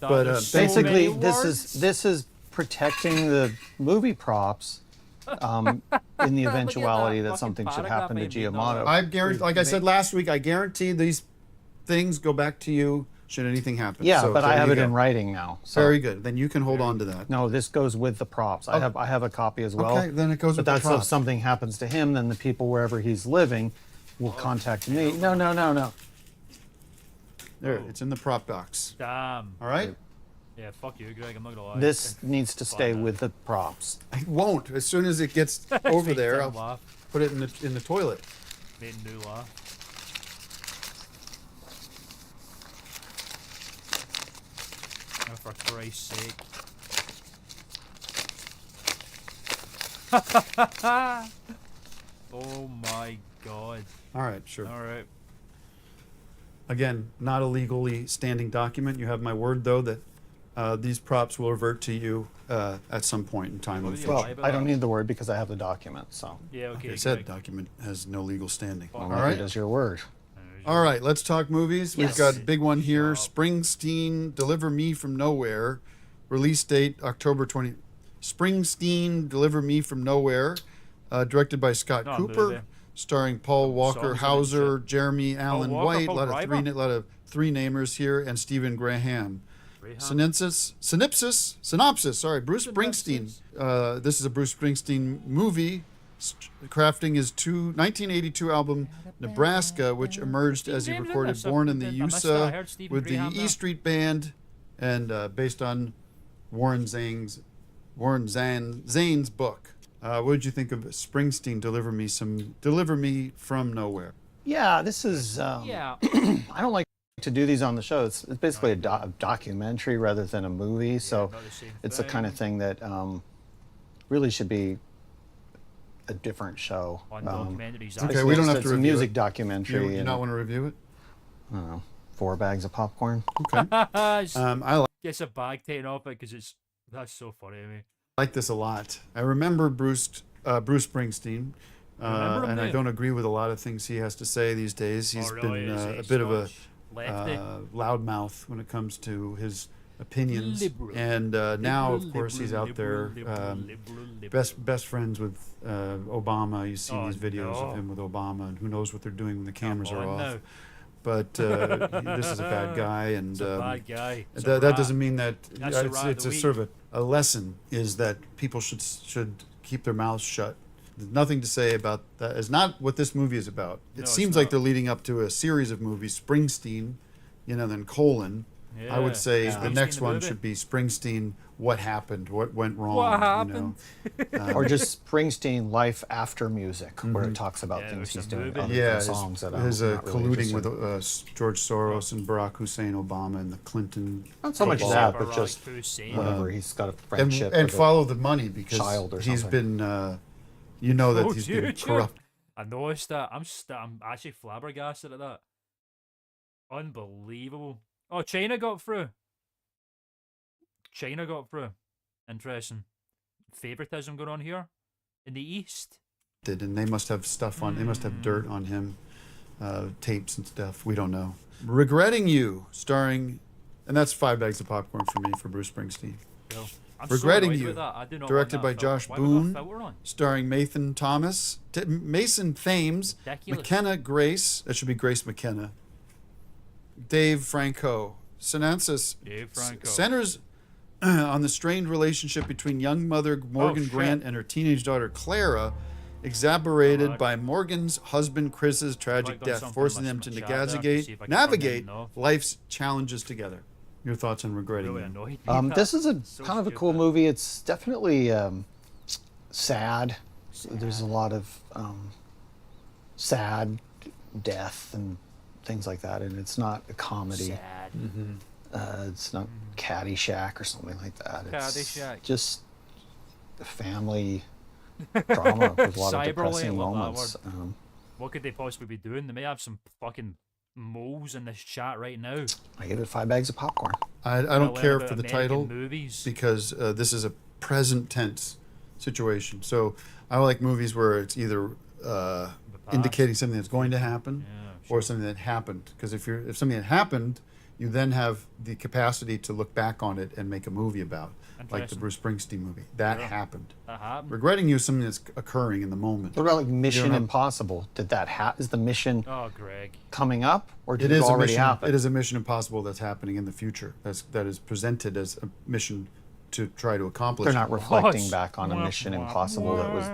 That But, is so Basically, many this is protecting the movie props in the eventuality that fucking something should paragraph happen to made me know Giamotto. I guarantee, like I said last week, I guarantee these things go back to you should anything happen. Yeah, So but I there have you it go. in writing now. So. Very good. Then you can hold on to that. No, this goes with the props. I have a copy as well. Okay, then it goes but with the that's if props. something happens to him, then the people wherever he's living will contact me. No. There, it's in the prop box. Damn. All right? Yeah, fuck you, Greg. I'm not gonna lie. This needs to stay Fine. with the props. I won't. As soon as it gets over Make there, them I'll laugh. put it in the toilet. Made new laugh. Oh, for Christ's sake. Oh my god. All right, sure. Alright. Again, not a legally standing document. You have my word, though, that these props will revert to you at some point in time. in the Well, future. Well, lie about I don't that. need the word because I have the document. So, Yeah, okay. Like I said, Greg. document has no legal standing. Well, All maybe right? it is your word. All right, let's talk movies. We've Yes. got a big one here. Shut up. Springsteen, Deliver Me from Nowhere. Release date October 20. Springsteen, Deliver Me from Nowhere. Directed by Scott Not a Cooper. movie. Starring Paul Walker songs and Hauser, shit. Jeremy Allen Walker, White. A Paul lot of Reiber? lot of three namers here, and Stephen Graham. Graham? Synopsis. Sorry, Bruce Springsteen. This is a Bruce Springsteen movie, crafting his 1982 album Nebraska, which emerged as he Stephen Graham did recorded this. "Born in the I missed that. I USA" heard Stephen with the Graham E there. Street Band, and based on Warren Zane's book. What did you think of Springsteen? Deliver me from nowhere. Yeah, this is. Yeah. I don't like to do these on the show. It's basically a documentary rather than a movie. So not the same it's the kind of thing that really should be a different show. On documentaries. Okay, we don't have it's to a review music it. documentary. You and, not want to review it? I don't know, 4 bags of popcorn. Okay. I Gets a bag taken off it because that's so funny to me. like this a lot. I remember Bruce Springsteen, Remember him, and I do you? don't agree with a lot of things he has to say these days. He's Oh, really? been Is he a bit of a lefty? loudmouth when it comes to his opinions. Liberal. And now, of Liberal, course, he's out there liberal. best friends with Obama. You see Oh, these videos no. of him with Obama, and who knows what they're doing when the cameras Come are on off. now. But this is a bad guy, and It's a bad guy. It's a that rat. doesn't mean that That's the it's, rat of it's the a week. sort of a lesson is that people should keep their mouths shut. There's nothing to say about that. It's not what this movie is about. It No, it's seems like not. they're leading up to a series of movies. Springsteen, then Colon. I would Yeah. say Yeah. the Springsteen next the one movie. should be Springsteen. What happened? What went wrong? What you know? happened? Or just Springsteen Life After Music, where it talks about Yeah, things it's he's a doing, movie. other Yeah, than his, songs that his I'm not really colluding interested with in. George Soros and Barack Hussein Obama and the Clinton. Not so much cabal. that, but Barack just Hussein. whatever. He's got a and, friendship and with a follow the money because child or he's something. been, that he's been dude. corrupt. I noticed that. I'm actually flabbergasted at that. Unbelievable. Oh, China got through. Interesting. Favoritism going on here in the East. And they must have stuff on. They must have dirt on him, tapes and stuff. We don't know. Regretting You, starring, and that's 5 bags of popcorn for me for Bruce Springsteen. Well, I'm Regretting so annoyed You, with that. I do not directed want by that filter. Josh Why would that Boone. filter on? Starring Mason Thames, Ridiculous. McKenna Grace. That should be Grace McKenna. Dave Franco. Synopsis Dave Franco. centers on the strained relationship between young mother Morgan shit. Grant and her teenage daughter Clara, exacerbated Alright. by Morgan's husband Chris's tragic got death, something forcing in them my to chat there to see navigate if I can find navigate it enough. life's challenges together. Your thoughts on Regretting Really You? annoyed me. This is a So kind of a cool stupid. movie. It's definitely sad. There's a lot of sad death and things like that, and it's not a comedy. Sad. It's not Caddyshack or something like that. It's Caddyshack. just a family drama with a lot of Cyberly, depressing I love that moments. What could they possibly be doing? They may have some fucking moles in this chat right now. I give it 5 bags of popcorn. I Wanna don't learn care about for the American title movies. because this is a present tense situation. So I like movies where it's either indicating something that's going to happen or something that happened. Because if something that happened, you then have the capacity to look back on it and make a movie about, like the Interesting. Bruce Springsteen movie. That happened. That happened. Regretting You is something that's occurring in the moment. What about like Mission have- Impossible? Did that is the mission Oh, Greg. coming up, or did It it, is a already mission. happen? It is a Mission Impossible that's happening in the future. That is presented as a mission to try to accomplish. They're not reflecting What? back on a Mission Impossible that was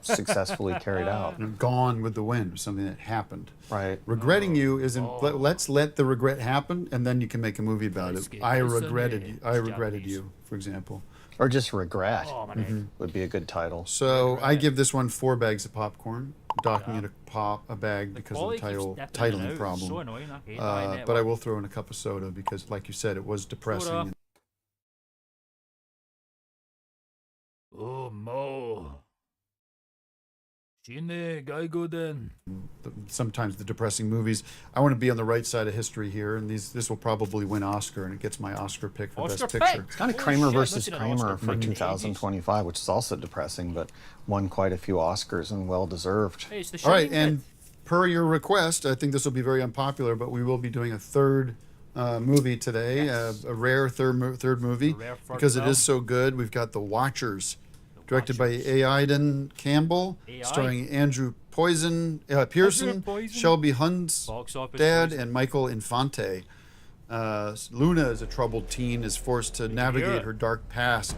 successfully carried out. Gone with the Wind, something that happened. Right. Regretting You is let's let the regret happen, and then you can make a movie about it. Escape. I Listen, regretted it's you. I regretted Japanese. you, for example. Or just Regret Oh, my neck. would be a good title. So I give this one 4 bags of popcorn, docking it a bag because of the Quality keeps dipping in and titling out. It's problem. so annoying. I hate that But I network. will throw in a cup of soda because, like you said, it was depressing. Soda. Oh, Mo. Shine, Gaigoden. Sometimes the depressing movies. I want to be on the right side of history here, and this will probably win Oscar, and it gets my Oscar pick for Oscar Best Picture. pick? Kind of Holy Kramer shit, versus that's an Kramer Oscar for pick in the 2025, which is also depressing, but won quite a few Oscars and well deserved. Hey, it's the All right, Shining and Kid. per your request, I think this will be very unpopular, but we will be doing a third movie today, a rare third movie, rare third because it film. is so good. We've got The Watchers, directed by Aidan Campbell, AI. starring Andrew Pearson, Poison. Shelby Hunn's Box office dad, poison. and Michael Infante. Luna, as a troubled teen, is forced to navigate her dark past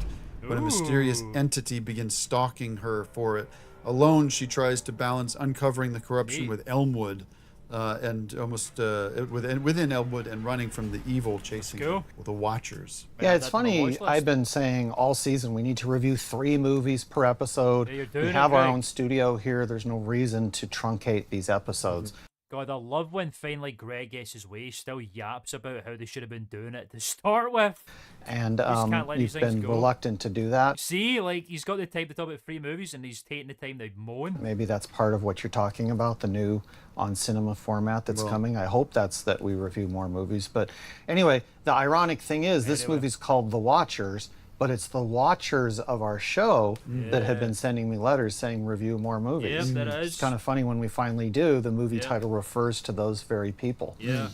when a mysterious Ooh. entity begins stalking her for it. Alone, she tries to balance uncovering the corruption Neat. with Elmwood, and almost within Elmwood, and running from the evil chasing Cool. the Watchers. Yeah, it's That's on my funny. watch list. I've been saying all season we need to review 3 movies per episode. Yeah, you're doing We it, have our Greg. own studio here. There's no reason to truncate these episodes. God, I love when finally Greg gets his way. He still yaps about how they should have been doing it to start with. And just can't let you've these things been go. reluctant to do that. See, like, he's got the time to talk about 3 movies and he's taking the time to moan. Maybe that's part of what you're talking about, the new on cinema format that's coming. I hope that's that we review more movies. But anyway, the ironic thing is this Anyway. movie's called The Watchers, but it's the watchers of our show that have been sending me letters saying review more movies. Yep, that is. It's kind of funny when we finally do, the movie Yeah. title refers to those very people. Yeah.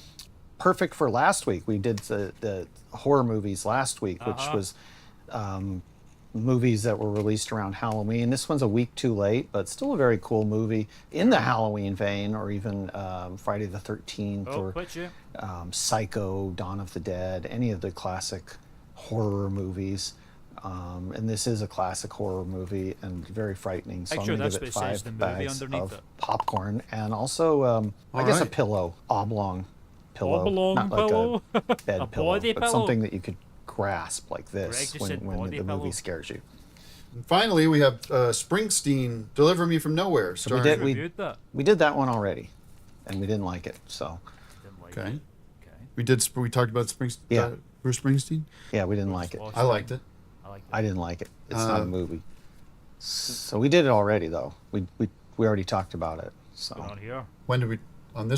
Perfect for last week. We did the horror movies last week, which Uh-huh. was movies that were released around Halloween. This one's a week too late, but still a very cool movie in the Halloween vein, or even Friday the 13th, Oh, or put you. Psycho, Dawn of the Dead, any of the classic horror movies. And this is a classic horror movie and very frightening. So Picture, I'm going that's to give what it it says, 5 the movie bags underneath of it. popcorn, and also I guess a right. pillow, oblong pillow, Oblong not pillow? like a bed A pillow, body but pillow? something that you could grasp like Greg this just when said body the pillow. movie scares you. And finally, we have Springsteen, Deliver Me from Nowhere, we starring did- Reviewed that. We did that one already, and we didn't like it. So Didn't like Okay. it. Okay. We talked about Yeah. Bruce Springsteen. yeah, we didn't like it. I liked it. I like I didn't like it. It's not a Uh, movie. So we did it already, though. We already talked about it. So on here. When did we on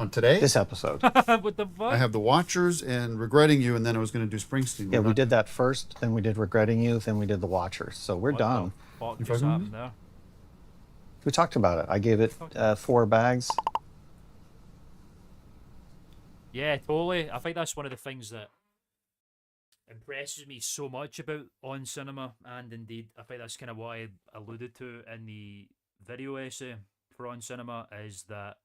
today? this episode, What the fuck? I have The Watchers and Regretting You, and then I was going to do Springsteen. yeah, We're we not- did that first. Then we did Regretting You. Then we did The Watchers. So we're What done. the fuck You just fucking happened there? We talked about it. I gave it 4 bags. Yeah, totally. I think that's one of the things that impresses me so much about On Cinema, and indeed, I think that's kind of what I alluded to in the video essay for On Cinema, is that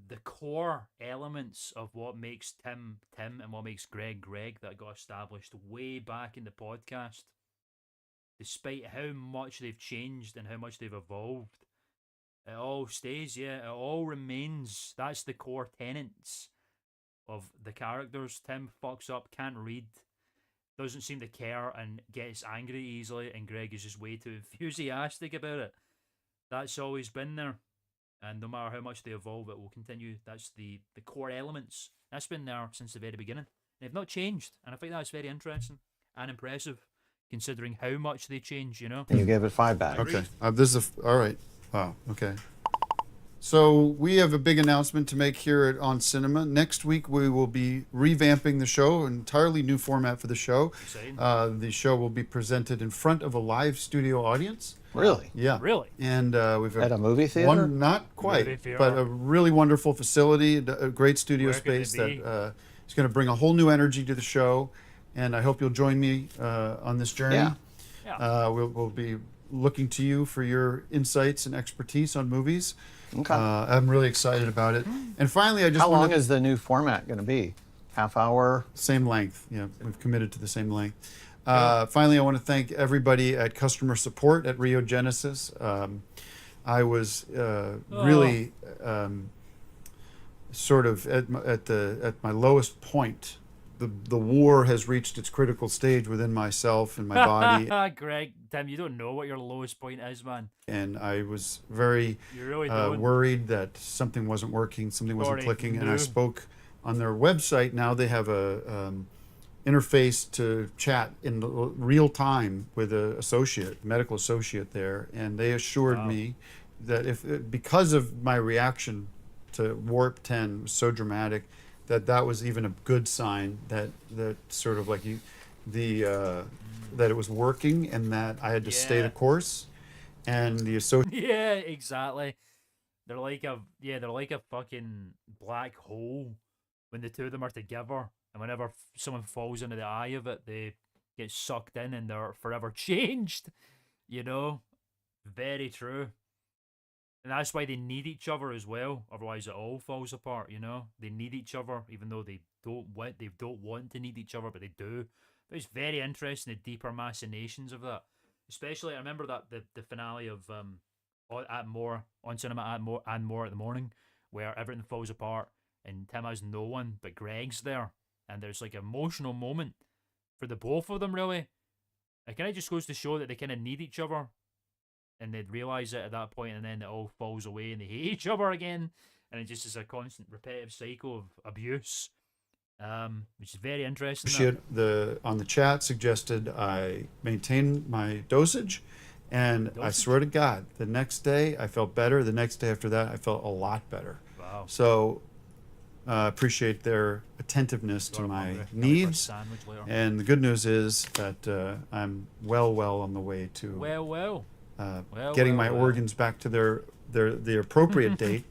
the core elements of what makes Tim Tim and what makes Greg Greg that got established way back in the podcast, despite how much they've changed and how much they've evolved, it all stays, yeah, it all remains. That's the core tenets of the characters. Tim fucks up, can't read, doesn't seem to care and gets angry easily, and Greg is just way too enthusiastic about it. That's always been there, and no matter how much they evolve, it will continue. That's the core elements. That's been there since the very beginning. They've not changed, and I think that's very interesting and impressive, considering how much they change. You know. And you gave it 5 bags. Okay. This is all right. Wow. Okay. So we have a big announcement to make here at On Cinema. Next week we will be revamping the show, an entirely new format for the show. Exciting. The show will be presented in front of a live studio audience. Really? Yeah. Really? And we've At a movie theater? not quite, Movie theater. but a really wonderful facility, a great studio Where could it space be? that is going to bring a whole new energy to the show. And I hope you'll join me on this journey. Yeah. Yeah. We'll be looking to you for your insights and expertise on movies. Okay. I'm really excited about it. And finally, I just How long want is the new format going to be? Half hour? same length. Yeah, we've committed to the same length. Finally, I want to thank everybody at customer support at Rio Genesis. I was really sort of at my lowest point. The war has reached its critical stage within myself and my body, Greg, Tim, you don't know what your lowest point is, man. and I was very You really don't. worried that something wasn't working, something wasn't Already clicking, and I knew. spoke on their website. Now they have a interface to chat in real time with a medical associate there, and they assured Wow. me that because of my reaction to Warp 10 was so dramatic, that was even a good sign that sort of like that it was working and that I had to stay Yeah. the course, and the associate. Yeah, exactly. They're like a fucking black hole when the two of them are together, and whenever someone falls into the eye of it, they get sucked in and they're forever changed. You know, very true. And that's why they need each other as well. Otherwise, it all falls apart. You know, they need each other, even though they don't want to need each other, but they do. But it's very interesting the deeper machinations of that. Especially, I remember that the finale of on cinema at more at the morning, where everything falls apart and Tim has no one but Greg's there, and there's like an emotional moment for the both of them. Really, it kind of just goes to show that they kind of need each other. And they'd realize it at that point, and then it all falls away, and they hate each other again, and it just is a constant, repetitive cycle of abuse, which is very interesting. On the chat suggested I maintain my dosage, and I swear to God, the next day I felt better. The next day after that, I felt a lot better. Wow. So appreciate their attentiveness to my needs. And the good news is that I'm well on the way to getting my organs back to the appropriate date,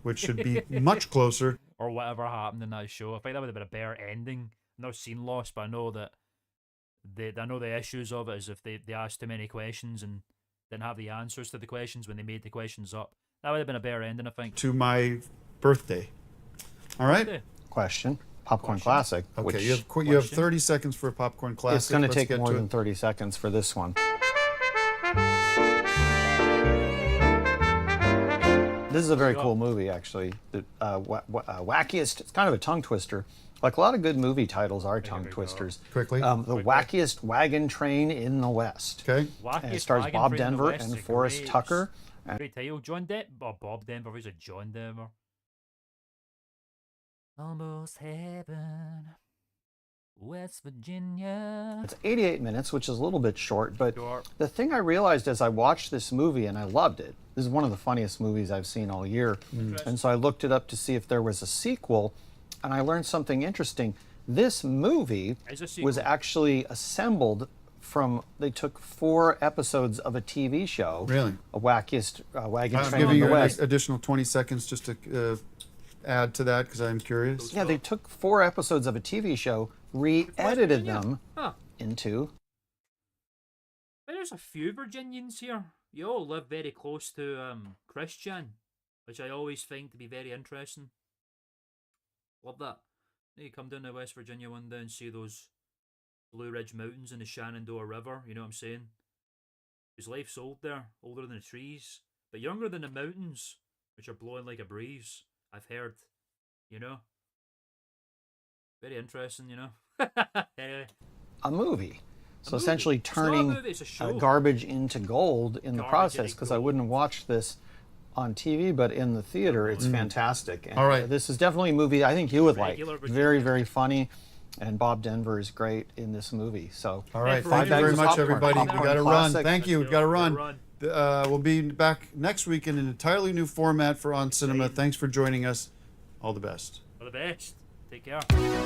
which should be much closer. Or whatever happened in that show. I think that would have been a better ending. I've not seen Lost, but I know that I know the issues of it is if they asked too many questions and didn't have the answers to the questions when they made the questions up. That would have been a better ending, I think. To my birthday. All right? Okay. Question. Popcorn Classic. Okay, which you have 30 seconds for a popcorn classic. it's going to Let's take get more to than it. 30 seconds for this one. This is a very cool movie, actually. The wackiest, it's kind of a tongue twister. Like a lot of good movie titles are tongue twisters. Quickly. The Wackiest Wagon Train in the West. Okay. And it stars Bob Denver and Forrest Tucker. Great title. John Bob Denver. Who's a John Denver? Almost heaven. West Virginia. It's 88 minutes, which is a little bit short, but Sure. the thing I realized as I watched this movie, and I loved it, this is one of the funniest movies I've seen all year, and so I looked it up to see if there was a sequel, and I learned something interesting. This movie was actually assembled from, they took 4 episodes of a TV show. Really? A Wackiest Wagon I'm Train giving in the you an West. additional 20 seconds just to add to that because I'm curious. Yeah, they took 4 episodes of a TV show, re-edited them into... There's a few Virginians here. You all live very close to Christian, which I always find to be very interesting. Love that. You come down to West Virginia one day and see those Blue Ridge Mountains and the Shenandoah River, you know what I'm saying? Because life's old there, older than the trees, but younger than the mountains, which are blowing like a breeze, I've heard, you know? Very interesting, you know? Anyway. a movie. So movie. essentially It's not a turning movie, it's a show. garbage into gold in the Garbage process, into because I gold. wouldn't have watched this on TV, but in the theater, it's fantastic. And All right. this is definitely a movie I think you would like. Regular Very, Virginia. very funny, and Bob Denver is great in this movie. So, All right. for Thank you regular very much, popcorn, everybody. We popcorn got to run. classic. Thank you. Let's Got to go. run. Gotta We'll be back next week in an entirely new format for On Cinema. Exciting. Thanks for joining us. All the best. All the best. Take care.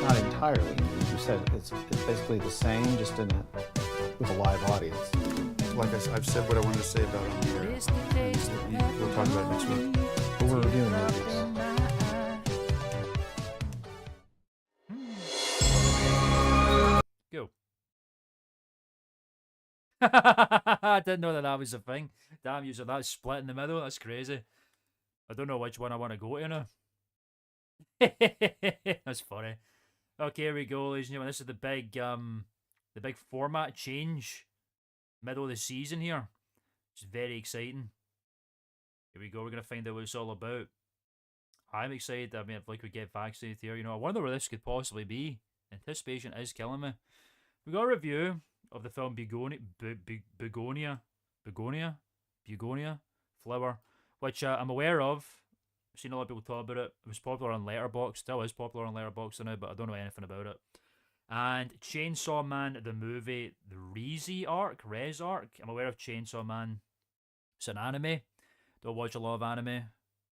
not entirely. As you said, it's basically the same, just with a live audience. Like I've said what I wanted to say about it on the air. We'll talk about it next week. But we're reviewing movies. Go. I didn't know that was a thing. Damn, you said that split in the middle. That's crazy. I don't know which one I want to go to now. That's funny. Okay, here we go, ladies and gentlemen. This is the big format change. Middle of the season here. It's very exciting. Here we go. We're gonna find out what it's all about. I'm excited. I mean, if like we get vaccinated here, I wonder where this could possibly be. Anticipation is killing me. We got a review of the film Begonia Flower, which I'm aware of. I've seen a lot of people talk about it. It was popular on Letterboxd, still is popular on Letterboxd now, but I don't know anything about it. And Chainsaw Man, the movie, the Res arc. I'm aware of Chainsaw Man. It's an anime. Don't watch a lot of anime.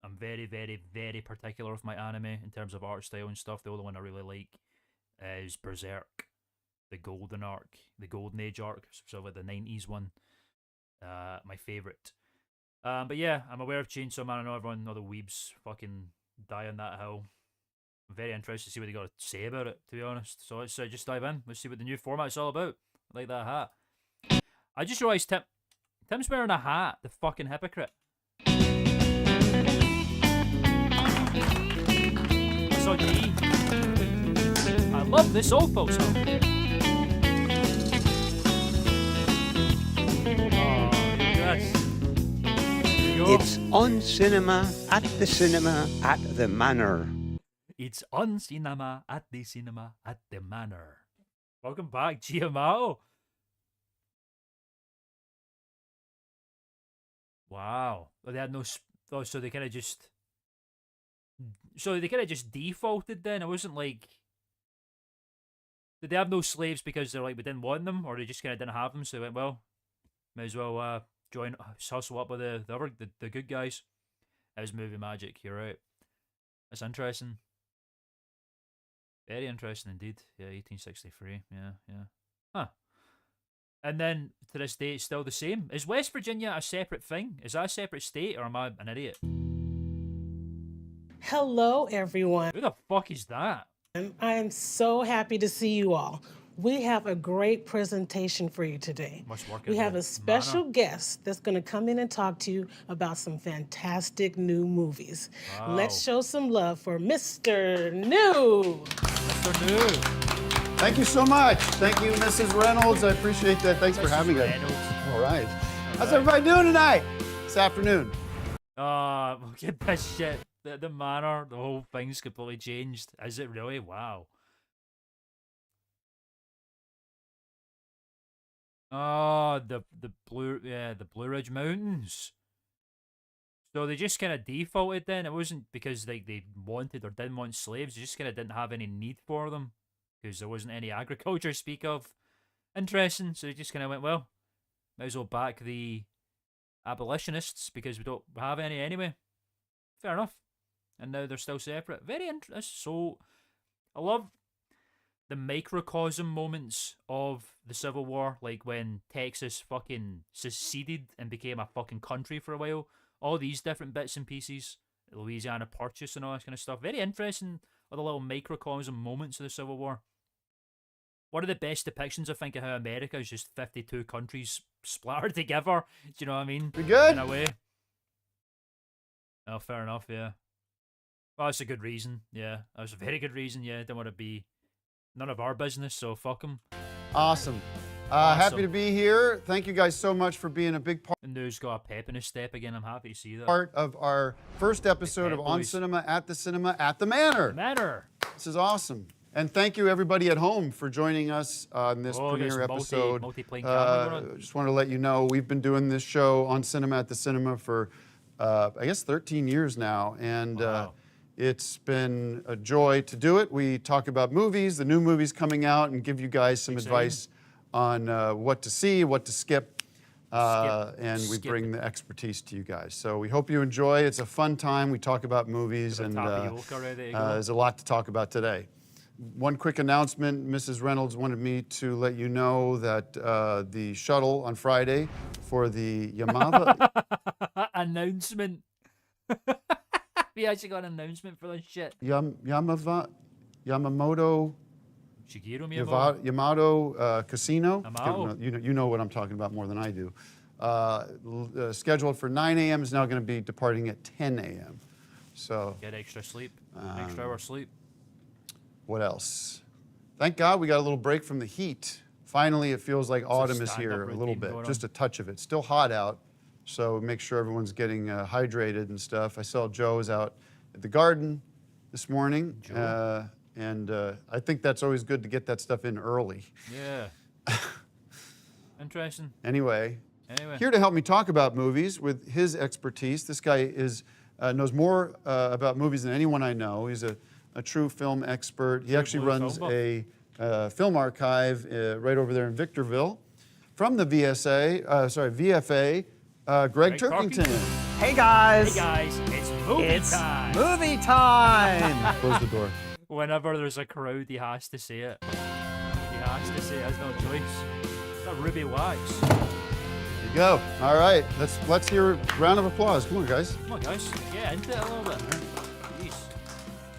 I'm very, very, very particular with my anime in terms of art style and stuff. The only one I really like is Berserk, the Golden arc, the Golden Age arc, so like the 90s one. My favourite. But yeah, I'm aware of Chainsaw Man. I know everyone, all the weebs fucking die on that hill. I'm very interested to see what they got to say about it, to be honest. So let's just dive in. Let's see what the new format's all about. I like that hat. I just realised Tim's wearing a hat, the fucking hypocrite. I saw D. I love this old folks home. Oh, yes. It's on cinema at the manor. It's on cinema at the manor. Welcome back, Giamatti. Wow. They had no. So they kind of just. So they kind of just defaulted then. It wasn't like. Did they have no slaves because they're like we didn't want them, or they just kind of didn't have them? So they went, well, may as well join, hustle up with the good guys. That was movie magic. You're right. That's interesting. Very interesting indeed. Yeah, 1863. Yeah. Huh. And then to this day, it's still the same. Is West Virginia a separate thing? Is that a separate state, or am I an idiot? Hello, everyone. Who the fuck is that? I am so happy to see you all. We have a great presentation for you today. Must work We in have the a special manor. guest that's going to come in and talk to you about some fantastic new movies. Let's show some love for Mr. New. Mr. New. Thank you so much. Thank you, Mrs. Reynolds. I appreciate that. Thanks for having us. Reynolds. All right. How's everybody doing tonight? This afternoon. Look at this shit. The manor, the whole thing's completely changed. Is it really? Wow. Oh, the Blue Ridge Mountains. So they just kind of defaulted then. It wasn't because they wanted or didn't want slaves. They just kind of didn't have any need for them because there wasn't any agriculture to speak of. Interesting. So they just kind of went, well, might as well back the abolitionists because we don't have any anyway. Fair enough. And now they're still separate. Very interesting. So I love the microcosm moments of the Civil War, like when Texas fucking seceded and became a fucking country for a while. All these different bits and pieces, Louisiana Purchase and all that kind of stuff. Very interesting, all the little microcosm moments of the Civil War. One of the best depictions, I think, of how America is just 52 countries splattered together. Do you know what I mean? We good? In a way. Oh, fair enough, yeah. Well, that's a good reason, yeah. That was a very good reason, yeah. Don't want to be none of our business, so fuck them. Awesome. Awesome. Happy to be here. Thank you guys so much for being a big And New's got a pep in his step again. I'm happy to see that. part of our first episode of On boys. Cinema at the Manor. Manor. This is awesome. And thank you, everybody at home, for joining us on this Oh, there's premiere episode. multi-plane camera going on. Just want to let you know, we've been doing this show on Cinema at the Cinema for, I guess, 13 years now. And Wow. it's been a joy to do it. We talk about movies, the new movies coming out, and give you guys some Exciting. advice on what to see, what to skip. And we Skip bring it. the expertise to you guys. So we hope you enjoy. It's a fun time. We talk about movies, and Tapioca ready to go. there's a lot to talk about today. One quick announcement. Mrs. Reynolds wanted me to let you know that the shuttle on Friday for the Announcement. We actually got an announcement for this shit. Yamamoto Shigeru Miyamoto. Yamato Casino. Yamato. You know what I'm talking about more than I do. Scheduled for 9 a.m. is now going to be departing at 10 a.m. So Get extra sleep. Extra hour sleep. what else? Thank God we got a little break from the heat. Finally, it feels like autumn is stand-up here a little routine bit, going just on. a touch of it. Still hot out, so make sure everyone's getting hydrated and stuff. I saw Joe's out at the garden this morning, and I think that's always good to get that stuff in early. Yeah. Interesting. Anyway, Anyway. here to help me talk about movies with his expertise. This guy knows more about movies than anyone I know. He's a true film expert. He actually blue runs film a film archive right over there in Victorville. From the VFA, Greg Turkington. Hey guys! Hey guys, it's movie It's time. movie time! Close the door. Whenever there's a crowd, he has to say it. He has to say it. Has no choice. It's a Ruby Wax. There you go. All right, let's hear a round of applause. Come on, guys. Come on, guys. Get into it a little bit. Jeez.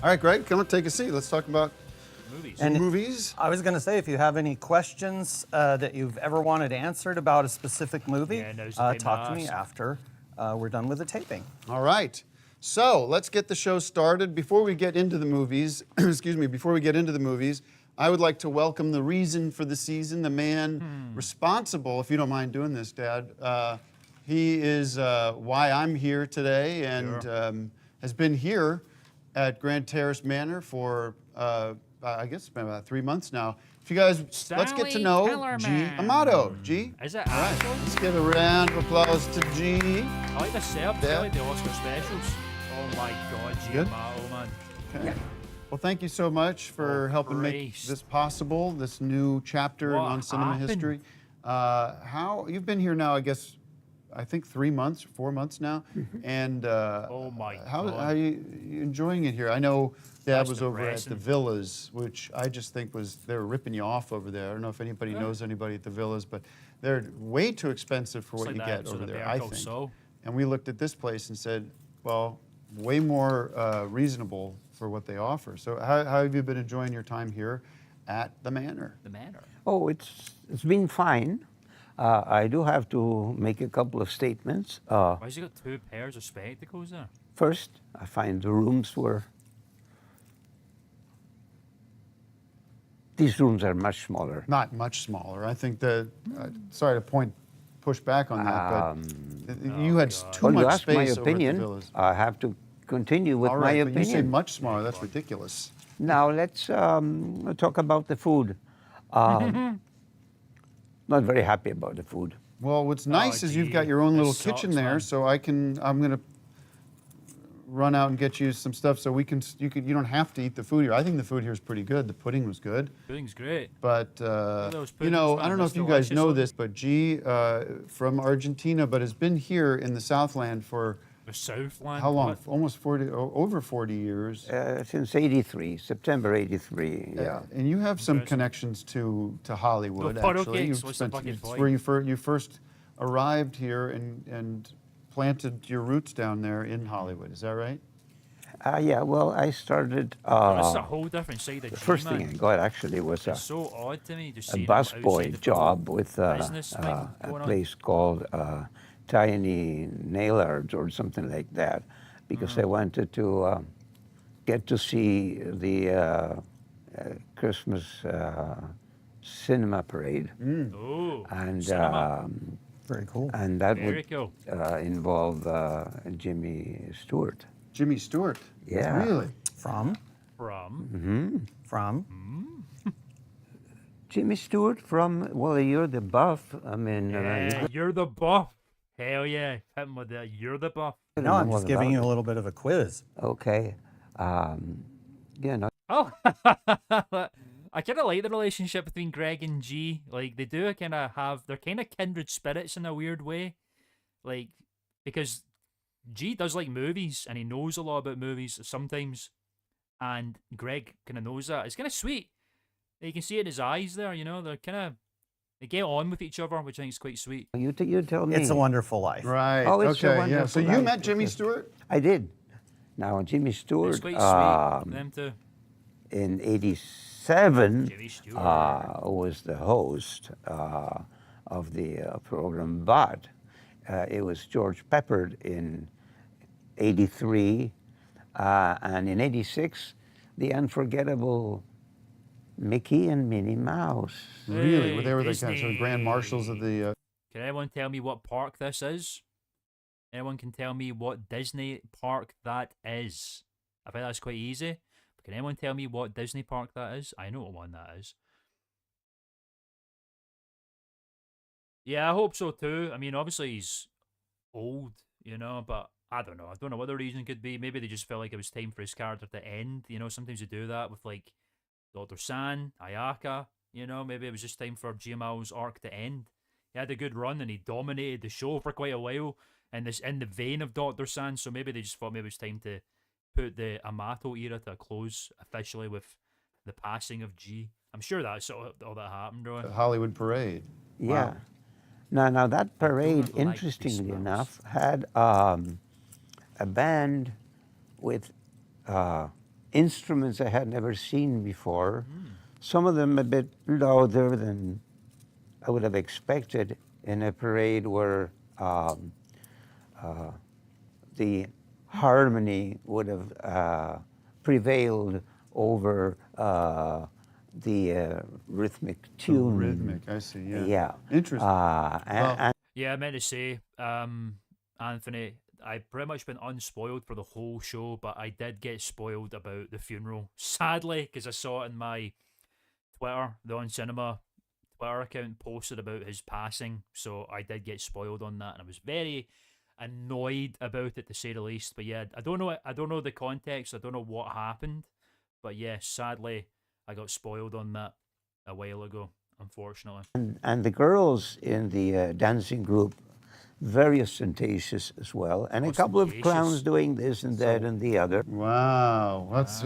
All right, Greg, come on, take a seat. Let's talk about Movies. And- movies. I was going to say, if you have any questions that you've ever wanted answered about a specific movie, Yeah, now's the time to talk to me ask. after we're done with the taping. All right. So let's get the show started. Before we get into the movies, I would like to welcome the reason for the season, the man responsible, if you don't mind doing this, Dad. He is why I'm here today and has been here at Grand Terrace Manor for, I guess it's been about 3 months now. If you guys, let's get to Stanley know G. Kellerman. Amato. G. Is it All right, actually? let's give a round of applause to G. I like the setup. Yeah. I like the Oscar specials. Oh my God, Good? Giamatti, man. Okay. Well, thank you so much for helping make Christ. this possible, this new chapter What on cinema happened? history. How you've been here now? I guess I think 3 months, 4 months now. And Oh my how God. are you enjoying it here? I know Dad That's was over at depressing. the villas, which I just think they were ripping you off over there. I don't know if anybody knows anybody at the villas, but they're way too expensive for It's what like you that get episode over of there. Better I Call think. Saul. And we looked at this place and said, well, way more reasonable for what they offer. So how have you been enjoying your time here at the Manor? The manor. Oh, it's been fine. I do have to make a couple of statements. Why has he got 2 pairs of spectacles there? First, I find the rooms were. These rooms are much smaller. Not much smaller. I think that, sorry to push back on that, but you had too Well, you much asked my space over at the opinion. villas. I have to continue with All my right, but you say opinion. much smaller. That's ridiculous. Now let's talk about the food. Not very happy about the food. Well, what's nice is you've got gee, your own that little sucks, kitchen there, man. so I'm gonna run out and get you some stuff so you don't have to eat the food here. I think the food here is pretty good. The pudding was good. Pudding's great. But, those you know, puddings, I man, don't know it's if you guys delicious, know huh? this, but G from Argentina, but has been here in the Southland for The Southland. how long? what? Almost 40, over 40 years. Since '83, September '83. Yeah, and you have some Interesting. connections to Hollywood, The puddle actually. cakes, what's the fucking it's point? where you first arrived here and planted your roots down there in Hollywood. Is that right? Yeah. Well, I started. That's a whole different side of The G, first man. thing I got actually was It's so odd to me just a seeing him outside busboy the job with business thing a going on. place called Tiny Nailers or something like that, because I wanted to get to see the Christmas cinema parade, Oh, and cinema. Very cool. and that Very would cool. involve Jimmy Stewart. Jimmy Stewart. Yeah. Really? From? From. From Jimmy Stewart from, well, you're the buff. I mean, Yeah, you're the buff. Hell yeah. Hit him with the you're the buff. you no, know I'm more just giving about you a it. little bit of a quiz. Okay. Yeah, no, Oh, I kind of like the relationship between Greg and G. Like they do kind of have, they're kind of kindred spirits in a weird way. Like because G does like movies and he knows a lot about movies sometimes, and Greg kind of knows that. It's kind of sweet. You can see it in his eyes there. You know, they're kind of they get on with each other, which I think is quite sweet. you tell me. It's a Wonderful Life. Right. Oh, It's a okay. Yeah. So Wonderful you Life. met Jimmy Okay. Stewart? I did. Now, Jimmy It's Stewart, quite sweet. Them too. in '87, Jimmy Stewart. was the host of the program, but it was George Peppard in '83, and in '86, the unforgettable Mickey and Minnie Mouse. Really? Hey, Well, they were the kind of sort of grand marshals of the. Can anyone tell me what park this is? Anyone can tell me what Disney park that is? I bet that's quite easy. But can anyone tell me what Disney park that is? I know what one that is. Yeah, I hope so too. I mean, obviously he's old, you know, but I don't know. I don't know what the reason could be. Maybe they just felt like it was time for his character to end. You know, sometimes you do that with like Dr. San, Ayaka. You know, maybe it was just time for GML's arc to end. He had a good run and he dominated the show for quite a while, and this in the vein of Dr. San. So maybe they just thought maybe it was time to put the Amato era to a close officially with the passing of G. I'm sure that's all that happened, really. Hollywood Parade. Yeah. Now that parade, like these interestingly smells. enough, had a band with instruments I had never seen before. Some of them a bit louder than I would have expected in a parade where the harmony would have prevailed over the rhythmic tune. Rhythmic, I see. Yeah. Yeah. Interesting. And Yeah, I meant to say, Anthony, I pretty much been unspoiled for the whole show, but I did get spoiled about the funeral. Sadly, because I saw it in my Twitter, the On Cinema Twitter account posted about his passing, so I did get spoiled on that, and I was very annoyed about it to say the least. But yeah, I don't know the context, I don't know what happened, but yeah, sadly, I got spoiled on that a while ago, unfortunately. and the girls in the dancing group, very ostentatious as well, and a couple of Ostentatious. clowns doing this and that and the other. Wow. That's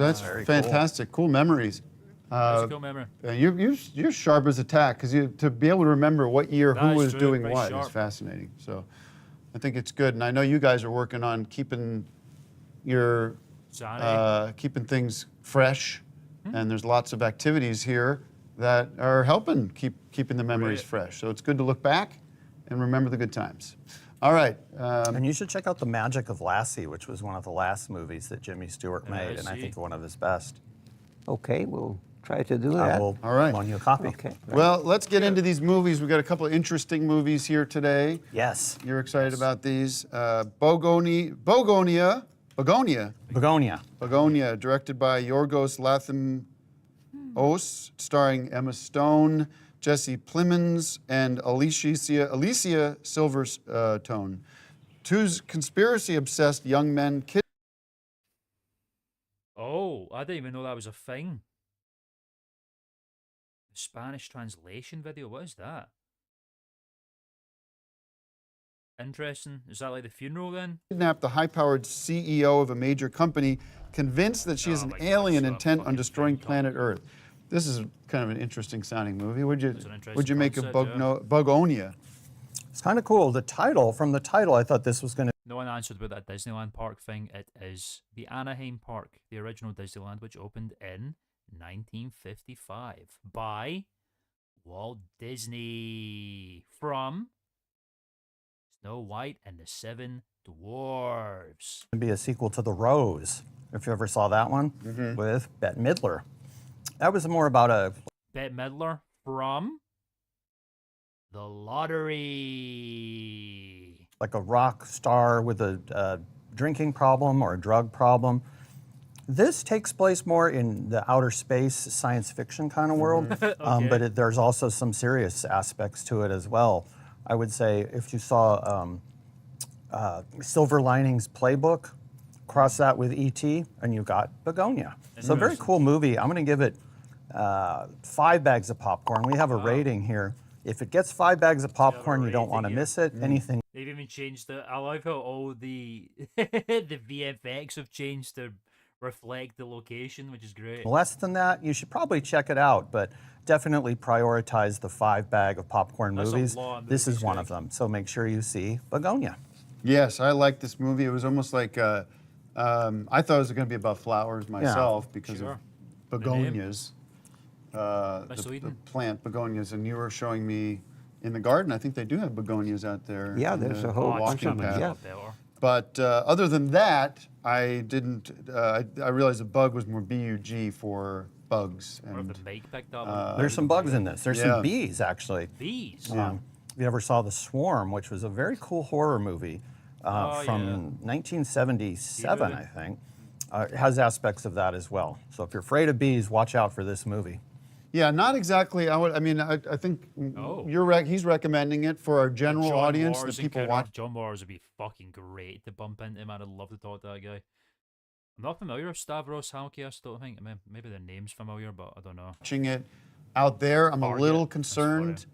fantastic. Cool memories. That's a cool memory. You're sharp as a tack because to be able to remember what year That who is was true, doing pretty what is sharp. fascinating. So I think it's good, and I know you guys are working on keeping your Sanity. keeping things fresh, and there's lots of activities here that are helping keeping the memories Right. fresh. So it's good to look back and remember the good times. All right. And you should check out The Magic of Lassie, which was one of the last movies that Jimmy Stewart I made, and I see. think one of his best. Okay, we'll try to do I that. will All right. loan you a copy. Okay. Well, let's get into these movies. We've got a couple of interesting movies here today. Yes. You're excited about these. Begonia, directed by Yorgos Lanthimos, starring Emma Stone, Jesse Plemons, and Alicia Silverstone. Two conspiracy-obsessed young men Oh, I didn't even know that was a thing. Spanish translation video, what is that? Interesting. Is that like the funeral then? kidnapped the high-powered CEO of a major company, convinced that she is Oh an my God, alien so intent on fucking destroying film. planet Earth. This is kind of an interesting sounding movie. What'd you an interesting make of concept, yeah. Begonia? It's kind of cool. From the title, I thought this was going to No one answered about that Disneyland park thing. It is the Anaheim Park, the original Disneyland, which opened in 1955 by Walt Disney from Snow White and the Seven Dwarves. be a sequel to The Rose, if you ever saw that one, with Bette Midler. That was more about a Bette Midler from The Lottery. like a rock star with a drinking problem or a drug problem, This takes place more in the outer space science fiction kind of world, but there's also some serious aspects to it as well. I would say if you saw Silver Linings Playbook, cross that with E.T., and you got Begonia. So very cool movie. I'm going to give it 5 bags of popcorn. We have a rating here. If it gets 5 bags of popcorn, you don't want to miss it. Anything. They've even changed it. I love how all the the VFX have changed to reflect the location, which is great. Less than that, you should probably check it out, but definitely prioritize the 5 bag of popcorn That's a movies. lot of This is movies, one Greg. of them. So make sure you see Begonia. Yes, I like this movie. It was almost like I thought it was going to be about flowers myself because Sure. of begonias, By the Sweden. plant begonias. And you were showing me in the garden. I think they do have begonias out there. Yeah, in there's the a whole Oh, bunch walking of them. path. Yeah. better. But other than that, I didn't. I realized the bug was more bug for bugs. What And if the mic picked up? There's some bugs in this. There's Yeah. some bees, actually. Bees. If you ever saw The Swarm, which was a very cool horror movie from 1977, I think, it has aspects of that as well. So if you're afraid of bees, watch out for this movie. yeah, not exactly. I think he's recommending it for our general John audience, Waters the people encounter. watch. John Waters would be fucking great to bump into, man. I'd love to talk to that guy. I'm not familiar with Stavros Halkias, don't think. I mean, maybe the name's familiar, but I don't know. Watching it out there, I'm a Target. little That's concerned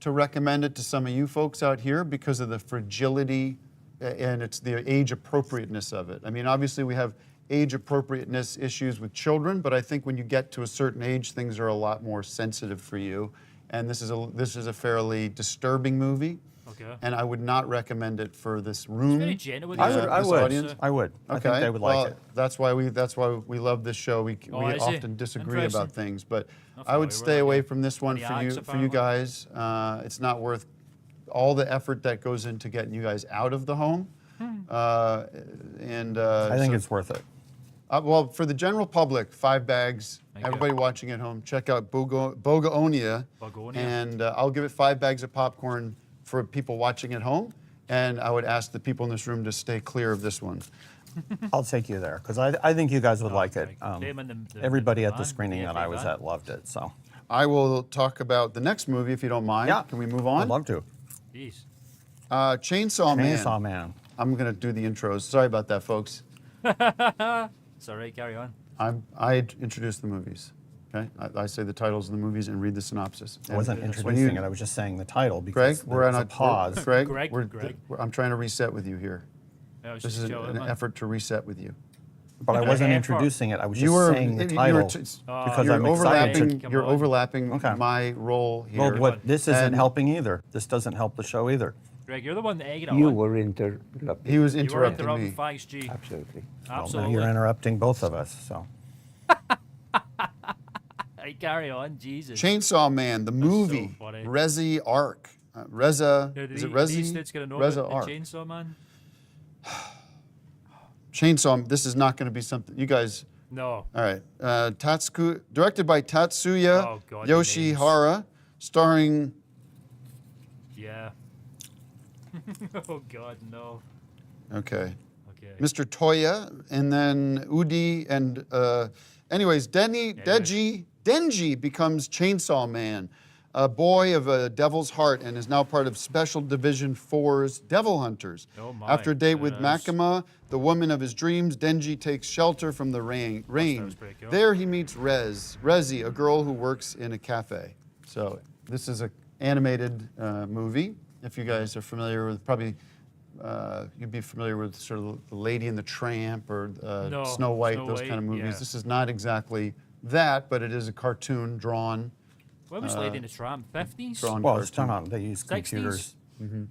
to recommend it to some of you folks out here because of the fragility and it's the age appropriateness of it. I mean, obviously we have age appropriateness issues with children, but I think when you get to a certain age, things are a lot more sensitive for you. And this is a fairly disturbing movie. Okay. And I would not recommend it for this room. Very gentle with I these would. I this would. audience? I would. I Okay, think they would well, like it. that's why we love this show. We Oh, I see. often disagree about Interesting. things, but Not I would familiar with stay that, away yeah. from this one Any for acts, you apparently? guys. It's not worth all the effort that goes into getting you guys out of the home. I think so- it's worth it. well, for the general public, 5 bags. Thank you. Everybody watching at home, check out Bogaonia. Begonia. And I'll give it 5 bags of popcorn for people watching at home. And I would ask the people in this room to stay clear of this one. I'll take you there because I think you guys would like it. Them and the Everybody at the van, screening that VFA I was van. at loved it. So I will talk about the next movie if you don't mind. yeah, Can we move on? I'd love to. Jeez. Chainsaw Man. Chainsaw Man. I'm going to do the intros. Sorry about that, folks. It's all right, carry on. I introduce the movies. Okay, I say the titles of the movies and read the synopsis. I wasn't And when introducing you- it. I was just saying the title Greg, because we're there's on a pause. Greg, Greg, we're- Greg. I'm trying to reset with you here. Yeah, I was This just is chilling, an man. effort to reset with you. But I wasn't Effort. introducing it. I was just You were saying the you title were because you're I'm overlapping. excited. Come You're on. overlapping Okay. my role here. Well, what this isn't And helping either. This doesn't help the show either. Greg, you're the one that egged it You on. were interrupting. He was You were interrupting interrupting me. facts, G. Absolutely. Well, now Absolutely. you're interrupting both of us. So Right, carry on, Jesus. Chainsaw Man, the movie, funny. Resi Arc. Reza, Yeah, is it These Resi? kids gonna know Reza about the Arc. Chainsaw Man? Chainsaw, this is not going to be something, you guys, No. all right. Directed by Tatsuya Oh, God, the Yoshihara, starring, Yeah. Oh God, no. okay, Okay. Mr. Toya, and then Udi, and anyways, Denji becomes Chainsaw Man, a boy of a devil's heart, and is now part of Special Division 4's Devil Hunters. Oh my, After a date with there it is. Makima, the woman of his dreams, Denji takes shelter from the rain. was pretty cool. There he meets Rezi, a girl who works in a cafe. So this is an animated movie. If you guys are familiar with, probably you'd be familiar with sort of the Lady and the Tramp or No, Snow White, Snow those White, kind of movies. yeah. This is not exactly that, but it is a cartoon drawn. When was Lady in the Tramp? 50s? Drawn well, it's cartoon. done on. They use 60s? computers. 60s?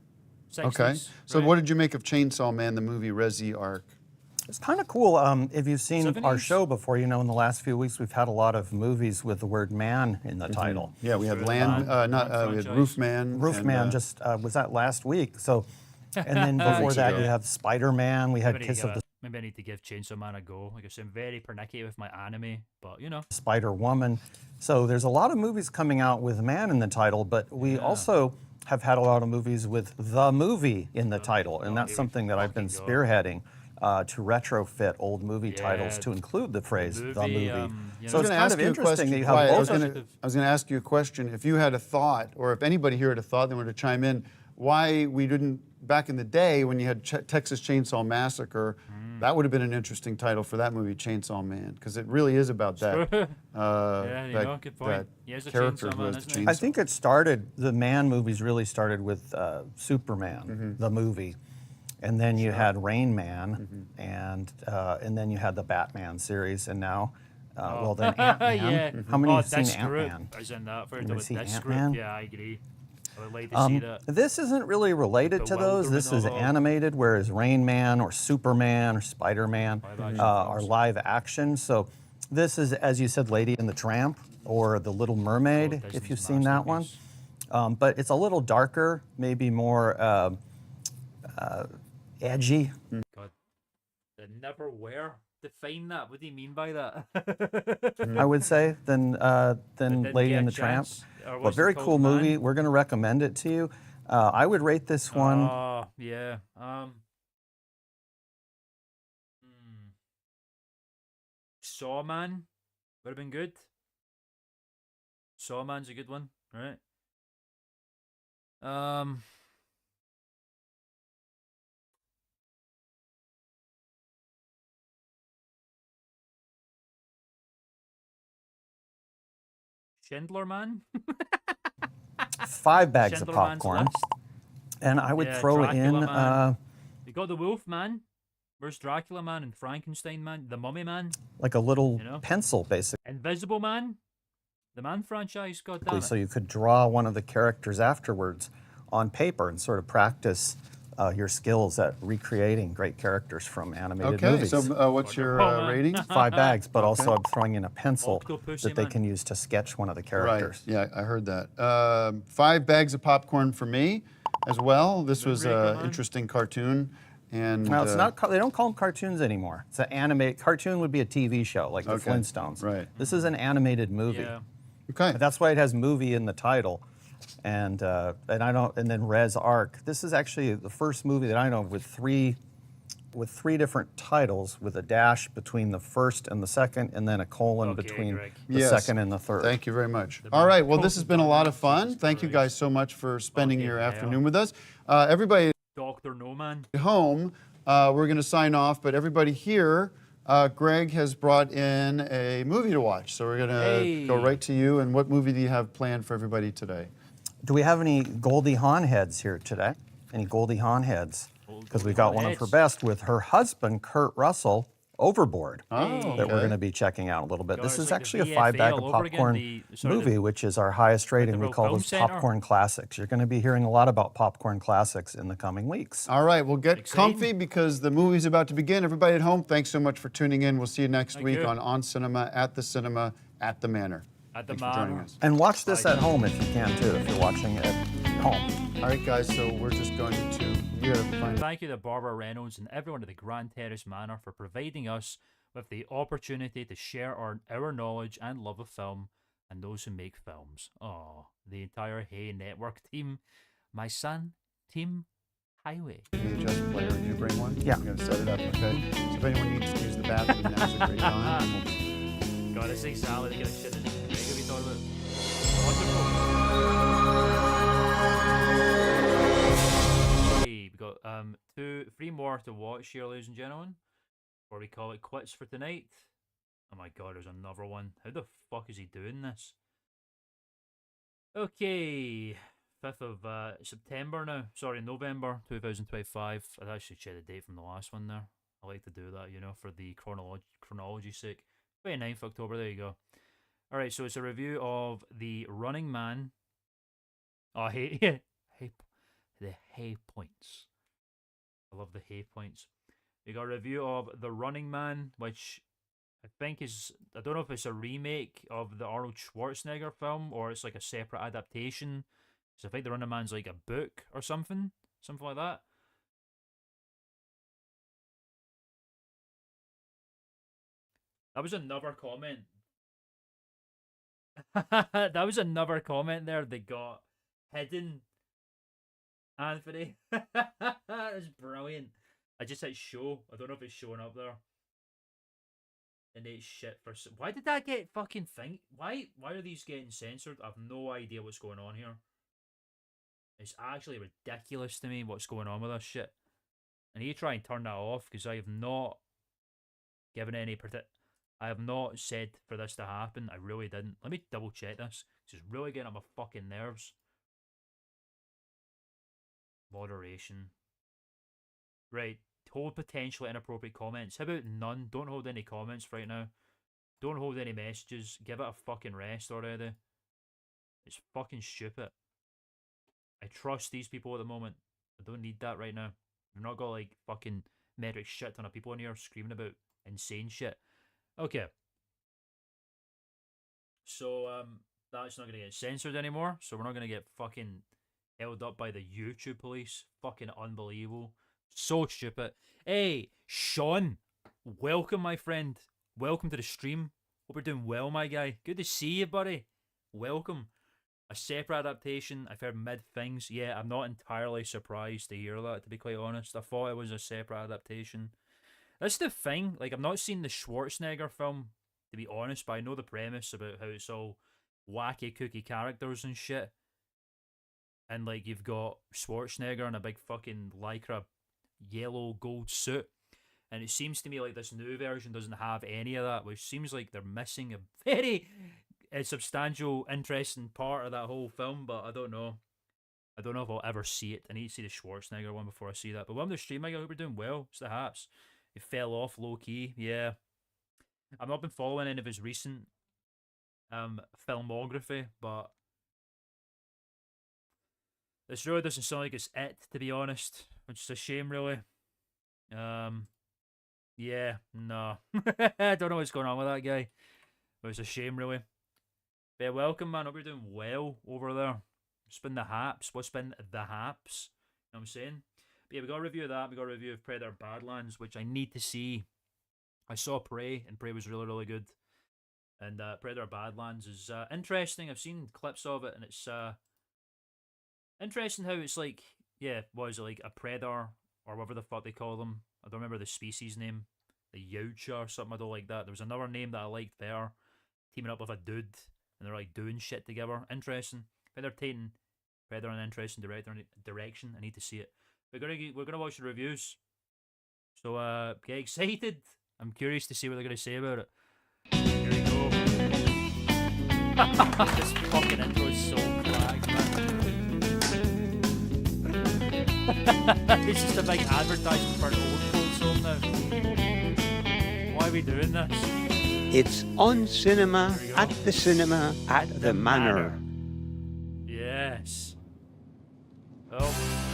Okay. So right? what did you make of Chainsaw Man, the movie Resi Arc? It's kind of cool. If you've seen our 70s? show before, you know in the last few weeks we've had a lot of movies with the word "man" in the title. Yeah, we had Sure, Land, Land we had franchise. Roofman. Roofman and, just was that last week. So, and then before weeks that ago. you have Spider-Man. We had Maybe I, Kiss of the maybe I need to give Chainsaw Man a go. Like I said, I'm very pernickety with my anime, but you know. Spider-Woman. So there's a lot of movies coming out with "man" in the title, but we also have had a lot of movies with "the movie" in the title, and that's here we something that I've been fucking go. spearheading. to retrofit old movie titles Yeah, to include the phrase "the movie, movie." you So know. it's I was gonna kind ask of you a interesting question. that you have Wyatt, both. I was gonna ask you a question. If you had a thought, or if anybody here had a thought, they wanted to chime in, why we didn't back in the day when you had Texas Chainsaw Massacre, that would have been an interesting title for that movie, Chainsaw Man, because it really is about that. Yeah, you that, know, good point. that He is a character chainsaw who man, has the isn't he? chainsaw. I think it started. The Man movies really started with Superman, the movie, and then you had Rain Man, and then you had the Batman series, and now, well, then Ant-Man. Yeah. How many Oh, have seen this group Ant-Man? is in that. For Anybody see this Ant-Man? group, yeah, I agree. I would like to see that. This isn't really related to those. This is bewilderment of- animated, whereas Rain Man or Superman or Spider-Man Live-action are films. live action. So this is, as you said, Lady and the Tramp or The Little Mermaid, if Disney's you've seen that one. masterpiece. But it's a little darker, maybe more edgy. God, the never were. Define that. What do you mean by that? I would say, than didn't Lady get and a the Tramp. chance? Or But was it very called cool Man? movie. We're going to recommend it to you. I would rate this one. Oh, yeah. Sawman would have been good. Sawman's a good one, right? Schindler Man. 5 bags Schindler of Man's popcorn. List. And I would Yeah, throw Dracula in Man. You got the Wolf Man. Where's Dracula Man and Frankenstein Man? The Mummy Man. like a little You know? pencil, basically. Invisible Man. The Man franchise. God damn it. So you could draw one of the characters afterwards on paper and sort of practice your skills at recreating great characters from animated Okay, movies. so what's your Oh, man. rating? 5 bags, but also I'm throwing in a pencil Octopussy that they Man. can use to sketch one of the Right. characters. Yeah, I heard that. 5 bags of popcorn for me as well. This was Enrico, an man. interesting cartoon. And Now it's not. They don't call them cartoons anymore. It's an animate. Cartoon would be a TV show like the Okay, Flintstones. right. This is an animated movie. Yeah. Okay. That's why it has movie in the title, and I don't. And then Res Arc. This is actually the first movie that I know of with three different titles with a dash between the first and the second, and then a colon Okay, between Greg. the Yes. second and the third. Thank you very much. All right. Well, this has been a lot of fun. Thank you Christ. guys so much for spending Fucking your hell. afternoon with us. Everybody Dr. No Man. at home, we're going to sign off, but everybody here, Greg has brought in a movie to watch. So we're going to go Hey. right to you. And what movie do you have planned for everybody today? Do we have any Goldie Hawn heads here today? Any Goldie Hawn heads? Because we Goldie got Hawn one of her heads. best with her husband, Kurt Russell, Overboard. Oh, That we're okay. going to be checking out a little bit. God, This it's is like the actually a VFA 5 bag of all over again, popcorn the movie, which is our highest rating. We Real call Film those Center. popcorn classics. You're going to be hearing a lot about popcorn classics in the coming weeks. All right, well, get Exciting. comfy because the movie's about to begin. Everybody at home, thanks so much for tuning in. We'll see you next Thank week you. on Cinema, at the Cinema, at the Manor. At the Thanks for joining Manor. us. And watch this at home if you can too, if you're watching it at home. All right, guys, so we're just going to, you gotta find Thank you to Barbara Reynolds and everyone at the Grand Terrace Manor for providing us with the opportunity to share our knowledge and love of film and those who make films. Oh, the entire Hey Network team. My son, Team Highway. VHS player. Did you bring one? Yeah. I'm going to set it up, okay? So if anyone needs to use the bathroom, now's a great time. God, it's like salad to get a shit in. Greg, have you thought about it? Okay, we got 3 more to watch here, ladies and gentlemen. Or we call it quits for tonight. Oh my god, there's another one. How the fuck is he doing this? Okay, 5th of September now. Sorry, November 2025. I'd actually check the date from the last one there. I like to do that, you know, for the chronology's sake. 29th October, there you go. Alright, so it's a review of The Running Man. Oh, hey, the hay points. I love the hay points. We got a review of The Running Man, which I think is, I don't know if it's a remake of the Arnold Schwarzenegger film or it's like a separate adaptation. So I think The Running Man's like a book or something like that. That was another comment. That was another comment there that got hidden. Anthony. That's brilliant. I just hit show. I don't know if it's showing up there. And it's shit for. Why did that get fucking thing? Why are these getting censored? I've no idea what's going on here. It's actually ridiculous to me what's going on with this shit. I need to try and turn that off because I have not given any I have not said for this to happen. I really didn't. Let me double check this. It's really getting on my fucking nerves. Moderation. Right. Hold potentially inappropriate comments. How about none? Don't hold any comments right now. Don't hold any messages. Give it a fucking rest already. It's fucking stupid. I trust these people at the moment. I don't need that right now. I've not got like fucking metric shit ton of people in here screaming about insane shit. Okay. So that's not gonna get censored anymore. So we're not gonna get fucking held up by the YouTube police. Fucking unbelievable. So stupid. Hey, Sean. Welcome, my friend. Welcome to the stream. Hope you're doing well, my guy. Good to see you, buddy. Welcome. A separate adaptation. I've heard mid things. Yeah, I'm not entirely surprised to hear that, to be quite honest. I thought it was a separate adaptation. That's the thing. Like, I've not seen the Schwarzenegger film, to be honest, but I know the premise about how it's all wacky, kooky characters and shit. And, like, you've got Schwarzenegger in a big fucking lycra yellow gold suit. And it seems to me like this new version doesn't have any of that, which seems like they're missing a very substantial, interesting part of that whole film, but I don't know. I don't know if I'll ever see it. I need to see the Schwarzenegger one before I see that. But welcome to the stream, I hope you're doing well. It's the Haps. It fell off low key, yeah. I've not been following any of his recent filmography, but this really doesn't sound like it's it, to be honest, which is a shame, really. Yeah, no. I don't know what's going on with that guy, but it's a shame, really. But yeah, welcome, man. Hope you're doing well over there. What's been the haps? What's been the haps? You know what I'm saying? But yeah, we got a review of that. We got a review of Predator Badlands, which I need to see. I saw Prey, and Prey was really, really good. And Predator Badlands is interesting. I've seen clips of it, and it's interesting how it's like, yeah, what is it, like a predator, or whatever the fuck they call them. I don't remember the species name. The Yautja or something, I don't like that. There was another name that I liked better. Teaming up with a dude, and they're like doing shit together. Interesting. But they're taking Predator in an interesting direction. I need to see it. We're gonna watch the reviews. So get excited. I'm curious to see what they're gonna say about it. Here we go. This fucking intro is so cracked, man. It's just a big advertisement for an old folks home now. Why are we doing this? It's on cinema, at the cinema, at the manor. Yes. Oh.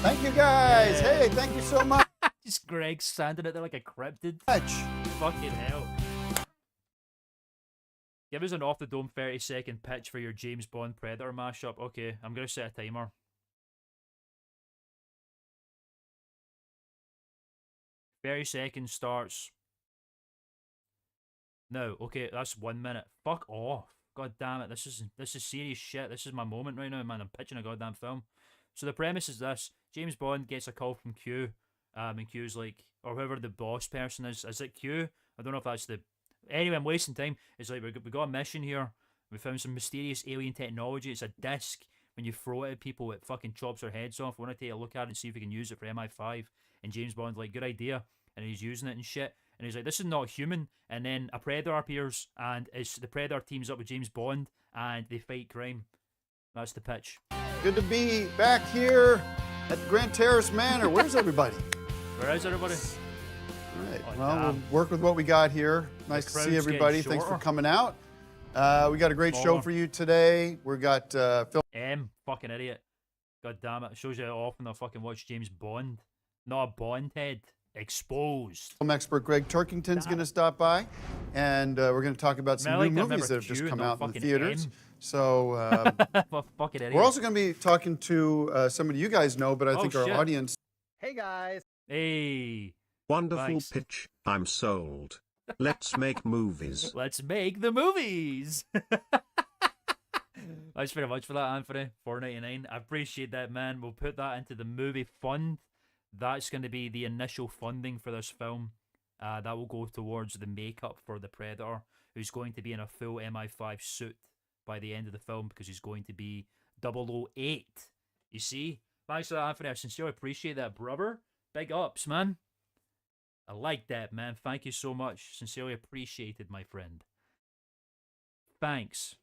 Thank you guys. Yeah. Hey, thank you so much. Just Greg standing out there like a cryptid. Fucking hell. Give us an off the dome 30-second pitch for your James Bond Predator mashup. Okay, I'm going to set a timer. $30 starts. No, okay, that's 1 minute. Fuck off. God damn it, this is serious shit. This is my moment right now, man. I'm pitching a goddamn film. So the premise is this. James Bond gets a call from Q. And Q's like, or whoever the boss person is. Is it Q? I don't know if that's the... Anyway, I'm wasting time. It's like, we got a mission here. We found some mysterious alien technology. It's a disc. When you throw it at people, it fucking chops their heads off. We want to take a look at it and see if we can use it for MI5. And James Bond's like, good idea. And he's using it and shit. And he's like, this is not human. And then a Predator appears, and the Predator teams up with James Bond, and they fight crime. That's the pitch. Good to be back here at the Grand Terrace Manor. Where's everybody? Where is everybody? All right. Oh, Well, damn. we'll work with what we got here. Nice to crowd's see everybody. getting Thanks for shorter. coming out. We got a great show Smaller. for you today. We got Phil. Fucking idiot. God damn it. Shows you how often I fucking watch James Bond. Not a Bond head. Exposed. Film expert Greg Turkington's going to stop by, and we're going to talk about some Man, I new like to movies that have remember just Q come and not out in the fucking theaters. M. So Fucking idiot. we're also going to be talking to somebody you guys know, but I think our shit. audience. Hey guys. Hey. Wonderful Thanks. pitch. I'm sold. Let's make movies. Let's make the movies. Thanks very much for that, Anthony. $4.99. I appreciate that, man. We'll put that into the movie fund that's going to be the initial funding for this film. That will go towards the makeup for the Predator, who's going to be in a full MI5 suit by the end of the film because he's going to be 008. You see? Thanks for that, Anthony. I sincerely appreciate that, brother. Big ups, man. I like that, man. Thank you so much. Sincerely appreciated, my friend. Thanks.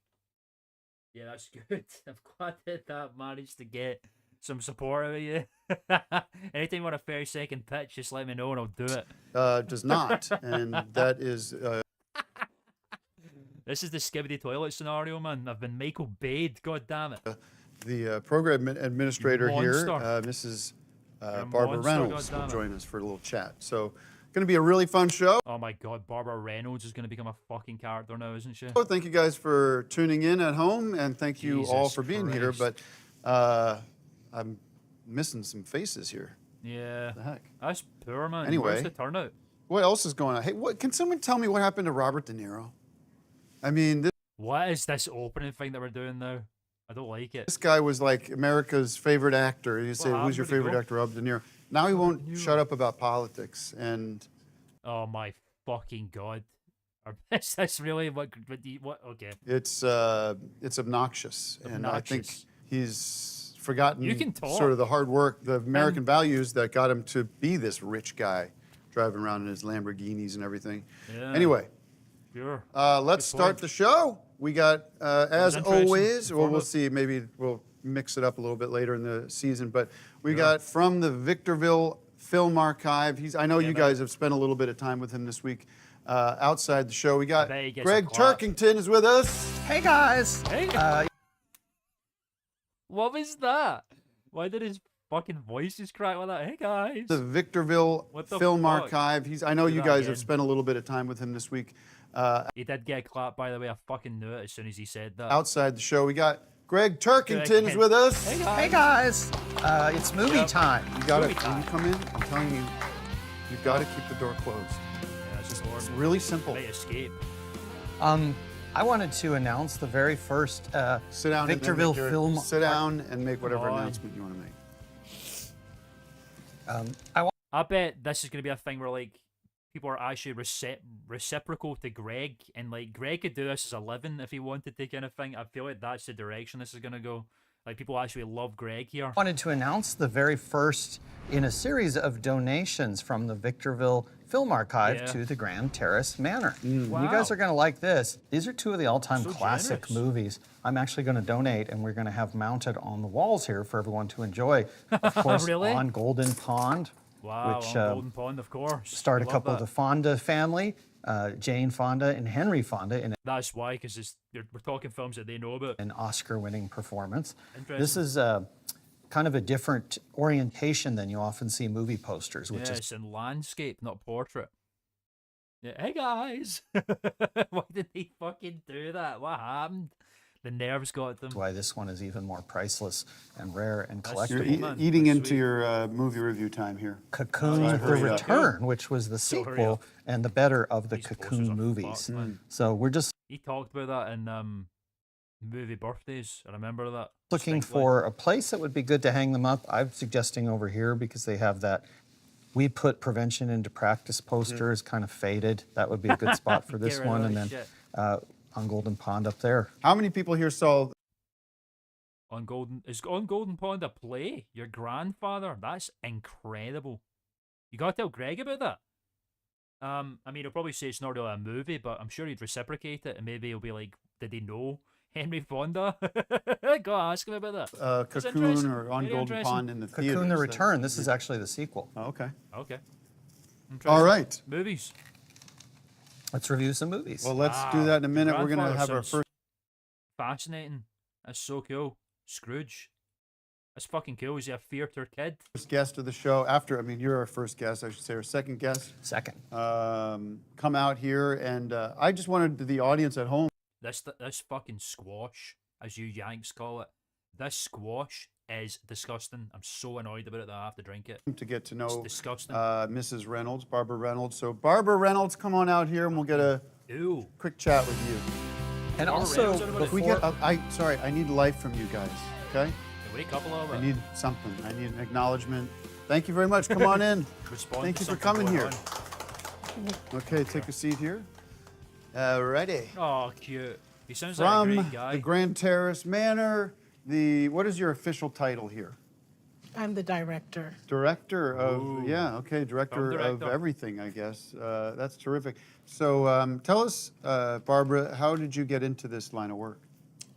Yeah, that's good. I'm glad that managed to get some support out of you. Anytime you want a 30-second pitch, just let me know and I'll do it. Does not, and that is. This is the Skibbity toilet scenario, man. I've been Michael Bade. God damn it. The program administrator here, Monster. Mrs. You're a Barbara monster, Reynolds, will goddammit. join us for a little chat. So, going to be a really fun show. Oh my god, Barbara Reynolds is going to become a fucking character now, isn't she? So thank you guys for tuning in at home, and thank you all Jesus for being here. Christ. But I'm missing some faces here. Yeah. The heck? That's poor, man. Anyway. Where's the turnout? What else is going on? Hey, can someone tell me what happened to Robert De Niro? I mean, What is this opening thing that we're doing now? I don't like it. this guy was like America's favorite actor. You say, Well, who's your how'd he favorite go? actor? Robert De Niro. Now he won't De Niro. shut up about politics. And Oh my fucking god. Is this really what? Okay. it's obnoxious. And I think Obnoxious. he's forgotten You can talk. sort of the hard work, the American values that got him to be this rich guy driving around in his Lamborghinis and everything. Yeah. Anyway, Sure. let's Good start point. the show. We got, as interesting. always, well, we'll Informative. see. Maybe we'll mix it up a little bit later in the season. But we got from the Victorville Film Archive. I know you man. guys have spent a little bit of time with him this week. Outside the show, we got bet he gets a Greg clap. Turkington is with us. Hey guys. Hey. What was that? Why did his fucking voice just crack like that? Hey guys. The Victorville What the Film fuck? Archive. I know Do you that guys again. have spent a little bit of time with him this week. He did get clapped, by the way. I fucking knew it as soon as he said that. Outside the show, we got Greg Turkington is Greg. with us. Hey guys. It's movie time. You got to, Movie when you time. come in, I'm telling you, you've got to keep the door closed. Yeah, it's just It's really simple. Might escape. I wanted to announce the very first Sit down. and then Victorville make your- Film. Sit down and make whatever on. announcement you want to make. I bet this is going to be a thing where, like, people are actually reciprocal to Greg, and, like, Greg could do this as a living if he wanted to, kind of thing. I feel like that's the direction this is going to go. Like, people actually love Greg here. Wanted to announce the very first in a series of donations from the Victorville Film Archive Yeah. to the Grand Terrace Manor. Wow. You guys are going to like this. These are two of the all-time So classic generous. movies. I'm actually going to donate, and we're going to have mounted on the walls here for everyone to enjoy. Of course, Really? on Golden Pond, Wow, which on Golden Pond, of course. starred a Love couple that. of the Fonda family, Jane Fonda and Henry Fonda, in That's why, because we're talking films that they know about. an Oscar-winning performance. Interesting. This is kind of a different orientation than you often see movie posters, which Yeah, is it's in landscape, not portrait. Yeah, hey guys! Why did they fucking do that? What happened? The nerves got them. why this one is even more priceless and rare and That's You're collectible. Cool, man. eating That's into sweet. your movie review time here. Cocoon: Sorry, The hurry up. Return, which was the So hurry sequel up. and the better of the These posters Cocoon are movies. fucked, man. So we're just He talked about that in movie birthdays. I remember that. looking distinctly. for a place that would be good to hang them up. I'm suggesting over here because they have that "We Put Prevention into Practice" poster is kind of faded. That would be a good spot for this Get rid of one. that And then shit. on Golden Pond up there. How many people here saw On Golden Pond a play? Your grandfather? That's incredible. You gotta tell Greg about that. I mean, he'll probably say it's not really a movie, but I'm sure he'd reciprocate it, and maybe he'll be like, "Did he know Henry Fonda?" Go ask him about that. That's Cocoon interesting. or on Very Golden interesting. Pond in the theaters? Cocoon: The Return. This is actually the sequel. Oh, okay. Okay. All Interesting. right. Movies. Let's review some movies. Well, let's do Wow, that in a minute. We're going to Grandfather have our sounds first. Fascinating. That's so cool. Scrooge. That's fucking cool. Is he a theater kid? Guest of the show after, I mean, you're our first guest, I should say, our second guest, Second. come out here. And I just wanted the audience at home This fucking squash, as you Yanks call it. This squash is disgusting. I'm so annoyed about it that I have to drink it. to get to It's know disgusting. Mrs. Reynolds, Barbara Reynolds. So, Barbara Reynolds, come on out here and we'll get a Ew. quick chat with you. And Barbara also, Reynolds, everybody. We before, get, sorry, I need life from you guys, okay? Wait, a couple of I it. need something. I need an acknowledgement. Thank you very much. Come on in. Respond Thank to you for something coming going here. on. Okay, take a seat here. Alrighty. Oh, cute. He sounds like a From great guy. the Grand Terrace Manor, what is your official title here? I'm the director. Director of, Ooh. director of director. everything, I guess. That's terrific. So tell us, Barbara, how did you get into this line of work?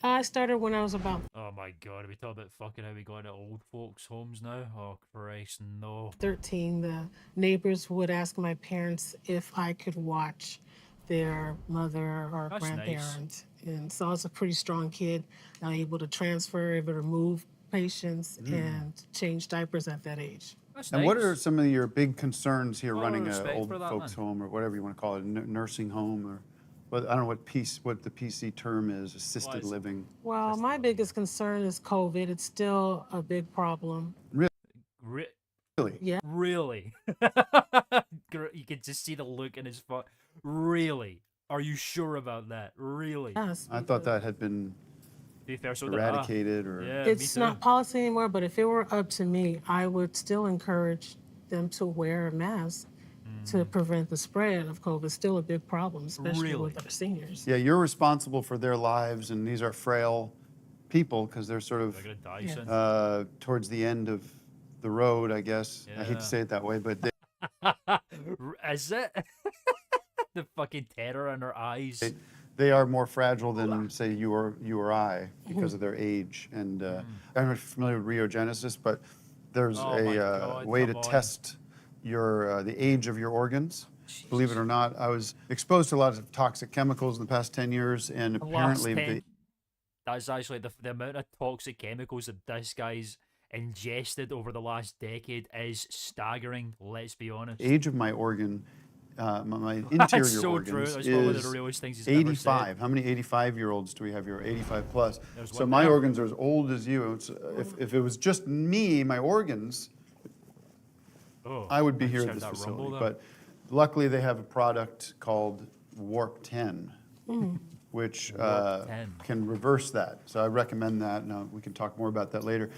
I started when I was about Oh my god, are we talking about fucking how we go into old folks' homes now? Oh Christ, no. 13. The neighbors would ask my parents if I could watch their mother or That's nice. grandparent. And so I was a pretty strong kid, able to transfer, able to move patients and change diapers at that age. That's And nice. what are some of your big concerns here Lot of running an respect old for that, folks man. home or whatever you want to call it, nursing home or, I don't know what the PC term is, assisted it's- living. Well, my biggest concern is COVID. It's still a big problem. Really? Yeah. Really? You could just see the look in his face. Really? Are you sure about that? Really? Yes. I thought that had been To be fair, so did I. eradicated or. Yeah, me It's too. not policy anymore, but if it were up to me, I would still encourage them to wear a mask to prevent the spread of COVID. It's still a big problem, especially Really? with our seniors. Yeah, you're responsible for their lives, and these are frail people because they're sort They're of gonna die Yeah. soon. towards the end of the road, I guess. I hate Yeah. to say it that way, but Is it? The fucking terror in her eyes. they are more fragile than, say, you or I because of their age. And I'm not familiar with Rheogenesis, but there's Oh my a God, way to come on. test the age of your organs. Believe it or not, I was exposed to a lot of toxic chemicals in the past 10 years, and The last apparently 10 That's actually the amount of toxic chemicals that this guy's ingested over the last decade is staggering, let's be honest. the age of my organ, my interior That's so organs true. That's probably one of the is realest things he's ever said. 85. How many 85-year-olds do we have here? 85 plus. There's So one my there. organs are as old as you. If it was just me, my organs, Oh, I would be I here just at heard this that rumble facility. there. But luckily, they have a product called Warp 10, which Warp 10. can reverse that. So I recommend that. Now, we can talk more about that later.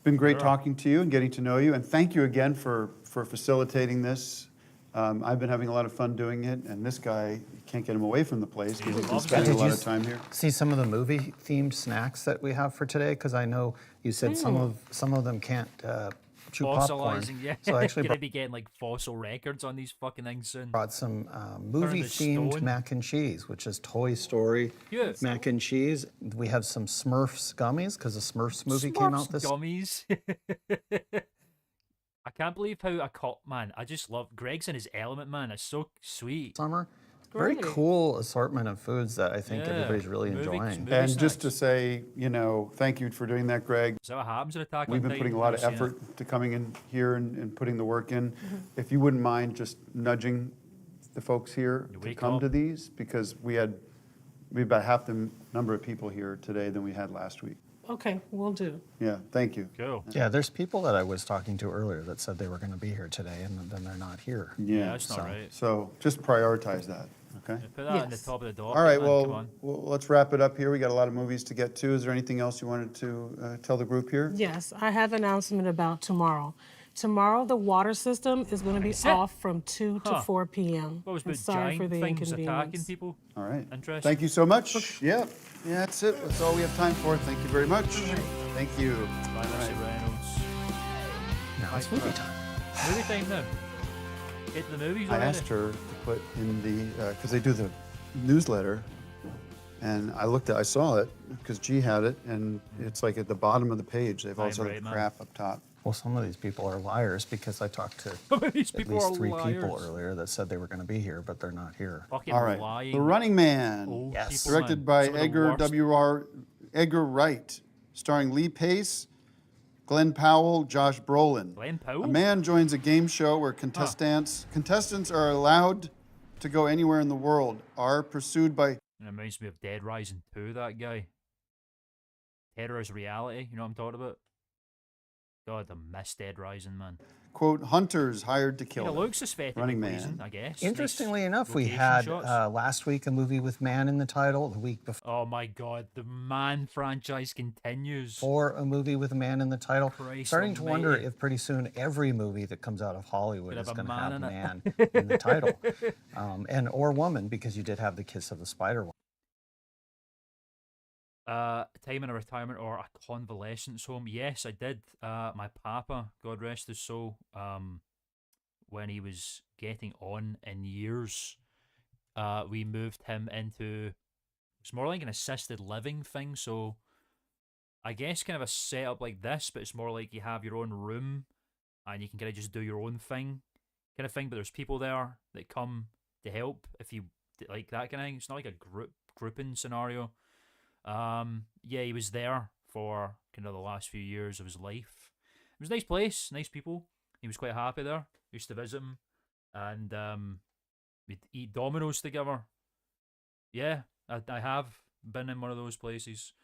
Been great Sure. talking to you and getting to know you. And thank you again for facilitating this. I've been having a lot of fun doing it, and this guy, can't get him away from the place because he's been loves spending a it. lot Did of you time here. See some of the movie-themed snacks that we have for today, because I know you said some of them can't chew popcorn. Fossilizing, yeah. So I actually Gonna be getting like fossil records on these fucking things soon. brought some to movie-themed stone. mac and cheese, which is Toy Story Cute. mac and cheese. We have some Smurfs gummies because the Smurfs movie came out Smurfs this. gummies. I can't believe how a cop man. I just love Greg's in his element, man. It's so sweet. Summer. Very Great. cool assortment of foods that I think Yeah, everybody's really movie- enjoying. movie And just to snacks. say, thank you for doing that, Greg. Is that what happens at Attack We've on been Titan? putting a lot I've of seen it. effort to coming in here and putting the work in. If you wouldn't mind just nudging the folks here You to wake come up. to these, because we had about half the number of people here today than we had last week. Okay, we'll do. Yeah, thank you. Cool. Yeah, there's people that I was talking to earlier that said they were going to be here today, and then they're not here. Yeah, that's not right. So just prioritize that, okay? Put that on the Yes. top of the dock. All right, man. Come well, on. let's wrap it up here. We got a lot of movies to get to. Is there anything else you wanted to tell the group here? Yes, I have an announcement about tomorrow. Tomorrow, the water system is going to be That's it? off from 2 to Huh. 4 p.m. What was I'm about sorry for giant the things attacking inconvenience. people? All right. Interesting. Thank you so much. Yeah, that's it. That's all we have time for. Thank you very much. Thank you. Bye, Mr. Reynolds. Now it's movie time. Movie time now. Get to the movies I already. asked her to put in the, because they do the newsletter, and I saw it, because G had it, and it's like at the bottom of the page. They've I'm also right, got man. crap up top. Well, some of these people are liars because I talked to Some of these at people least are 3 liars. people earlier that said they were going to be here, but they're not here. Fucking All right. lying. The Running Man, old Yes. people, directed man. by Some of the Edgar worst- W.R. Edgar Wright, starring Lee Pace, Glenn Powell, Josh Brolin. Glenn Powell? A man joins a game show where contestants are allowed to go anywhere in the world, are pursued by It reminds me of Dead Rising 2, that guy. Terror is reality, you know what I'm talking about? God, I miss Dead Rising, man. quote, hunters hired to kill It them. looks aesthetically Running pleasing, Man. I guess. Interestingly Nice enough, we location had shots. last week a movie with man in the title. The week Oh my god, the Man franchise continues. before, a movie with a man in the title. Christ Starting to wonder almighty. if pretty soon every movie that comes out of Hollywood Could is have a going to man have in it. man in the title, and or woman, because you did have the Kiss of the Spider one. Time in a retirement or a convalescence home. Yes, I did. My papa, God rest his soul, when he was getting on in years, we moved him into, it's more like an assisted living thing. So I guess kind of a setup like this, but it's more like you have your own room and you can kind of just do your own thing, kind of thing. But there's people there that come to help if you like that kind of thing. It's not like a grouping scenario. Yeah, he was there for kind of the last few years of his life. It was a nice place, nice people. He was quite happy there. Used to visit him, and we'd eat Dominoes together. Yeah, I have been in one of those places.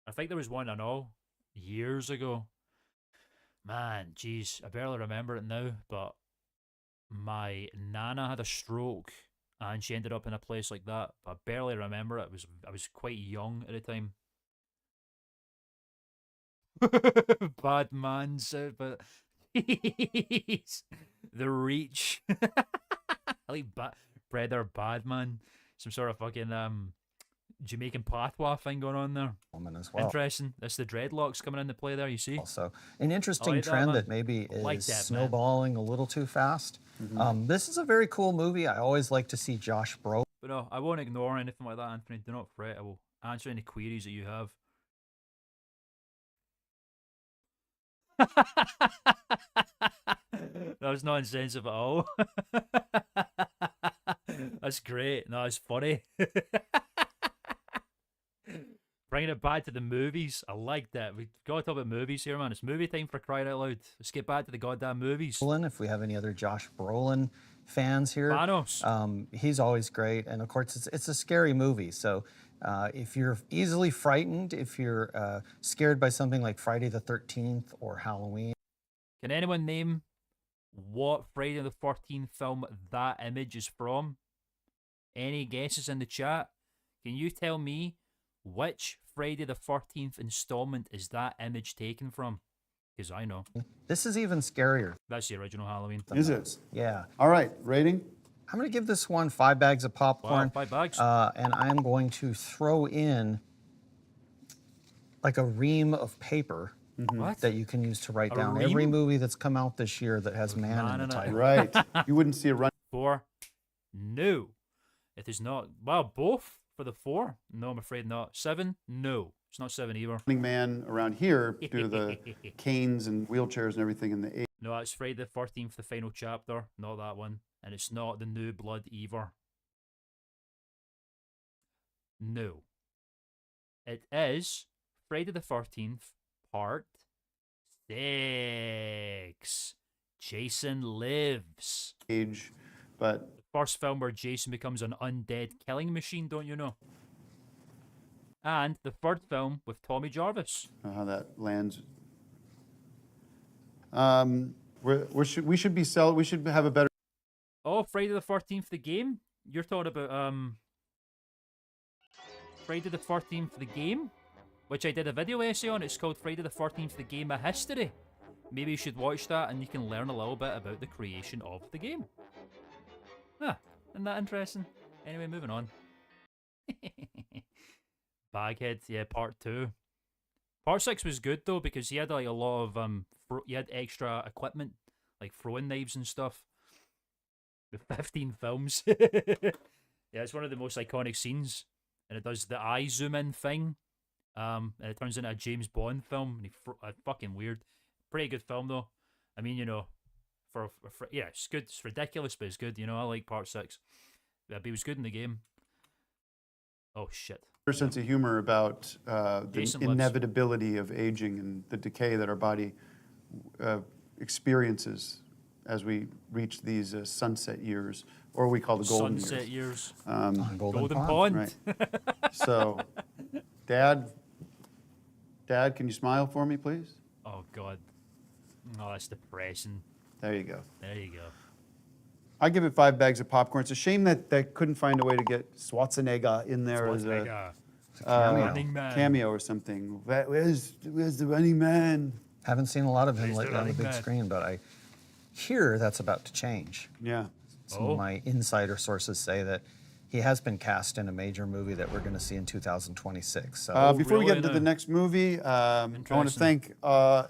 I think there was one I know years ago. Man, jeez, I barely remember it now, but my nana had a stroke and she ended up in a place like that. I barely remember it. I was quite young at the time. Bad man said, but the reach. I like Brother Badman. Some sort of fucking Jamaican patois thing going on there. Woman as well. Interesting. That's the dreadlocks coming into play there, you see. Also, an interesting like that, trend man. that maybe I like is that, man. snowballing a little too fast. This is a very cool movie. I always like to see Josh Brolin. But no, I won't ignore anything like that, Anthony. Do not fret. I will answer any queries that you have. That was not insensitive at all. That's great. No, it's funny. Bringing it back to the movies. I like that. We've got to talk about movies here, man. It's movie time, for crying out loud. Let's get back to the goddamn movies. If we have any other Josh Brolin fans here, Thanos. he's always great. And of course, it's a scary movie. So if you're easily frightened, if you're scared by something like Friday the 13th or Halloween. Can anyone name what Friday the 14th film that image is from? Any guesses in the chat? Can you tell me which Friday the 14th installment is that image taken from? Because I know. This is even scarier. That's the original Halloween. Is it? Yeah. All right, rating? I'm going to give this one 5 bags of popcorn. Wow, 5 bags. And I'm going to throw in like a ream of paper What? that you can use to write A down ream? every movie that's come out this year that has man in in the it. title. Right. You wouldn't see a run. 4. No. It is not. Well, both for the 4. No, I'm afraid not. 7. No. It's not 7 either. Running Man around here due to the canes and wheelchairs and everything in the 80s. No, it's Friday the 14th, the final chapter. Not that one. And it's not the New Blood either. No. It is Friday the 13th, part 6. Jason Lives. Age, but The first film where Jason becomes an undead killing machine, don't you know? And the third film with Tommy Jarvis. how that lands. We should have a better. Oh, Friday the 13th, the game? You're talking about Friday the 13th, the game? Which I did a video essay on. It's called Friday the 13th, the game, a history. Maybe you should watch that and you can learn a little bit about the creation of the game. Ah, isn't that interesting? Anyway, moving on. Baghead, yeah, part 2. Part 6 was good though because he had like a lot of he had extra equipment like throwing knives and stuff. With 15 films. Yeah, it's one of the most iconic scenes, and it does the eye zoom in thing. And it turns into a James Bond film. And fucking weird. Pretty good film though. I mean, you know, for yeah, it's good. It's ridiculous, but it's good. You know, I like part 6. Yeah, but he was good in the game. Oh shit. Sense of humor about the Jason Lives. inevitability of aging and the decay that our body experiences as we reach these sunset years, or we call the golden Sunset years. years. Golden Pond. Right. So, Dad, can you smile for me, please? Oh god. Oh, that's depressing. There you go. There you go. I give it 5 bags of popcorn. It's a shame that they couldn't find a way to get Schwarzenegger in there as a Running Man. cameo or something. Where's the running man? Haven't seen a lot of him Where's the lately on the running big man? screen, but I hear that's about to change. Yeah. Some of my insider sources say that he has been cast in a major movie that we're going to see in 2026. So Before we get really? into the No. next movie, I want to Interesting. thank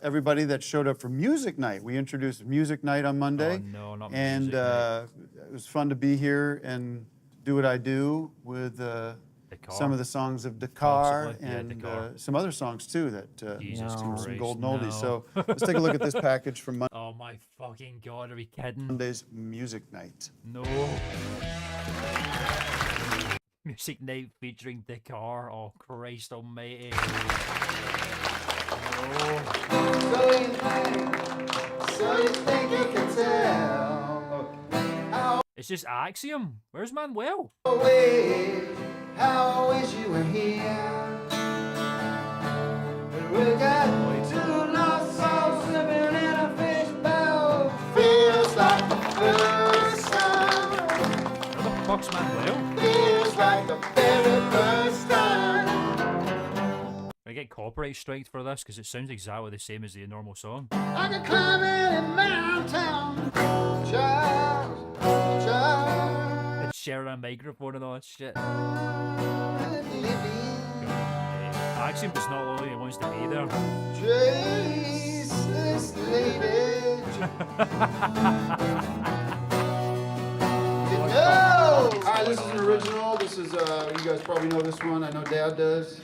everybody that showed up for Music Night. We introduced Music Night on Monday. Oh, no, not and Music Night. it was fun to be here and do what I do with some of the songs of Dakar Possibly, yeah, and Dakar. some other songs too that Jesus some Christ, golden oldies. no. So let's take a look at this package from Oh my fucking god, are we kidding? Monday's Music Night. No. Music Night featuring Dakar. Oh Christ almighty. No. So you think you can tell It's just Axiom. Where's Manuel? how I wish you were here. But we got two lost souls living in a fishbowl. Feels like the first time. Where the fuck's Manuel? Feels like the very first time. I get copyright striked for this because it sounds exactly the same as the normal song. I can climb any mountain. Child, child. It's sharing a microphone and all that shit. Living. Axiom does not look like he wants to be there. Trace this lady. No! Alright, this is an original. This is, you guys probably know this one. I know Dad does.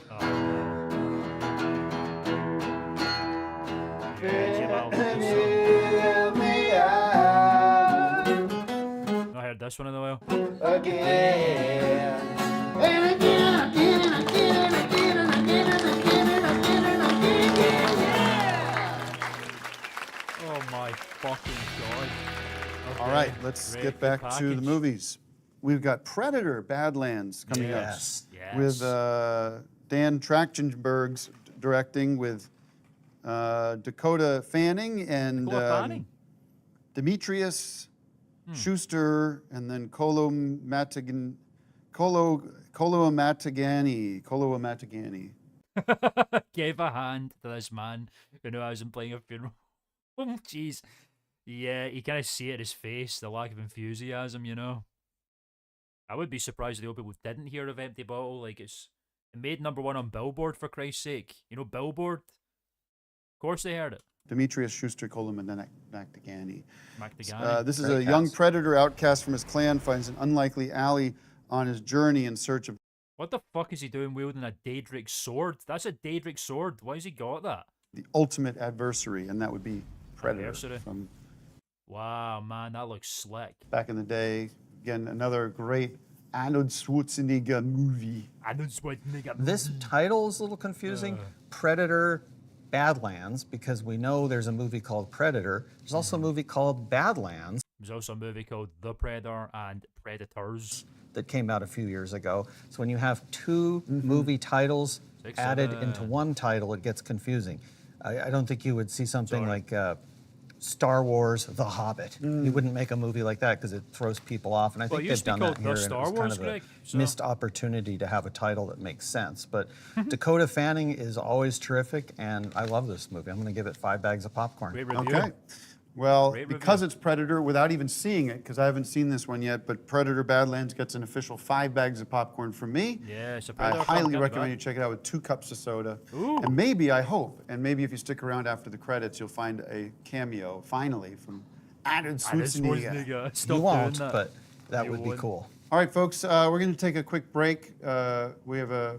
Not heard this one in a while. Again. And again, again, and again, and again, and again, and again, and again, and again, yeah! Oh my fucking god. Okay, All right, let's great, get good back to the package. movies. We've got Predator Badlands coming Yes. Yes. up with Dan Trachtenberg's directing with Dakota Fanning and Dakota Fanning? Demetrius Schuster and then Kolo Matagani. Gave a hand to this man who knew I wasn't playing a funeral. Oh, jeez. Yeah, you kind of see it in his face, the lack of enthusiasm, you know. I would be surprised if the old people didn't hear of Empty Bottle. Like, it made #1 on Billboard, for Christ's sake. You know, Billboard? Of course they heard it. Demetrius Schuster, Kolo Matagani. McDagani. This is Great a young cast. predator outcast from his clan, finds an unlikely alley on his journey in search of What the fuck is he doing wielding a Daedric sword? That's a Daedric sword. Why has he got that? the ultimate adversary, and that would be Predator Adversary. from Wow, man, that looks slick. back in the day. Again, another great Arnold Schwarzenegger movie. I don't sweat, nigga. This title is a little confusing. Predator Badlands, because we know there's a movie called Predator. There's also a movie called Badlands There's also a movie called The Predator and Predators. that came out a few years ago. So when you have two movie titles Six, added seven. into one title, it gets confusing. I don't think you would see something like Star Wars: The Hobbit. You wouldn't make a movie like that because it throws people off. And I Well, think it they've used to done be that called here. The and Star it was kind Wars, of Greg, a so- missed opportunity to have a title that makes sense. But Dakota Fanning is always terrific, and I love this movie. I'm going to give it 5 bags of popcorn. Great review. Okay. Well, Great because review. it's Predator, without even seeing it, because I haven't seen this one yet, but Predator Badlands gets an official 5 bags of popcorn from me. Yeah, it's a I Predator film, highly can't be recommend bad. you check it out with 2 cups of soda. Ooh. And maybe, I hope, and maybe if you stick around after the credits, you'll find a cameo, finally, from Arnold Schwarzenegger. Stop You won't, doing that. but that You would be won't. cool. All right, folks, we're going to take a quick break. We have a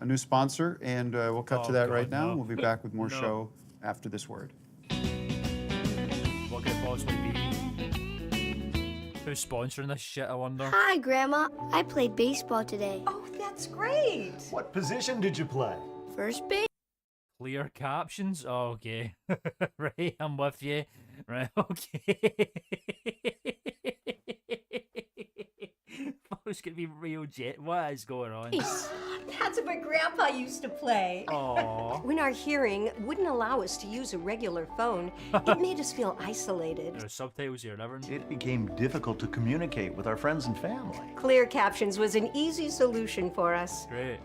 new sponsor, and we'll cut to Oh, that God, right now. no. We'll be back with more No. show after this word. What could it possibly be? Who's sponsoring this shit, I wonder? Hi, Grandma. I played baseball today. Oh, that's great. What position did you play? First base. Clear captions? Oh, okay. Right, I'm with you. Right, okay. It's gonna be real jet. What is going on? That's what Grandpa used to play. Aww. When our hearing wouldn't allow us to use a regular phone, it made us feel isolated. There's subtitles here and everything. It became difficult to communicate with our friends and family. Clear Captions was an easy solution for us. Great.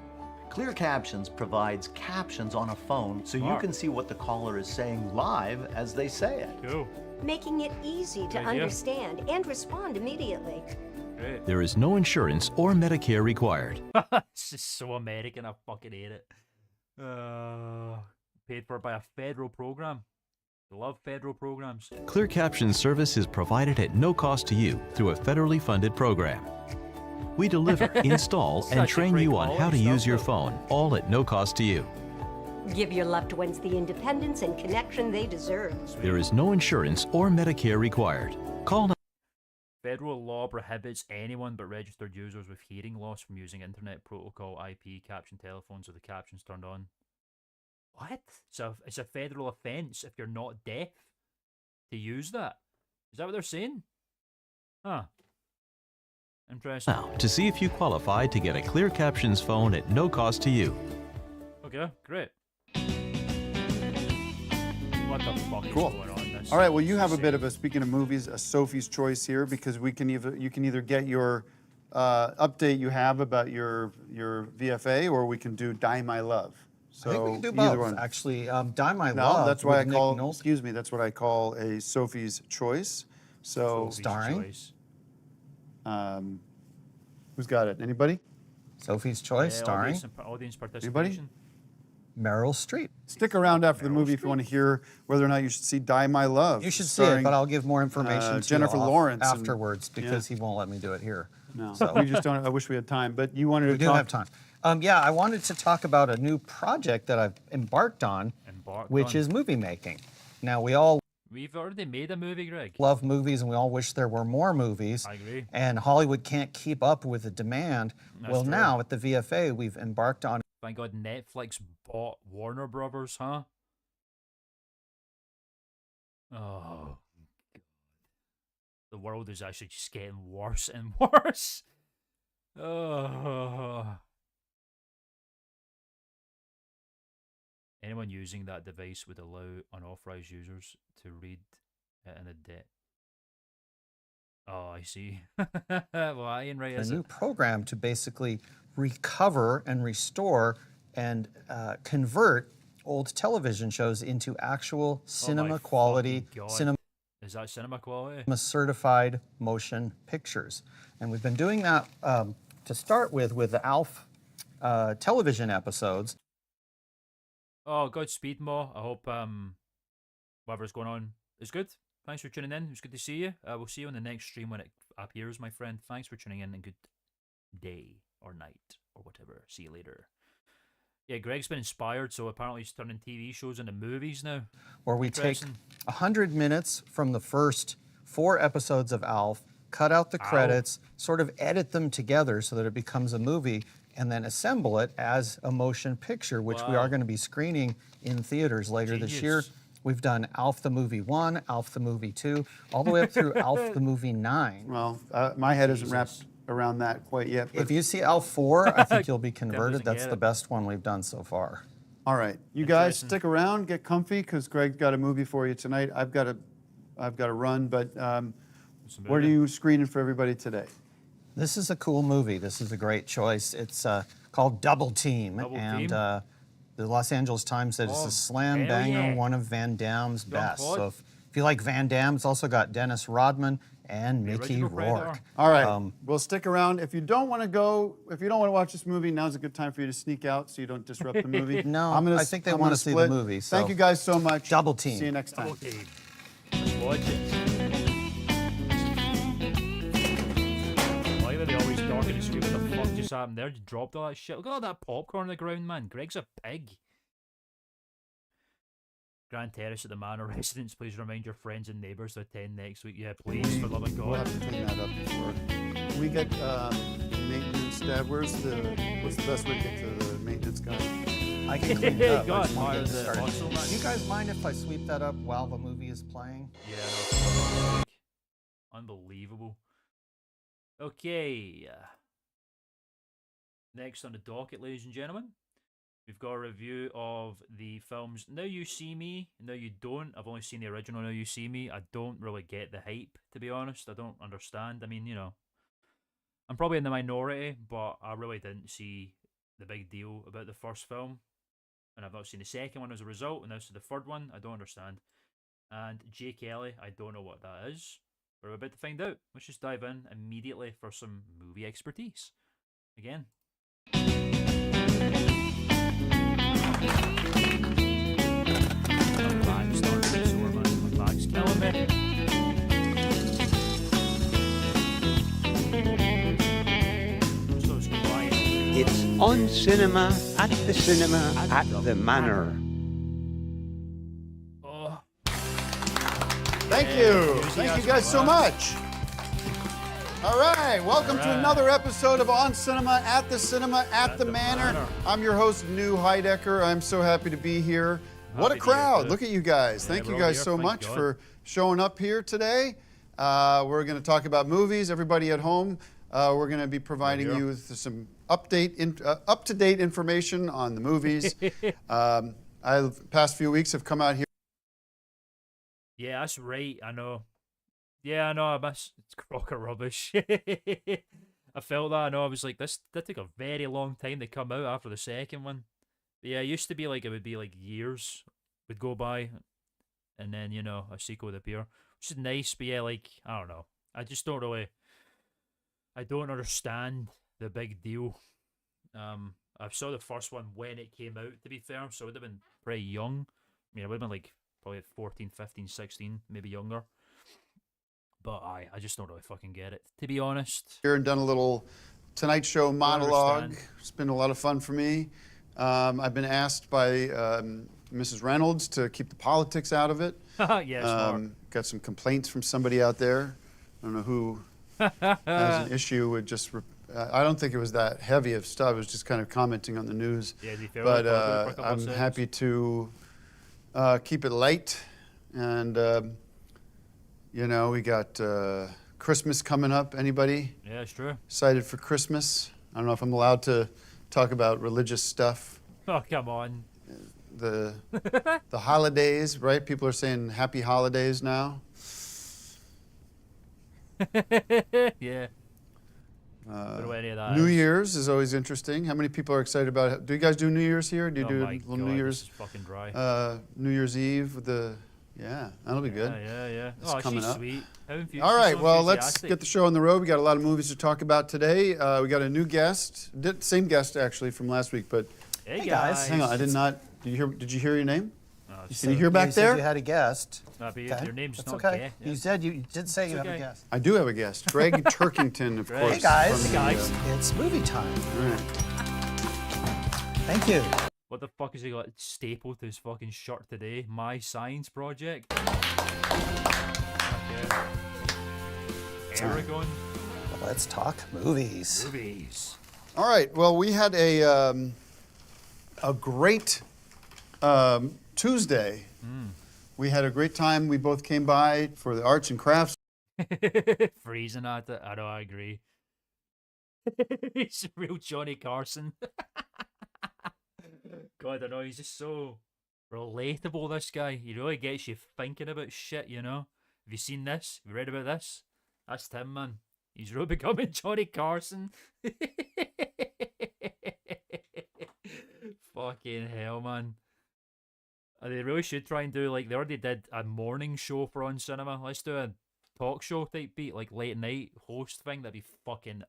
Clear Captions provides captions on a phone so you Smart. can see what the caller is saying live as they say it. Cool. Making it easy to Good idea. understand and respond immediately. Great. There is no insurance or Medicare required. This is so American, I fucking hate it. Paid for by a federal program. I love federal programs. Clear Caption service is provided at no cost to you through a federally funded program. We deliver, install, Such and a train great you on how to quality use stuff, your though. phone, all at no cost to you. Give your loved ones the independence and connection they deserve. There is no insurance or Medicare required. Call now. Federal law prohibits anyone but registered users with hearing loss from using Internet Protocol IP caption telephones with the captions turned on. What? So it's a federal offence if you're not deaf to use that? Is that what they're saying? Huh. Interesting. Now to see if you qualify to get a Clear Captions phone at no cost to you. Okay, great. What the fuck is Cool. going on? This All right, well, you have a insane. bit of a, speaking of movies, a Sophie's Choice here, because we can you can either get your update you have about your VFA, or we can do Die My Love. So I think we can do either both, one. actually. Die My No, Love. that's why I with Nick call, Nolte. excuse me, that's what I call a Sophie's Choice. So, Sophie's starring? Choice. who's got it? Anybody? Sophie's Choice, Yeah, starring audience participation. Meryl Streep. Stick around after the movie if you want to hear whether or not you should see Die My Love. You should see it, starring, but I'll give more information to Jennifer you Lawrence and- afterwards because he won't let me do it here. No, So- we just don't. I wish we had time, but you wanted We to do talk. have time. Yeah, I wanted to talk about a new project that I've embarked on, which is movie making. Now, we all We've already made a movie, Greg. love movies and we all wish there were more movies. I agree. And Hollywood can't keep up with the demand. That's well, true. now at the VFA, we've embarked on Thank God Netflix bought Warner Brothers, huh? Oh, God. The world is actually just getting worse and worse. Oh. Anyone using that device would allow unauthorized users to read it in a debt. Oh, I see. Well, I ain't right, a is new it? program to basically recover and restore and convert old television shows into actual cinema quality, fucking God. cinema Is that cinema quality? certified motion pictures. And we've been doing that to start with the ALF television episodes. Oh, Godspeed, Mo. I hope whatever's going on is good. Thanks for tuning in. It was good to see you. We'll see you on the next stream when it appears, my friend. Thanks for tuning in and good day or night or whatever. See you later. Yeah, Greg's been inspired, so apparently he's turning TV shows into movies now. Where we take Interesting. 100 minutes from the first 4 episodes of ALF, cut out the credits, sort of edit them together so that it becomes a movie, and then assemble it as a motion picture, which we Wow. are going to be screening in theaters later this year. Genius. We've done ALF the Movie 1, ALF the Movie 2, all the way up through ALF the Movie 9. Well, my head isn't wrapped around that quite yet. But If you see ALF 4, I think you'll be converted. doesn't That's get the it. best one we've done so far. all right, you guys Interesting. stick around, get comfy, because Greg's got a movie for you tonight. I've got to run, but It's a what are movie. you screening for everybody today? This is a cool movie. This is a great choice. It's called Double Team. Double and Team? The Los Angeles Times said it's Oh, a slam hell banger, yeah. one of Van Damme's best. Jean-Claude. So if you like Van Damme, it's also got Dennis Rodman and The Mickey original Rourke. Predator. All right, we'll stick around. If you don't want to watch this movie, now's a good time for you to sneak out so you don't disrupt the movie. No, I'm gonna I s- think they I'm wanna gonna see the split. movie, so- Thank you guys so much. Double Team. See you next time. Okay. Let's watch it. Why are they always talking and screaming? What the fuck just happened there? You dropped all that shit. Look at all that popcorn on the ground, man. Greg's a pig. Grand Terrace at the Manor residence. Please remind your friends and neighbours to attend next week. Yeah, please, for the love of We'll God. have to clean that up before. Can we get maintenance dad? What's the best way to get to the maintenance guy? I can clean it up. I God, just wanna fire get the started. hustle, man. Do you guys mind if I sweep that up while the movie is playing? Yeah, no, for fuck's sake. Unbelievable. Okay. Next on the docket, ladies and gentlemen, we've got a review of the films Now You See Me, Now You Don't. I've only seen the original Now You See Me. I don't really get the hype, to be honest. I don't understand. I mean, you know, I'm probably in the minority, but I really didn't see the big deal about the first film. And I've not seen the second one as a result, and now to the third one, I don't understand. And J. Kelly, I don't know what that is. But we're about to find out. Let's just dive in immediately for some movie expertise. Again. I'm back, starting to soar, man. My back's killing me. So it's quiet. It's on cinema, at the manor. Oh. Thank you. Thank you guys so much. All right, welcome to another episode of On Cinema, at the Manor. I'm your host, New Heidecker. I'm so happy to be here. What a crowd. Look at you guys. Thank you guys so much for showing up here today. We're going to talk about movies. Everybody at home, we're going to be providing you with some up-to-date information on the movies. The past few weeks have come out here. Yeah, that's right. I know. Yeah, I know. It's a crock of rubbish. I felt that. I know. I was like, that took a very long time to come out after the second one. But yeah, it used to be like it would be like years would go by, and then you know a sequel would appear, which is nice. But yeah, like I don't know. I just don't really. I don't understand the big deal. I saw the first one when it came out. To be fair, so I would have been pretty young. I mean, I would have been like probably 14, 15, 16, maybe younger. But I just don't really fucking get it, to be honest. Here and done a little Tonight Show monologue. It's been a lot of fun for me. I've been asked by Mrs. Reynolds to keep the politics out of it. Yeah, smart. Got some complaints from somebody out there. I don't know who has an issue with just. I don't think it was that heavy of stuff. It was just kind of commenting on the news. Yeah, but I'm happy to keep it light. And, you know, we got Christmas coming up. Anybody? Yeah, it's true. Excited for Christmas? I don't know if I'm allowed to talk about religious stuff. Oh, come on. The holidays, right? People are saying happy holidays now. Yeah. Any of that New Year's is always interesting. How many people are excited about it? Do you guys do New Year's here? Do you do a little New Year's? This is fucking dry. New Year's Eve with the. Yeah, that'll be good. Yeah. It's Oh, coming she's up. sweet. All right, well, let's get the show on the road. We got a lot of movies to talk about today. We got a new guest, same guest actually from last week, but hey guys. Hang on, I did not. Did you hear your name? No, Can you hear back there? You had a guest. No, but your name's That's not okay. gay. You said you did say you have a guest. I do have a guest, Greg Turkington, of course. Hey guys. from the, It's movie time. all right. Thank you. What the fuck has he got stapled to his fucking shirt today? My science project. Aragon. Let's talk movies. All right. Well, we had a great Tuesday. We had a great time. We both came by for the arts and crafts. Freezing at it. I know. I agree. He's a real Johnny Carson. God, I know. He's just so relatable. This guy. He really gets you thinking about shit. You know. Have you seen this? Have you read about this? That's Tim, man. He's really becoming Johnny Carson. Fucking hell, man. They really should try and do, like, they already did a morning show for On Cinema. Let's do a talk show type beat, like late night host thing. That'd be fucking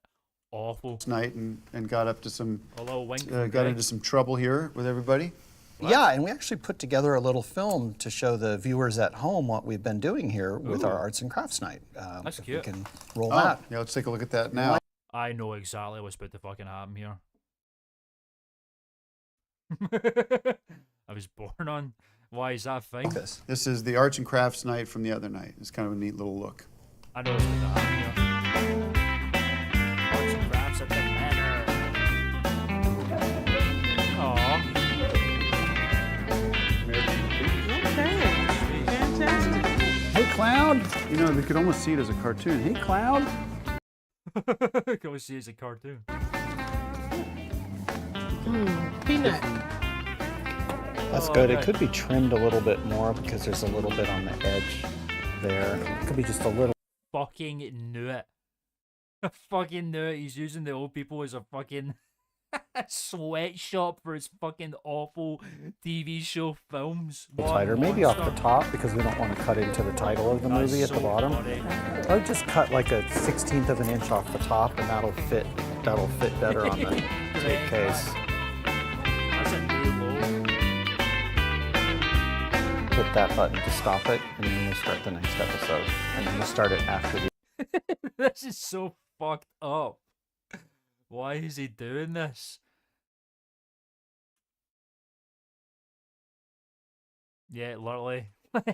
awful. Tonight and got up to some, A little wink. got into some trouble here with everybody. Yeah, and we actually put together a little film to show the viewers at home what we've been doing here with our arts and crafts night. That's if cute. We can roll that. Yeah, let's take a look at that now. I know exactly what's about to fucking happen here. I was born on. Why is that thing? This is the arts and crafts night from the other night. It's kind of a neat little look. I know what's about to happen here. Arts and crafts at the manor. Aww. Okay. Fantastic. Hey, Cloud. You know, they could almost see it as a cartoon. Hey, Cloud. Go see it as a cartoon. Peanut. That's good. It could be trimmed a little bit more because there's a little bit on the edge there. It could be just a little. Fucking knew it. I fucking knew it. He's using the old people as a fucking sweatshop for his fucking awful TV show films. Tighter, maybe off the top because we don't want to cut into the title of the movie at the bottom. Or just cut like a 1/16 of an inch off the top, and that'll fit. That'll fit better on the tape case. That's a new low. Hit that button to stop it, and then we'll start the next episode. And then we'll start it after the. This is so fucked up. Why is he doing this? Yeah, literally.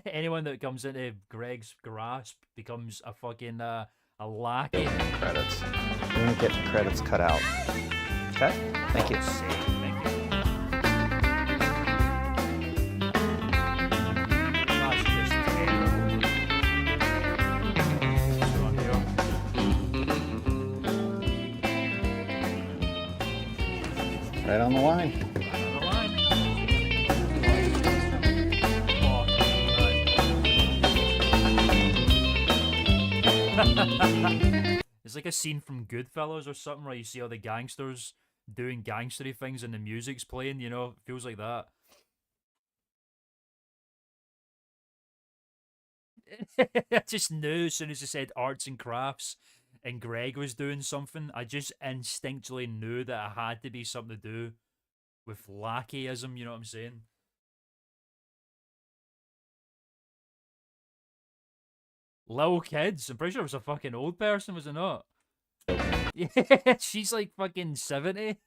Anyone that comes into Greg's grasp becomes a fucking a lackey. Credits. We're gonna get the credits cut out. Okay? Thank you. Thank you. That's just terrible. What's on here? Right on the line. It's like a scene from Goodfellas or something where you see all the gangsters doing gangstery things and the music's playing, you know? It feels like that. I just knew as soon as he said arts and crafts and Greg was doing something, I just instinctually knew that it had to be something to do with lackeyism, you know what I'm saying? Little kids. I'm pretty sure it was a fucking old person, was it not? Yeah, she's like fucking 70.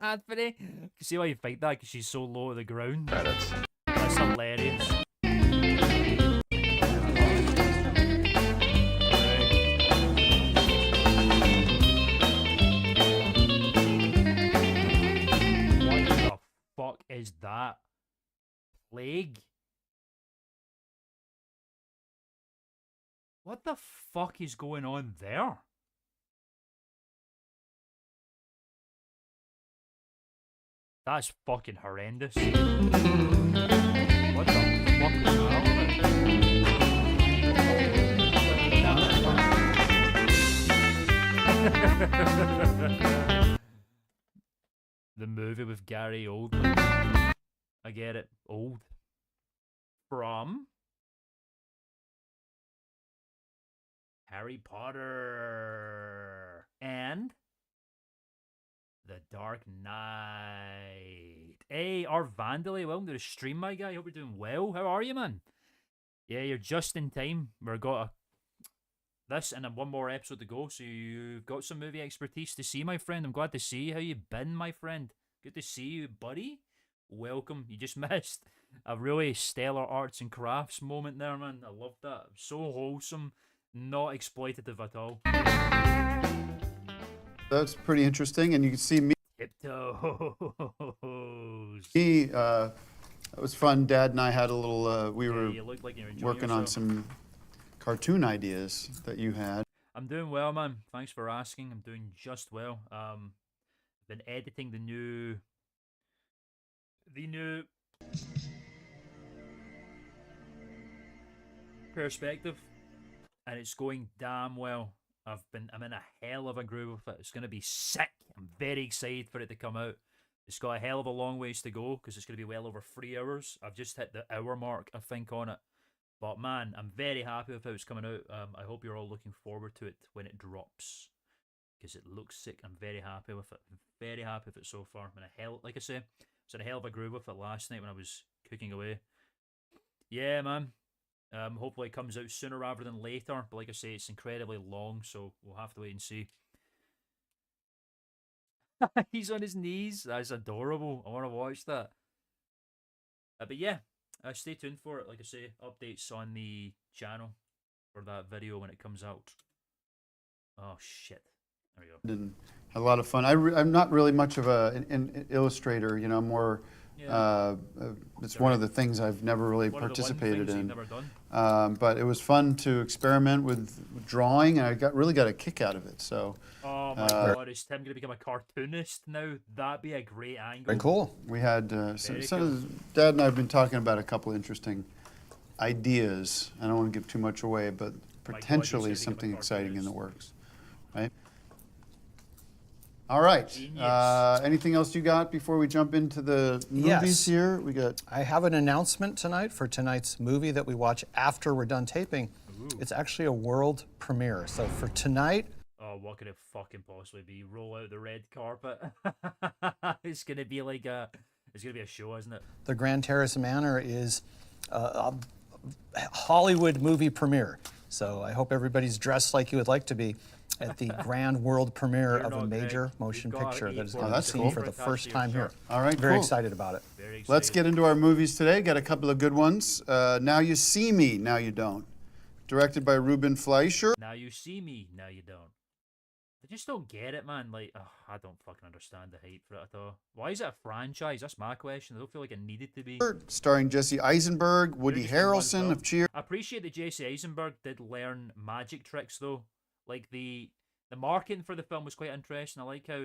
Anthony. You see why you think that? Because she's so low to the ground. Credits. That's hilarious. What the fuck is that? Plague? What the fuck is going on there? That's fucking horrendous. What the fuck is wrong with it? The movie with Gary Oldman. I get it. Old. From Harry Potter and The Dark Knight. Hey, our Vandalay, welcome to the stream, my guy. Hope you're doing well. How are you, man? Yeah, you're just in time. We've got this and then one more episode to go, so you've got some movie expertise to see, my friend. I'm glad to see you. How you been, my friend? Good to see you, buddy. Welcome. You just missed a really stellar arts and crafts moment there, man. I love that. So wholesome. Not exploitative at all. That's pretty interesting, and you can see me. Tiptoes. It was fun. Dad and I had a little. We were you look like you're enjoying working on yourself. some cartoon ideas that you had. I'm doing well, man. Thanks for asking. I'm doing just well. Been editing the new perspective, and it's going damn well. I'm in a hell of a groove with it. It's gonna be sick. I'm very excited for it to come out. It's got a hell of a long ways to go because it's gonna be well over 3 hours. I've just hit the hour mark, I think, on it. But man, I'm very happy with how it's coming out. I hope you're all looking forward to it when it drops because it looks sick. I'm very happy with it. I'm very happy with it so far. I'm in a hell, like I say, I was in a hell of a groove with it last night when I was cooking away. Yeah, man. Hopefully it comes out sooner rather than later. But like I say, it's incredibly long, so we'll have to wait and see. He's on his knees. That's adorable. I want to watch that. But yeah, stay tuned for it. Like I say, updates on the channel for that video when it comes out. Oh shit! There we go. And had a lot of fun. I'm not really much of an illustrator. You know, I'm more. Yeah. It's one of the things I've never really One of the participated things in. you've never done. But it was fun to experiment with drawing, and I really got a kick out of it. So, Oh, Oh my god, is Tim gonna become a cartoonist now? That'd be a great angle. Very cool. We had Very cool. Dad and I have been talking about a couple interesting ideas. I don't want to give too much away, but potentially he's gonna become something a exciting in the cartoonist. works. Right? All right. Genius. Anything else you got before we jump into the movies Yes. here? We got. I have an announcement tonight for tonight's movie that we watch after we're done taping. It's actually a world premiere. So for tonight, Oh, what could it fucking possibly be? Roll out the red carpet. It's gonna be like it's gonna be a show, isn't it? the Grand Terrace Manor is a Hollywood movie premiere. So I hope everybody's dressed like you would like to be at the grand world premiere You're of a not, major Greg. motion You've got picture that is going to be that's seen cool. for the Attached first to your time here. shirt. All right, Very cool. excited about it. Very excited. Let's get into our movies today. Got a couple of good ones. Now You See Me, Now You Don't. Directed by Ruben Fleischer. Now you see me, now you don't. I just don't get it, man. Like, I don't fucking understand the hype for it at all. Why is it a franchise? That's my question. I don't feel like it needed to be. Starring Jesse Eisenberg, Woody Just in one Harrelson film. of Cheers. I appreciate that Jesse Eisenberg did learn magic tricks, though. Like, the marketing for the film was quite interesting. I like how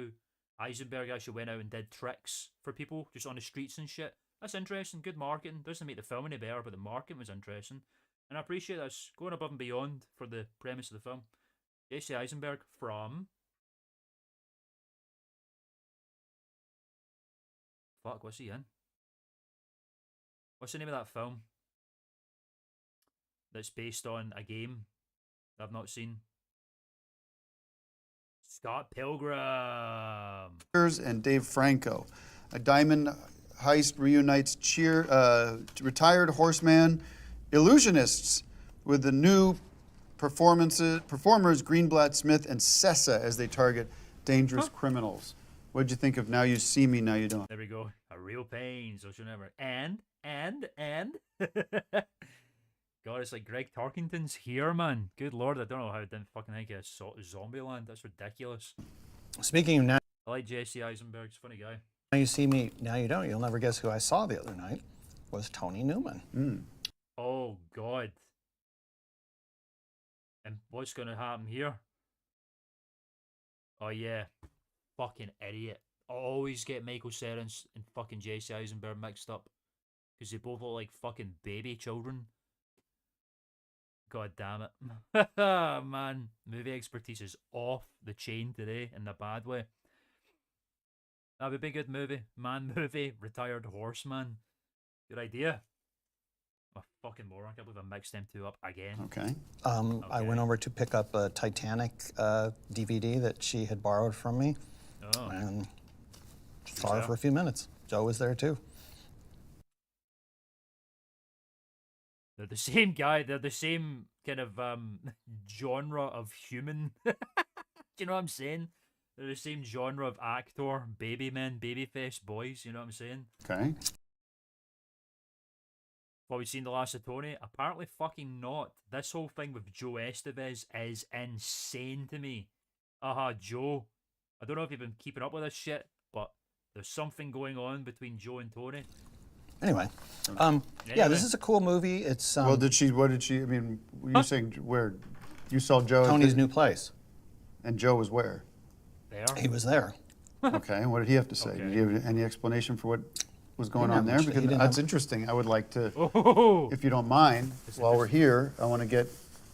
Eisenberg actually went out and did tricks for people just on the streets and shit. That's interesting. Good marketing. Doesn't make the film any better, but the marketing was interesting. And I appreciate that's going above and beyond for the premise of the film. Jesse Eisenberg from... Fuck, what's he in? What's the name of that film? That's based on a game that I've not seen. Scott Pilgrim. And Dave Franco. A diamond heist reunites retired horseman illusionists with the new performers Greenblatt, Smith, and Sessa as they target dangerous criminals. What'd you think of Now You See Me, Now You Don't? There we go. A real pain, social network. And. God, it's like Greg Tarkington's here, man. Good lord, I don't know how I didn't fucking think of Zombieland. That's ridiculous. Speaking of now I like Jesse Eisenberg. He's a funny guy. you see me, now you don't, you'll never guess who I saw the other night was Tony Newman. Oh, God. And what's going to happen here? Oh, yeah. Fucking idiot. I always get Michael Cera and fucking Jesse Eisenberg mixed up. Because they both look like fucking baby children. God damn it. Man, movie expertise is off the chain today in a bad way. That would be a good movie. Man movie, retired horseman. Good idea. I'm a fucking moron. I can't believe I mixed them two up again. Okay. I went over to pick up a Titanic DVD that she had borrowed from me Oh. and saw her for a few minutes. Joe was there too. They're the same guy. They're the same kind of genre of human. Do you know what I'm saying? They're the same genre of actor, baby men, baby-faced boys. You know what I'm saying? Okay. What we've seen the last of Tony? Apparently fucking not. This whole thing with Joe Estevez is insane to me. Joe. I don't know if you've been keeping up with this shit, but there's something going on between Joe and Tony. Anyway, yeah, this is a cool movie. It's Well, what did she, I mean, you saying where? You saw Joe at Tony's the- new place. And Joe was where? There. He was there. Okay, what did he have to say? Okay. Did he have any explanation for what was going didn't on have there? much. He Because didn't that's have- interesting. I would like to, Oh, if you don't mind, while we're here, I want to get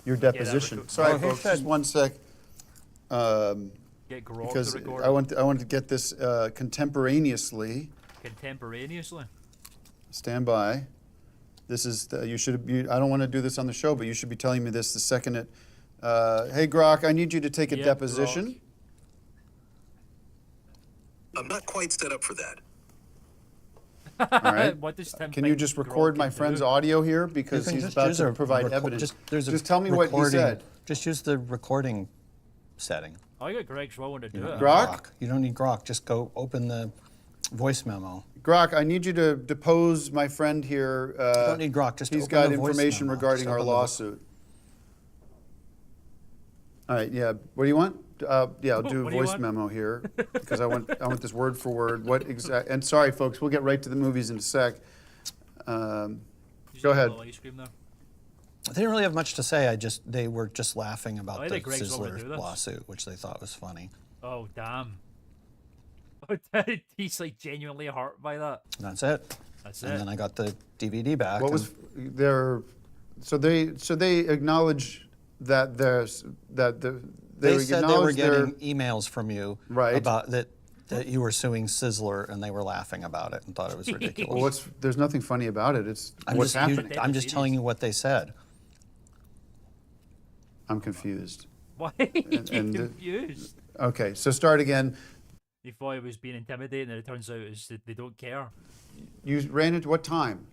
your deposition. record- Sorry, Oh, he folks, said- just one sec. get Grog Because to record I wanted to get this contemporaneously. contemporaneously. Stand by. This is I don't want to do this on the show, but you should be telling me this the second it. Hey, Grok, I need you to take a Yeah, deposition. I'm not quite set up for that. All right. What does Tim Can you think just Grog record can my do? friend's audio here because You can he's just about use to a provide reco- evidence? there's a Just tell me what he recording- said. Just use the recording setting. I got Greg's willing to do it. Grok? You don't need Grok. Just go open the voice memo. Grok, I need you to depose my friend here. You don't need Grok. Just He's open got the voice information memo. regarding Just our open the- lawsuit. All right, yeah. What do you want? Yeah, I'll do a What do you voice want? memo here because I want this word for word. What exact? And sorry, folks, we'll get right to the movies in a sec. Go ahead. Little ice cream there. They didn't really have much to say. They were just laughing about I the think Greg's willing to Sizzler do this. lawsuit, which they thought was funny. Oh, damn. He's like genuinely hurt by that. That's it. That's And it. then I got the DVD back. What was their? So they acknowledge that They said they were acknowledge their- getting emails from you Right. about that you were suing Sizzler, and they were laughing about it and thought it was ridiculous. Well, there's nothing funny about it. It's what's happening. I'm just telling you what they said. I'm confused. Why are you and- confused? Okay, so start again. He thought he was being intimidating, and it turns out it's that they don't care. You ran into what time?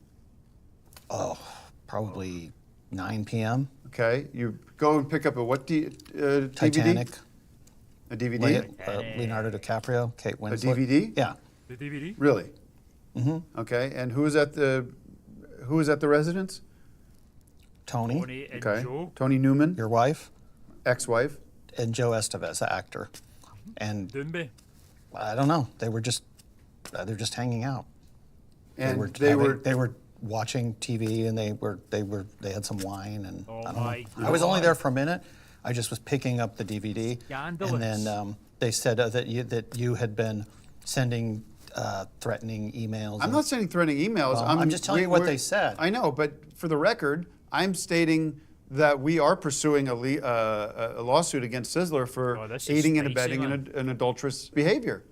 Oh, probably 9 p.m. Okay, you go and pick up a what DVD? Titanic. A DVD? Leonardo DiCaprio, Kate A Winslet. DVD? Yeah. The DVD? Really? Mm-hmm. Okay, and who was at the residence? Tony. Tony and Okay, Joe. Tony Newman, Your wife. ex-wife. And Joe Estevez, the actor. And Doombe. I don't know. They were just they're just hanging out. And they were watching TV, and they had some wine, and Oh I don't my know. I was only God. there for a minute. I just was picking up the DVD, Scandalous. and then they said that you had been sending threatening emails. I'm not sending threatening emails. Well, I'm just telling you what they said. I know, but for the record, I'm stating that we are pursuing a lawsuit against Sizzler for Oh, this is aiding and spicy, abetting man. an adulterous behavior.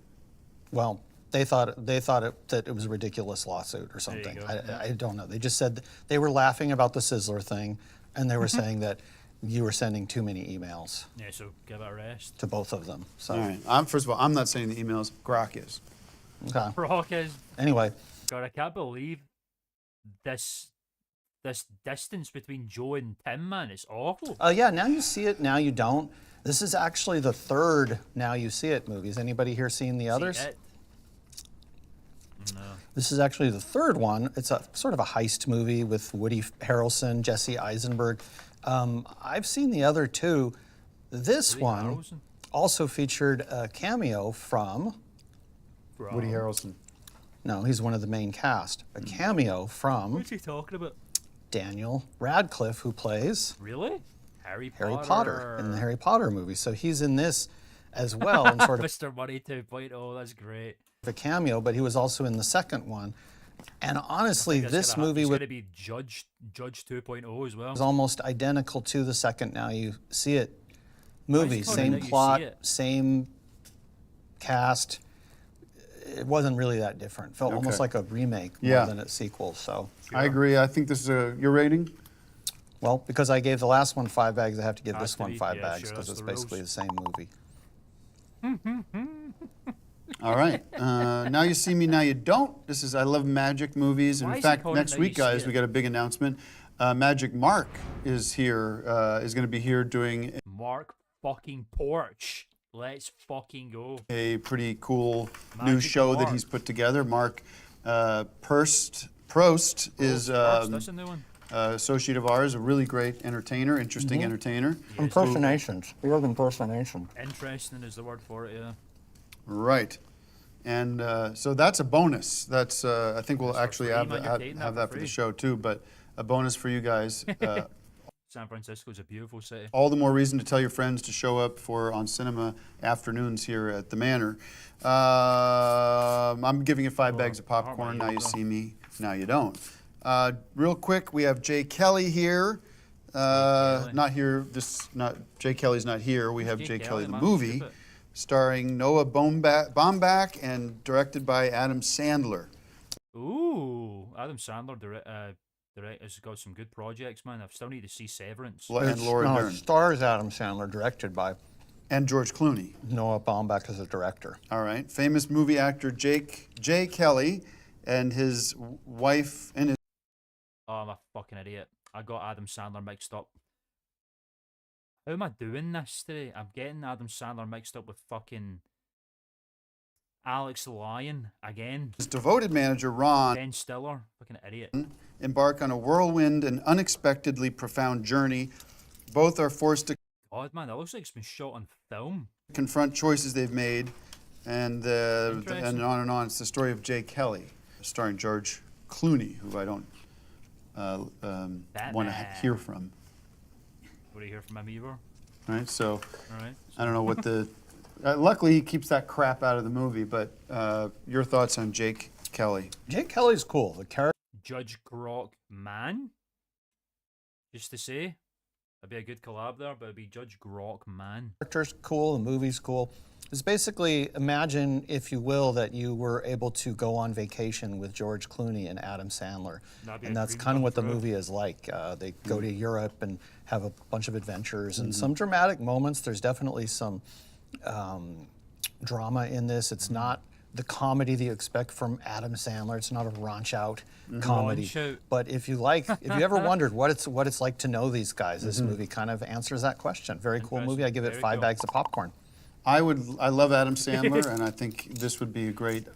Well, they thought that it was a ridiculous lawsuit or something. go. I don't know. They just said they were laughing about the Sizzler thing, and they were saying that you were sending too many emails Yeah, so give it a rest. to both of them. So All right. First of all, I'm not sending the emails. Grok is. okay. Brock is. Anyway, God, I can't believe this distance between Joe and Tim, man. It's awful. yeah. Now you see it. Now you don't. This is actually the third Now You See It movie. Has anybody here seen the others? See it? No. This is actually the third one. It's a sort of a heist movie with Woody Harrelson, Jesse Eisenberg. I've seen the other two. This Woody one Harrelson? also featured a cameo from. Woody Harrelson. No, he's one of the main cast. A cameo from What's he talking about? Daniel Radcliffe, who plays Really? Harry Harry Potter in the Harry Potter movie. So he's in this as well, and sort of Mr. Money 2.0. That's great. a cameo, but he was also in the second one. And honestly, It's this gonna movie it's was going to be Judge 2.0 as well. almost identical to the second Now You See It movie. called Same Now You See plot, It? same cast. It wasn't really that different. Felt almost Okay. like a remake more Yeah. than a sequel. So, I agree. I think this is your rating. well, because I gave the last one 5 bags, I have to give Has this to one be, 5 yeah, bags sure, because that's it's the basically rules. the same movie. All right. Now You See Me, Now You Don't. This is I love magic movies. Why In is fact, it called next Now You week, See guys, It? we got a big announcement. Magic Mark is here. Is going to be here doing Mark fucking Porch. Let's fucking go. a pretty cool new Magic show that Mark. he's put together. Mark Prost is That's a new one. associate of ours, a really great entertainer, interesting entertainer. Impersonations. We love impersonation. Interesting is the word for it, yeah. Right. And so that's a bonus. That's I think we'll That's for actually free, have, man. You're getting have that that for for the free. show too, but a bonus for you guys. San Francisco's a beautiful city. All the more reason to tell your friends to show up for On Cinema afternoons here at the Manor. I'm giving it 5 bags of popcorn. Now you see me, now you don't. Real quick, we have Jay Kelly here. Not here. Jay Kelly's not here. We have Jay Kelly the man? movie, Stupid. starring Noah Baumbach and directed by Adam Sandler. Ooh, Adam Sandler has got some good projects, man. I still need to see Severance. And Laura No, Dern it stars Adam Sandler, directed by and George Clooney. Noah Baumbach as a director. All right. Famous movie actor Jay Kelly and his wife and his Oh, I'm a fucking idiot. I got Adam Sandler mixed up. How am I doing this today? I'm getting Adam Sandler mixed up with fucking Alex Lyon again. devoted manager Ron Ben Stiller. Fucking idiot. embark on a whirlwind and unexpectedly profound journey. Both are forced to God, man, that looks like it's been shot on film. confront choices they've made, and Interesting. on and on. It's the story of Jay Kelly, starring George Clooney, who I don't want to hear from. What do you hear from him either? Right. So All right. I don't know what the Luckily, he keeps that crap out of the movie. But your thoughts on Jake Kelly? Jake Kelly's cool. The character. Judge Grok Man. Just to say, that'd be a good collab there, but it'd be Judge Grok Man. Character's cool, the movie's cool. It's basically, imagine, if you will, that you were able to go on vacation with George Clooney and Adam Sandler. And that's kind of what the movie is like. They go to Europe and have a bunch of adventures and some dramatic moments. There's definitely some drama in this. It's not the comedy that you expect from Adam Sandler. It's not a raunch out comedy. But if you ever wondered what it's like to know these guys, this movie kind of answers that question. Very cool movie. I give it 5 bags of popcorn. I love Adam Sandler, and I think this would be a great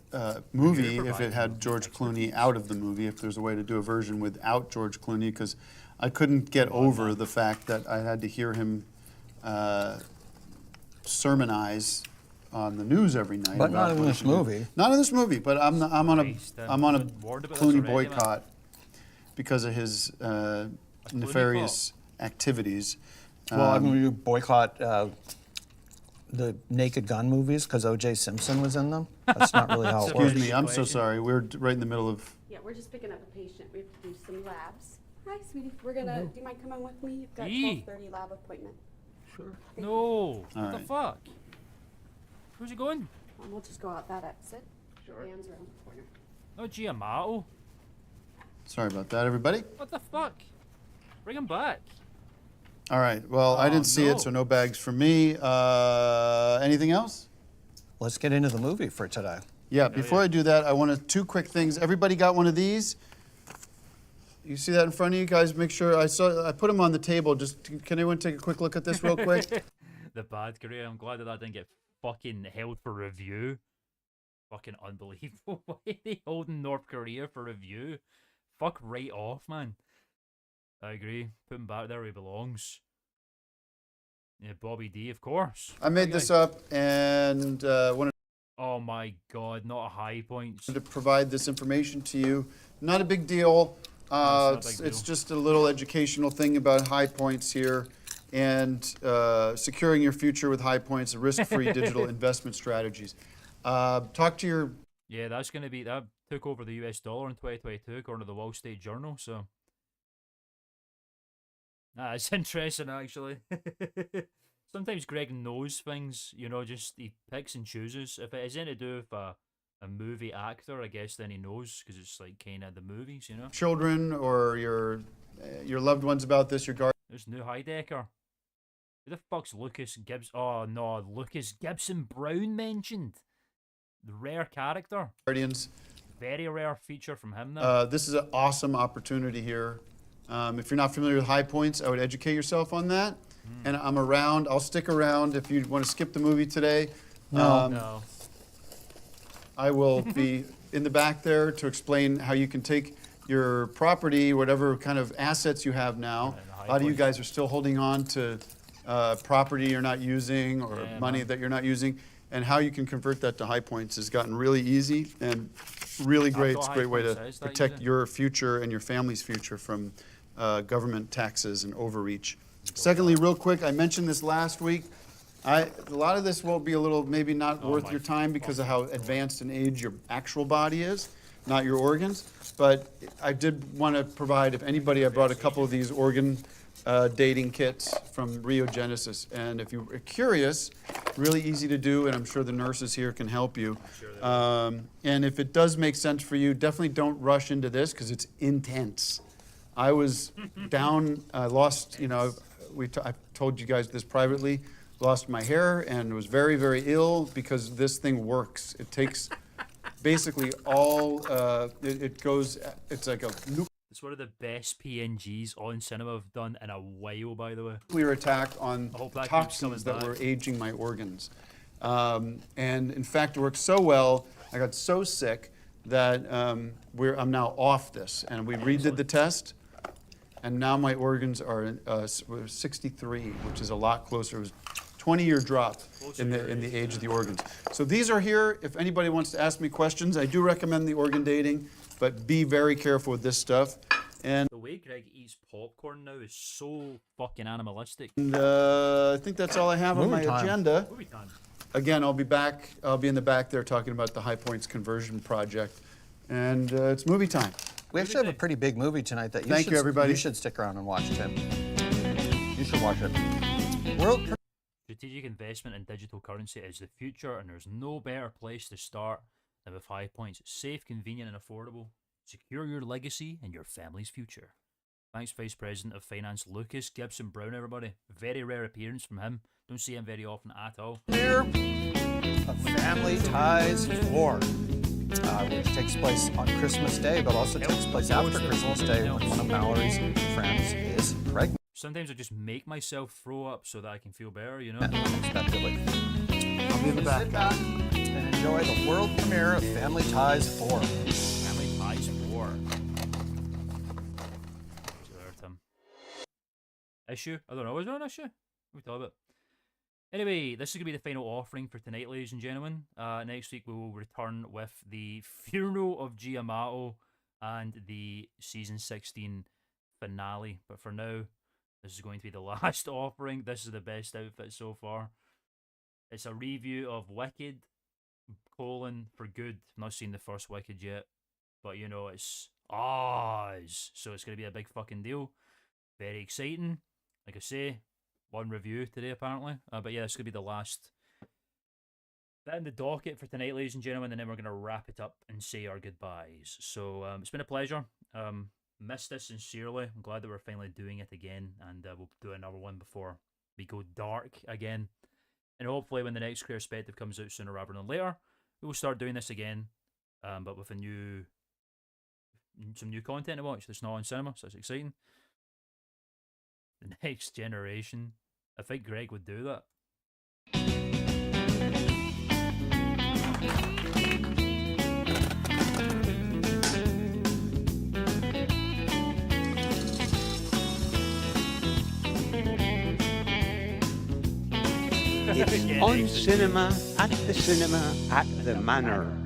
movie if it had George Clooney out of the movie, if there's a way to do a version without George Clooney, because I couldn't get over the fact that I had to hear him sermonize on the news every night. But not in this movie. Not in this movie, but I'm on a Clooney boycott because of his nefarious activities. Well, I mean, you boycott the Naked Gun movies because O.J. Simpson was in them. That's not really how it works. Excuse me, I'm so sorry. We're right in the middle of... Yeah, we're just picking up a patient. We have to do some labs. Hi, sweetie. We're gonna. Do you mind coming with me? You've got 12:30 lab appointment. Sure. No. What the fuck? Where's he going? We'll just go out that exit. Sure. Dan's room. No Giamatti. Sorry about that, everybody. What the fuck? Bring him back. All right. Well, I didn't see it, so no bags for me. Anything else? Let's get into the movie for today. Yeah. Before I do that, I want two quick things. Everybody got one of these? You see that in front of you guys? Make sure I put them on the table. Just can anyone take a quick look at this real quick? The bad Korea. I'm glad that didn't get fucking held for review. Fucking unbelievable. Why are they holding North Korea for review? Fuck right off, man. I agree. Put him back there where he belongs. Yeah, Bobby D, of course. I made this up and wanted. Oh my God! Not a high points. To provide this information to you. Not a big deal. It's just a little educational thing about high points here, and securing your future with high points, risk-free digital investment strategies. Talk to your. Yeah, that's gonna be that took over the US dollar in 2022, according to the Wall Street Journal. So. It's interesting, actually. Sometimes Greg knows things, you know, just he picks and chooses. If it has anything to do with a movie actor, I guess then he knows, because it's like kind of the movies, you know? Children or your loved ones about this, your guardian. There's new Heidecker. Who the fuck's Lucas Gibbs? Oh, no, Lucas Gibson Brown mentioned. The rare character. Guardians. Very rare feature from him now. This is an awesome opportunity here. If you're not familiar with high points, I would educate yourself on that. And I'm around. I'll stick around if you want to skip the movie today. No. I will be in the back there to explain how you can take your property, whatever kind of assets you have now. A lot of you guys are still holding on to property you're not using or money that you're not using. And how you can convert that to high points has gotten really easy and really great. It's a great way to protect your future and your family's future from government taxes and overreach. Secondly, real quick, I mentioned this last week. A lot of this will be a little maybe not worth your time because of how advanced in age your actual body is, not your organs. But I did want to provide, if anybody, I brought a couple of these organ dating kits from Rio Genesis. And if you're curious, really easy to do, and I'm sure the nurses here can help you. And if it does make sense for you, definitely don't rush into this because it's intense. I was down, I lost, you know, I told you guys this privately, lost my hair and was very, very ill because this thing works. It takes basically all, it goes, it's like a It's one of the best PNGs on cinema I've done in a while, by the way. Nuclear attack on toxins that were aging my organs. And in fact, it worked so well, I got so sick that I'm now off this. And we redid the test, and now my organs are 63, which is a lot closer. It was a 20-year drop in the age of the organs. So these are here. If anybody wants to ask me questions, I do recommend the organ dating, but be very careful with this stuff. And the way Greg eats popcorn now is so fucking animalistic. And I think that's all I have on my agenda. Movie time. again, I'll be back. I'll be in the back there talking about the High Points Conversion Project. And it's movie time. We actually have a pretty big movie tonight that Thank you, everybody. You should stick around and watch, Tim. You should watch it. World Strategic investment in digital currency is the future, and there's no better place to start than with High Points. It's safe, convenient, and affordable. Secure your legacy and your family's future. Thanks, Vice President of Finance Lucas Gibson Brown, everybody. Very rare appearance from him. Don't see him very often at all. Here, a Family Ties 4, which takes place on Christmas Day, but also takes place after Christmas Day when one of Mallory's friends is pregnant. Sometimes I just make myself throw up so that I can feel better, you know? Unexpectedly. I'll be in the back. Sit back and enjoy the world premiere of Family Ties 4. Family Ties 4. Issue? I don't know. Is there an issue? What are we talking about? Anyway, this is going to be the final offering for tonight, ladies and gentlemen. Next week we will return with the Funeral of Giamato and the Season 16 finale. But for now, this is going to be the last offering. This is the best outfit so far. It's a review of Wicked, for good. I've not seen the first Wicked yet. But, you know, it's Oz. So it's going to be a big fucking deal. Very exciting. Like I say, one review today apparently. But yeah, it's going to be the last bit in the docket for tonight, ladies and gentlemen. And then we're going to wrap it up and say our goodbyes. So it's been a pleasure. Missed this sincerely. I'm glad that we're finally doing it again. And we'll do another one before we go dark again. And hopefully when the next Clear Perspective comes out sooner rather than later, we will start doing this again. But with some new content to watch that's not on cinema. So it's exciting. The Next Generation. I think Greg would do that. It's on cinema, at the manor.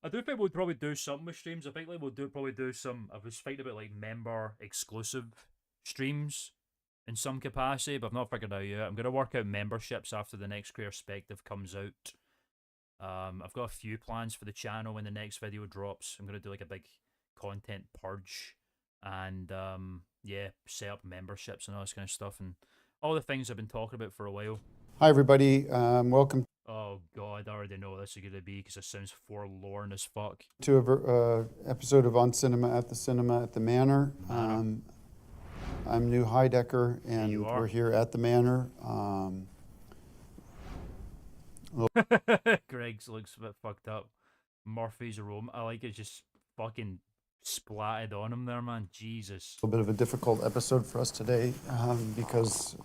I do think we'll probably do something with streams. I think like we'll probably do some. I was thinking about like member exclusive streams in some capacity, but I've not figured out yet. I'm gonna work out memberships after the next Clear Perspective comes out. I've got a few plans for the channel when the next video drops. I'm gonna do like a big content purge and yeah, set up memberships and all this kind of stuff and all the things I've been talking about for a while. Hi, everybody. Welcome Oh god, I already know what this is going to be because it sounds forlorn as fuck. to an episode of On Cinema at the Manor. I'm New Heidecker, and we're here at the Manor. Greg's looks a bit fucked up. Murphy's room. I like it just fucking splatted on him there, man. Jesus. A little bit of a difficult episode for us today because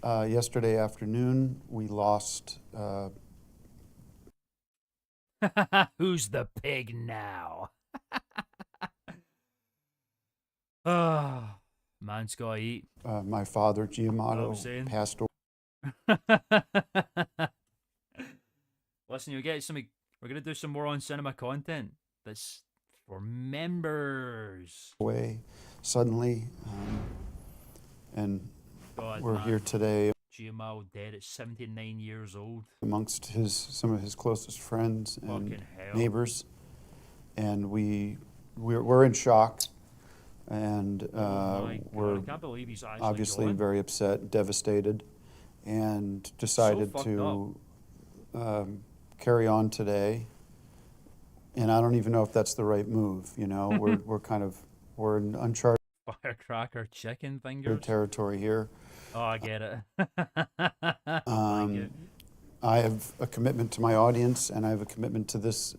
yesterday afternoon we lost. Who's the pig now? Ah, man's gotta eat. My father, Giamato, passed away. Listen, you'll get something. We're gonna do some more on cinema content. That's for members. Away suddenly, and God, we're man. here today. Giamato dead at 79 years old. Amongst some of his closest friends and Fucking hell. neighbors, and we're in shock, and we're I can't believe he's actually obviously going. very upset, devastated, and decided to carry on today. And I don't even know if that's the right move. You know, we're in uncharted Firecracker chicken fingers territory here. Oh, I get it. I have a commitment to my audience, and I have a commitment to this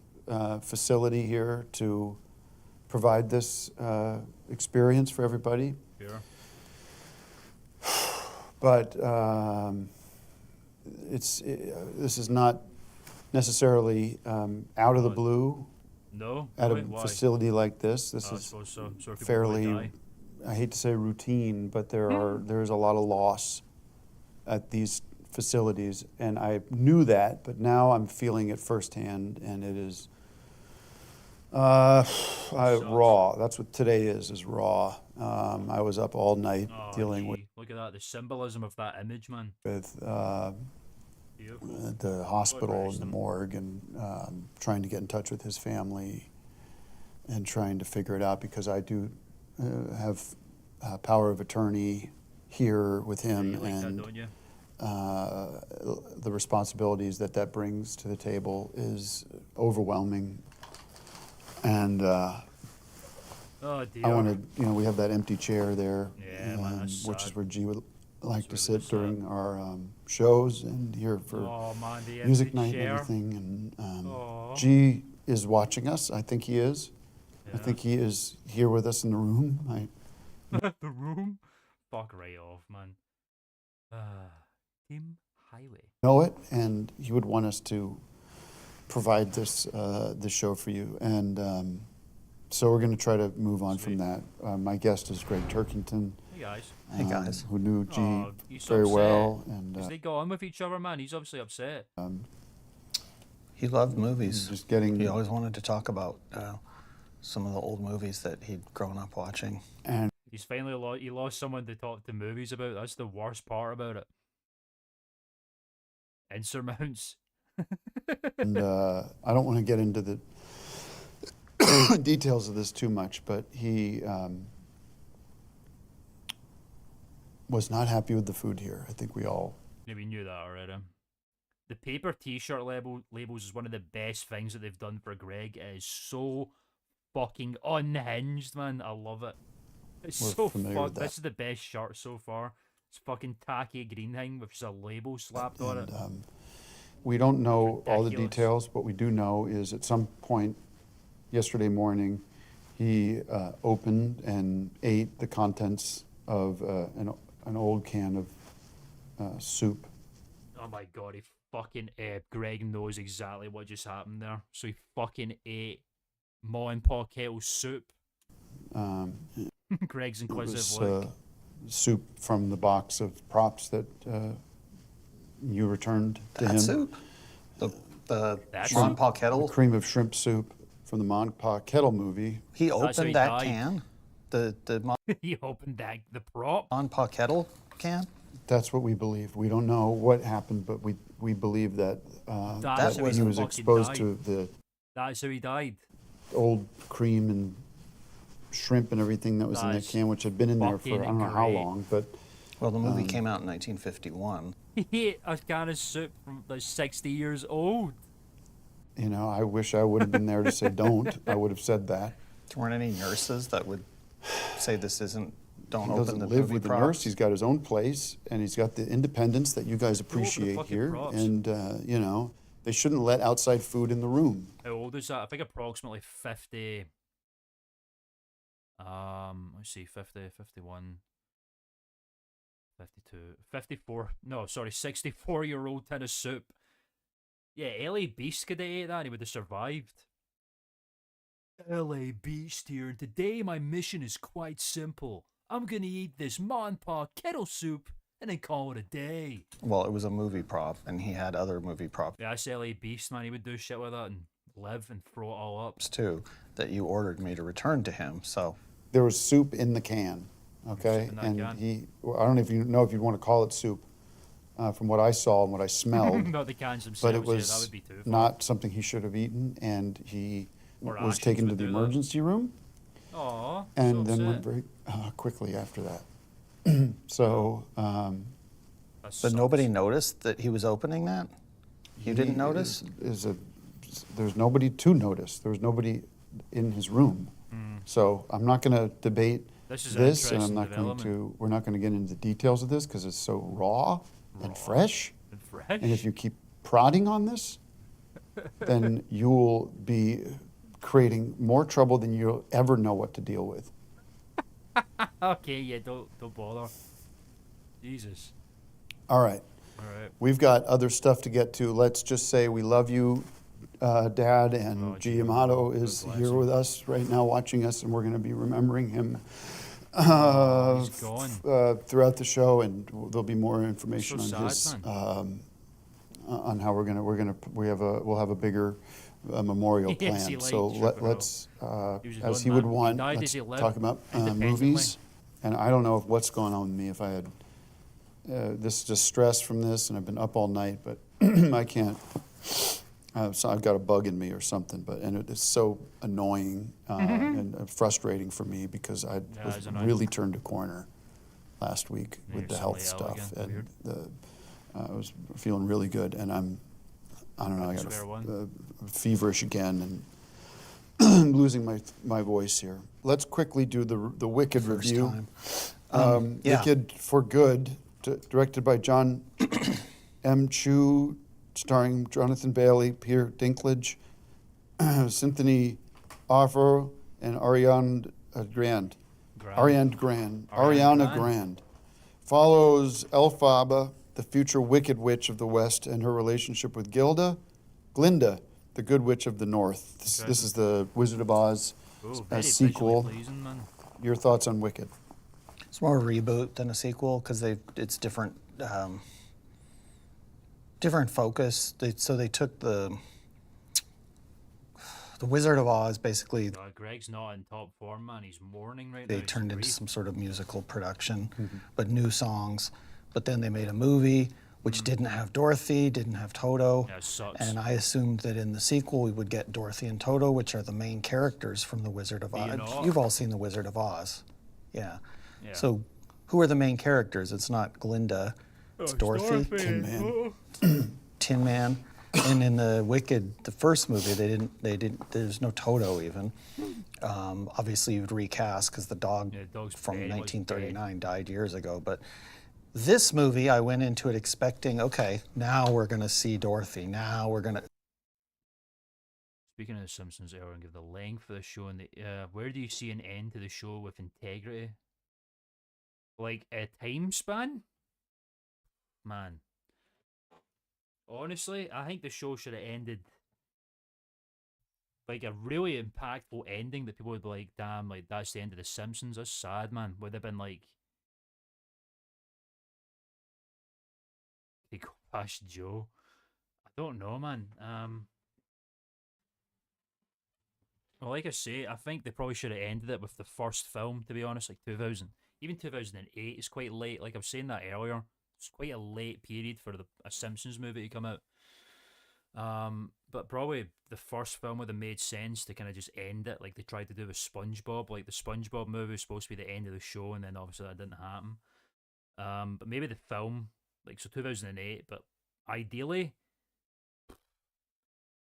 facility here to provide this experience for everybody. Sure. But this is not necessarily out of the blue. No. At a Why? facility like this, I is suppose so. People might fairly. die. I hate to say routine, but there's a lot of loss at these facilities, and I knew that, but now I'm feeling it firsthand, and it is raw. That's what today is raw. I was up all night dealing with Look at that, the symbolism of that image, man. With Beautiful. the hospital and the morgue, and trying to get in touch with his family and trying to figure it out, because I do have power of attorney here with him, You like and that, don't you? the responsibilities that brings to the table is overwhelming. And Oh dear. I wanted, we have that empty chair there, Yeah, man, that's which sad. is where G would like to really sit sad. during our shows and here for Oh man, the music empty night chair. and everything. And Aw. G is watching us. I think he is. I Yeah. think he is here with us in the room. The room? Fuck right off, man. Team Highway. Know it, and he would want us to provide this show for you. And so we're going to try to move on from that. My guest is Greg Turkington. Hey guys. Hey, guys. Who knew G Oh, he's very upset. well, and 'Cause they got on with each other, man. He's obviously upset. He loved movies. just getting. He always wanted to talk about some of the old movies that he'd grown up watching. And He's finally he lost someone to talk to movies about. That's the worst part about it. Insurmounts. and I don't want to get into the details of this too much, but he was not happy with the food here. I think we all. Yeah, we knew that already. The paper T-shirt labels is one of the best things that they've done for Greg. It is so fucking unhinged, man. I love it. It's We're so familiar fuck. with that. This is the best shirt so far. It's fucking tacky green thing with just a label slapped on it. We don't know all the ridiculous. details. What we do know is at some point yesterday morning, he opened and ate the contents of an old can of soup. Oh my god, he fucking Greg knows exactly what just happened there. So he fucking ate Ma and Pa kettle soup. Greg's It inquisitive was look. soup from the box of props that you returned to him. That soup? The That Mon soup? Pa The Kettle? cream of shrimp soup from the Mon Pa Kettle movie. He That's how opened he that died. can? The Mon He opened the prop. Pa Kettle can? That's what we believe. We don't know what happened, but we believe that, That's that how he he was fucking exposed died. to the That's how he died. old cream and shrimp and everything that was in that That's can, which had been in there for fucking I don't know how great. long, but Well, the movie came out in 1951. He ate a can of soup from like 60 years old. I wish I would have been there to say don't. I would have said that. There weren't any nurses that would say this isn't, don't He open doesn't the live movie with the props. nurse. He's got his own place, and he's got the independence that you guys appreciate fucking here. props. And they shouldn't let outside food in the room. How old is that? I think approximately 50. Let's see, 50, 51, 52, 54. No, sorry, 64-year-old tin of soup. Yeah, LA Beast could have ate that and he would have survived. LA Beast here, and today my mission is quite simple. I'm gonna eat this Ma and Pa kettle soup and then call it a day. Well, it was a movie prop, and he had other movie props Yeah, that's LA Beast, man. He would do shit with that and live and throw it all up. too that you ordered me to return to him. So There was soup in the can, okay? Soup in that And can. I don't know if you'd want to call it soup, from what I saw and what I smelled. Not the cans themselves, But it yeah, that was would be too far. not something he should have eaten, and he Or was actions taken to would the do that. emergency room Aw, and so then went upset. very quickly after that. So That but sucks. nobody noticed that he was opening that? You didn't he notice? there's nobody to notice. There was nobody in his room. So I'm not going to debate This is an and I'm interesting not going development. to. We're not going to get into the details of this because it's so raw and fresh. And fresh. And if you keep prodding on this, then you'll be creating more trouble than you'll ever know what to deal with. Okay, yeah, don't bother. Jesus. All right. All right. We've got other stuff to get to. Let's just say we love you, Dad, and Oh, G. Yamato God is bless here him. with us right now watching us, and we're going to be remembering him He's gone. throughout the show, and there'll be more information So on sad, his man. on how we'll have a bigger memorial Yes, plan. he So liked let's He was his as own he would man. He want, died as let's he lived, talk about independently. movies. And I don't know what's going on with me if I had this distress from this, and I've been up all night, but I can't. So I've got a bug in me or something, and it's so annoying and frustrating for me because I was really turned a corner last week with the health stuff, and I was feeling really good, and I don't know, I got feverish again, and I'm losing my voice here. Let's quickly do the Wicked review. Wicked for Good, directed by John M. Chu, starring Jonathan Bailey, Peter Dinklage, Cynthia Offro, and Ariana Grande. Ariana Grande. Follows Elphaba, the future Wicked Witch of the West, and her relationship with Glinda, the Good Witch of the North. This is the Wizard of Oz sequel. Your thoughts on Wicked? It's more a reboot than a sequel because it's different. Different focus. So they took the Wizard of Oz, basically. Greg's not in top form, man. He's mourning right now. They turned into some sort of musical production, but new songs. But then they made a movie which didn't have Dorothy, didn't have Toto. Yeah, it sucks. And I assumed that in the sequel we would get Dorothy and Toto, which are the main characters from the Wizard of Oz. You've all seen the Wizard of Oz. Yeah. So who are the main characters? It's not Glinda. It's Dorothy. Tin Man. Tin Man. And in the Wicked, the first movie, they didn't. There's no Toto even. Obviously, you'd recast because the dog from 1939 died years ago. But this movie, I went into it expecting, okay, now we're gonna see Dorothy. Now we're gonna. Speaking of The Simpsons, Aaron, give the length of the show and where do you see an end to the show with integrity? Like a time span? Man. Honestly, I think the show should have ended like a really impactful ending that people would be like, damn, like that's the end of The Simpsons. That's sad, man. Would have been like, they go past Joe. I don't know, man. Well, like I say, I think they probably should have ended it with the first film, to be honest, like 2000. Even 2008 is quite late. Like I was saying that earlier. It's quite a late period for a Simpsons movie to come out. But probably the first film would have made sense to kind of just end it like they tried to do with SpongeBob. Like the SpongeBob movie was supposed to be the end of the show, and then obviously that didn't happen. But maybe the film, like, so 2008, but ideally,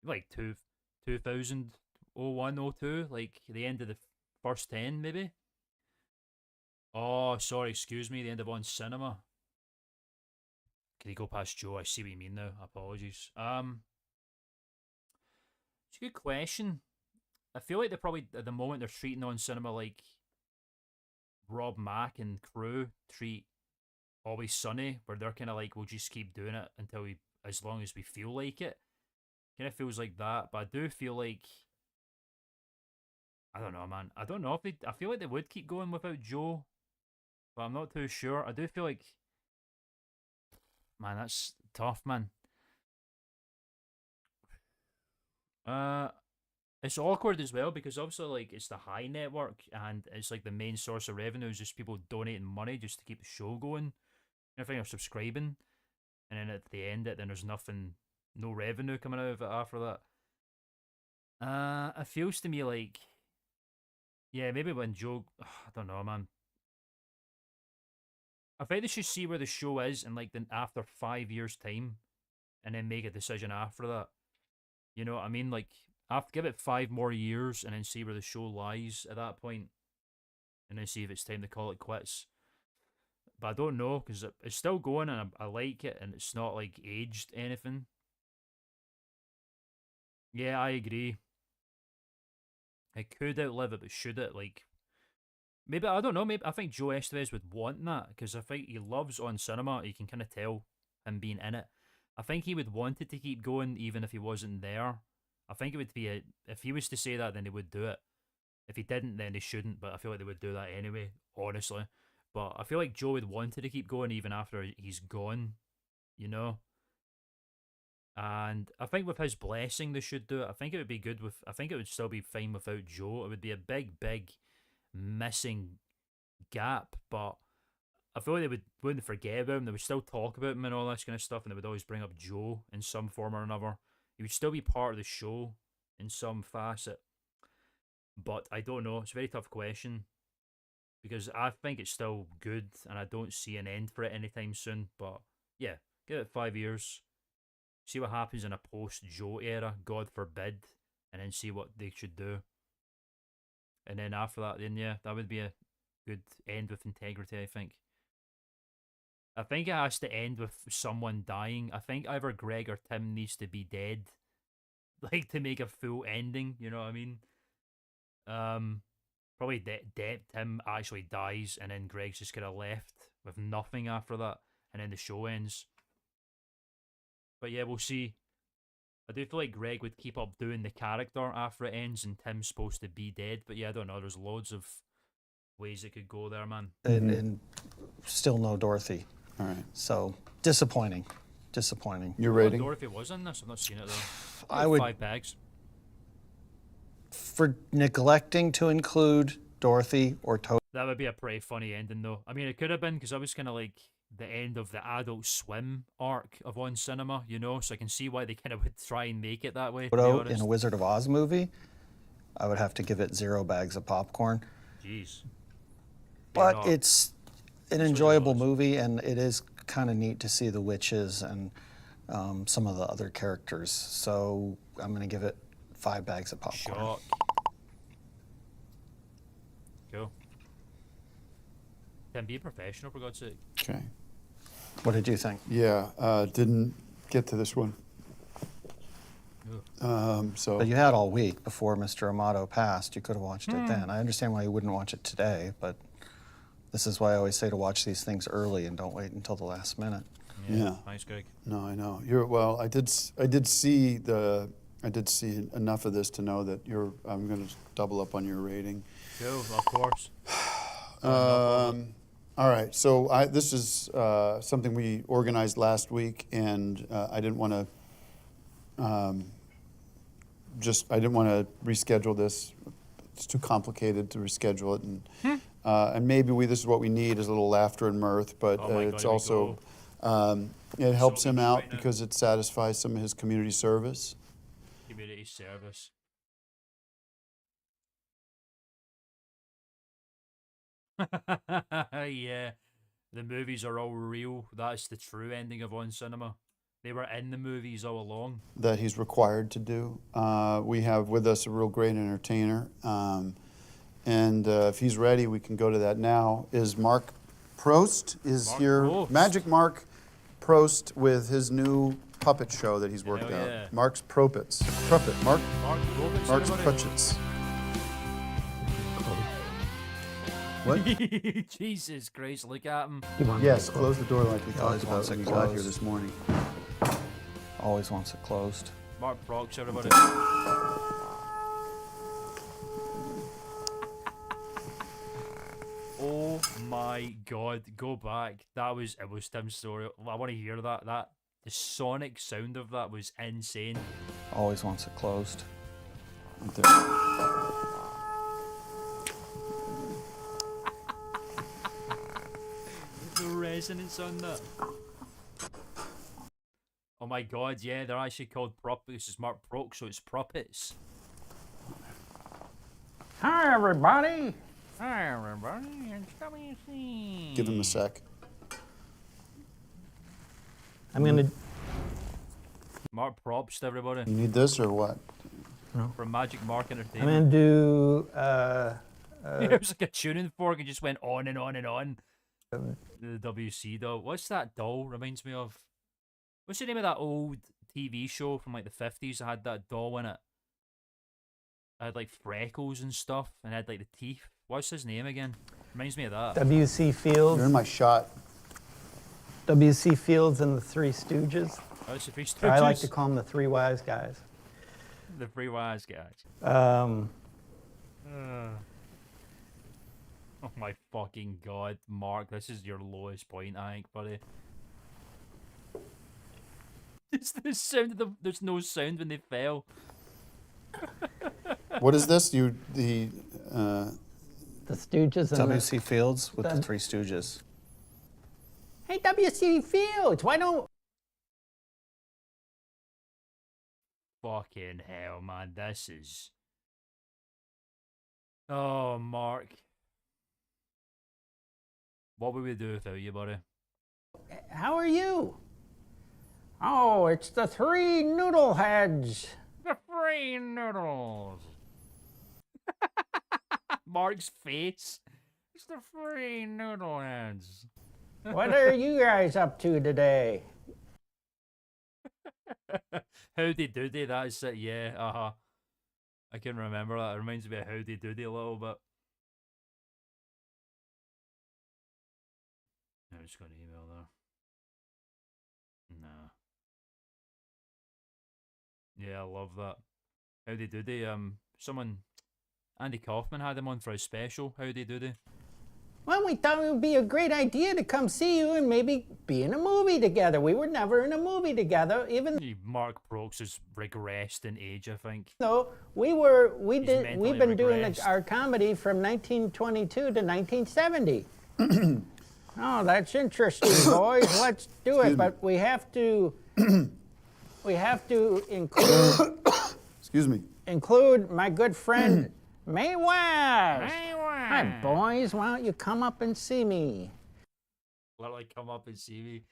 like 2001, 02, like the end of the first 10, maybe. Oh, sorry, excuse me, the end of On Cinema. Can you go past Joe? I see what you mean now. Apologies. It's a good question. I feel like they're probably, at the moment, they're treating On Cinema like Rob Mack and crew treat Always Sunny, where they're kind of like, we'll just keep doing it until as long as we feel like it. Kind of feels like that, but I do feel like, I don't know, man. I don't know if I feel like they would keep going without Joe, but I'm not too sure. I do feel like, man, that's tough, man. It's awkward as well because obviously, like, it's the High Network and it's like the main source of revenue is just people donating money just to keep the show going. Everything are subscribing, and then at the end, then there's nothing, no revenue coming out of it after that. It feels to me like, yeah, maybe when Joe, I don't know, man. I think they should see where the show is and like then after 5 years' time, and then make a decision after that. You know what I mean? Like, give it 5 more years and then see where the show lies at that point, and then see if it's time to call it quits. But I don't know because it's still going and I like it and it's not like aged anything. Yeah, I agree. It could outlive it, but should it? Like, maybe, I don't know, maybe I think Joe Estevez would want that because I think he loves On Cinema. You can kind of tell him being in it. I think he would want it to keep going even if he wasn't there. I think it would be if he was to say that, then they would do it. If he didn't, then they shouldn't, but I feel like they would do that anyway, honestly. But I feel like Joe would want it to keep going even after he's gone, you know? And I think with his blessing, they should do it. I think it would be good I think it would still be fine without Joe. It would be a big, big missing gap, but I feel like they wouldn't forget about him. They would still talk about him and all this kind of stuff, and they would always bring up Joe in some form or another. He would still be part of the show in some facet. But I don't know. It's a very tough question because I think it's still good, and I don't see an end for it anytime soon. But yeah, give it 5 years. See what happens in a post-Joe era, God forbid, and then see what they should do. And then after that, then yeah, that would be a good end with integrity, I think. I think it has to end with someone dying. I think either Greg or Tim needs to be dead, like to make a full ending. You know what I mean? Probably Tim actually dies, and then Greg's just kind of left with nothing after that, and then the show ends. But yeah, we'll see. I do feel like Greg would keep up doing the character after it ends, and Tim's supposed to be dead. But yeah, I don't know. There's loads of ways it could go there, man. And still no Dorothy. All right. So disappointing. Disappointing. Your Well, rating? Dorothy was in this. I've not seen it though. I would 5 bags. for neglecting to include Dorothy or Toad. That would be a pretty funny ending, though. I mean, it could have been because I was kind of like the end of the Adult Swim arc of On Cinema, you know. So I can see why they kind of would try and make it that way. To be In honest. a Wizard of Oz movie, I would have to give it 0 bags of popcorn. Jeez. But it's an enjoyable movie, and it is kind of neat to see the witches and some of the other characters. So I'm going to give it 5 bags of popcorn. Shock. Cool. Then be a professional, for God's sake. Okay. What did you think? Yeah, didn't get to this one. So. But you had all week before Mr. Amato passed. You could have watched it then. I understand why you wouldn't watch it today, but this is why I always say to watch these things early and don't wait until the last minute. Yeah. Thanks, Greg. No, I know. Well, I did see enough of this to know that I'm going to double up on your rating. Cool, of course. All right. So this is something we organized last week, and I didn't want to. I didn't want to reschedule this. It's too complicated to reschedule it, and maybe this is what we need is a little laughter and mirth, but it's also it helps him out because it satisfies some of his community service. Community service. Yeah, the movies are all real. That's the true ending of On Cinema. They were in the movies all along. That he's required to do. We have with us a real great entertainer, and if he's ready, we can go to that now. Is Mark Prost here? Prost. Magic Mark Prost with his new puppet show that he's worked out. Yeah. Mark's Propets. Mark's Puppets. What? Jesus Christ, look at him. Yes, close the door like we talked Always about wants when it we got here closed. this morning. Always wants it closed. Mark Prox, everybody. Oh my God, go back. It was Tim's story. I want to hear that. The sonic sound of that was insane. Always wants it closed. The resonance on that. Oh my God, yeah, they're actually called This is Mark Prox, so it's Proppets. Hi, everybody. Hi, everybody. It's WC. Give him a sec. I'm going to... Mark Props to everybody. You need this or what? From Magic Mark I'm Entertainment. going to do... It was like a tuning fork and just went on and on and on. The WC doll. What's that doll reminds me of? What's the name of that old TV show from like the 50s that had that doll in it? It had like freckles and stuff and had like the teeth. What's his name again? Reminds me of that. W.C. Fields. You're in my shot. W.C. Fields and the Three Stooges. Oh, it's the Three Stooges. Or I like to call them the Three Wise Guys. The Three Wise Guys. Oh my fucking God, Mark, this is your lowest point, I think, buddy. It's the sound of there's no sound when they fell. What is this? The Stooges and W.C. Fields with the Three Stooges. Hey, W.C. Fields, why don't... Fucking hell, man. This is... Oh, Mark. What would we do without you, buddy? How are you? Oh, it's the three noodle heads. The free noodles. Mark's face. It's the free noodle heads. What are you guys up to today? Howdy Doody, that is it, yeah, uh-huh. I can remember that. It reminds me of Howdy Doody a little bit. I'm just going to email there. Nah. Yeah, I love that. Howdy Doody, someone, Andy Kaufman had him on for a special. Howdy Doody. Well, we thought it would be a great idea to come see you and maybe be in a movie together. We were never in a movie together, even Mark Brooks has regressed in age, I think. though we've been doing our comedy from 1922 to 1970. Oh, that's interesting, boys. Let's do it, but we have to include Excuse me. include my good friend Mae West. Hi, boys. Why don't you come up and see me? Literally come up and see me.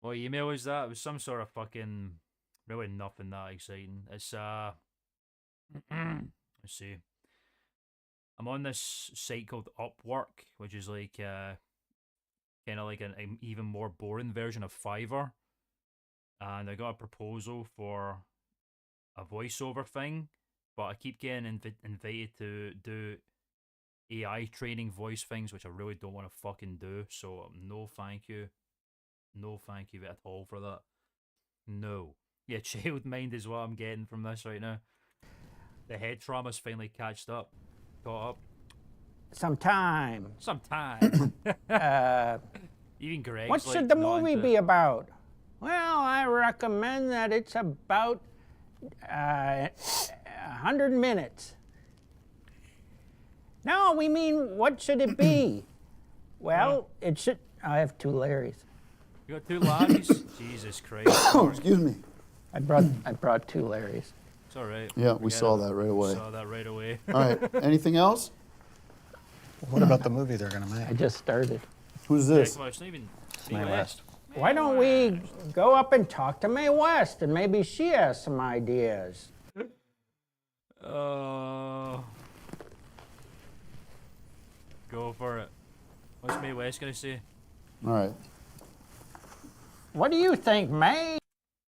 What email was that? It was some sort of fucking... Really nothing that exciting. It's, let's see. I'm on this site called Upwork, which is like, kind of like an even more boring version of Fiverr. And I got a proposal for a voiceover thing, but I keep getting invited to do AI training voice things, which I really don't want to fucking do. So no thank you. No thank you at all for that. No. Yeah, child mind is what I'm getting from this right now. The head trauma's finally caught up. Sometime. Even Greg's What like, should the not movie into be it. about? Well, I recommend that it's about 100 minutes. No, we mean, what should it be? Well, it should... I have two Larrys. You got two Larrys? Jesus Christ. Oh, excuse me. I brought two Larrys. It's alright. Yeah, we saw that right away. Saw that right away. All right. Anything else? What about the movie they're going to make? I just started. Who's this? Well, it's not even Mae West. Why don't we go up and talk to Mae West and maybe she has some ideas? Go for it. What's Mae West gonna say? All right. What do you think, Mae?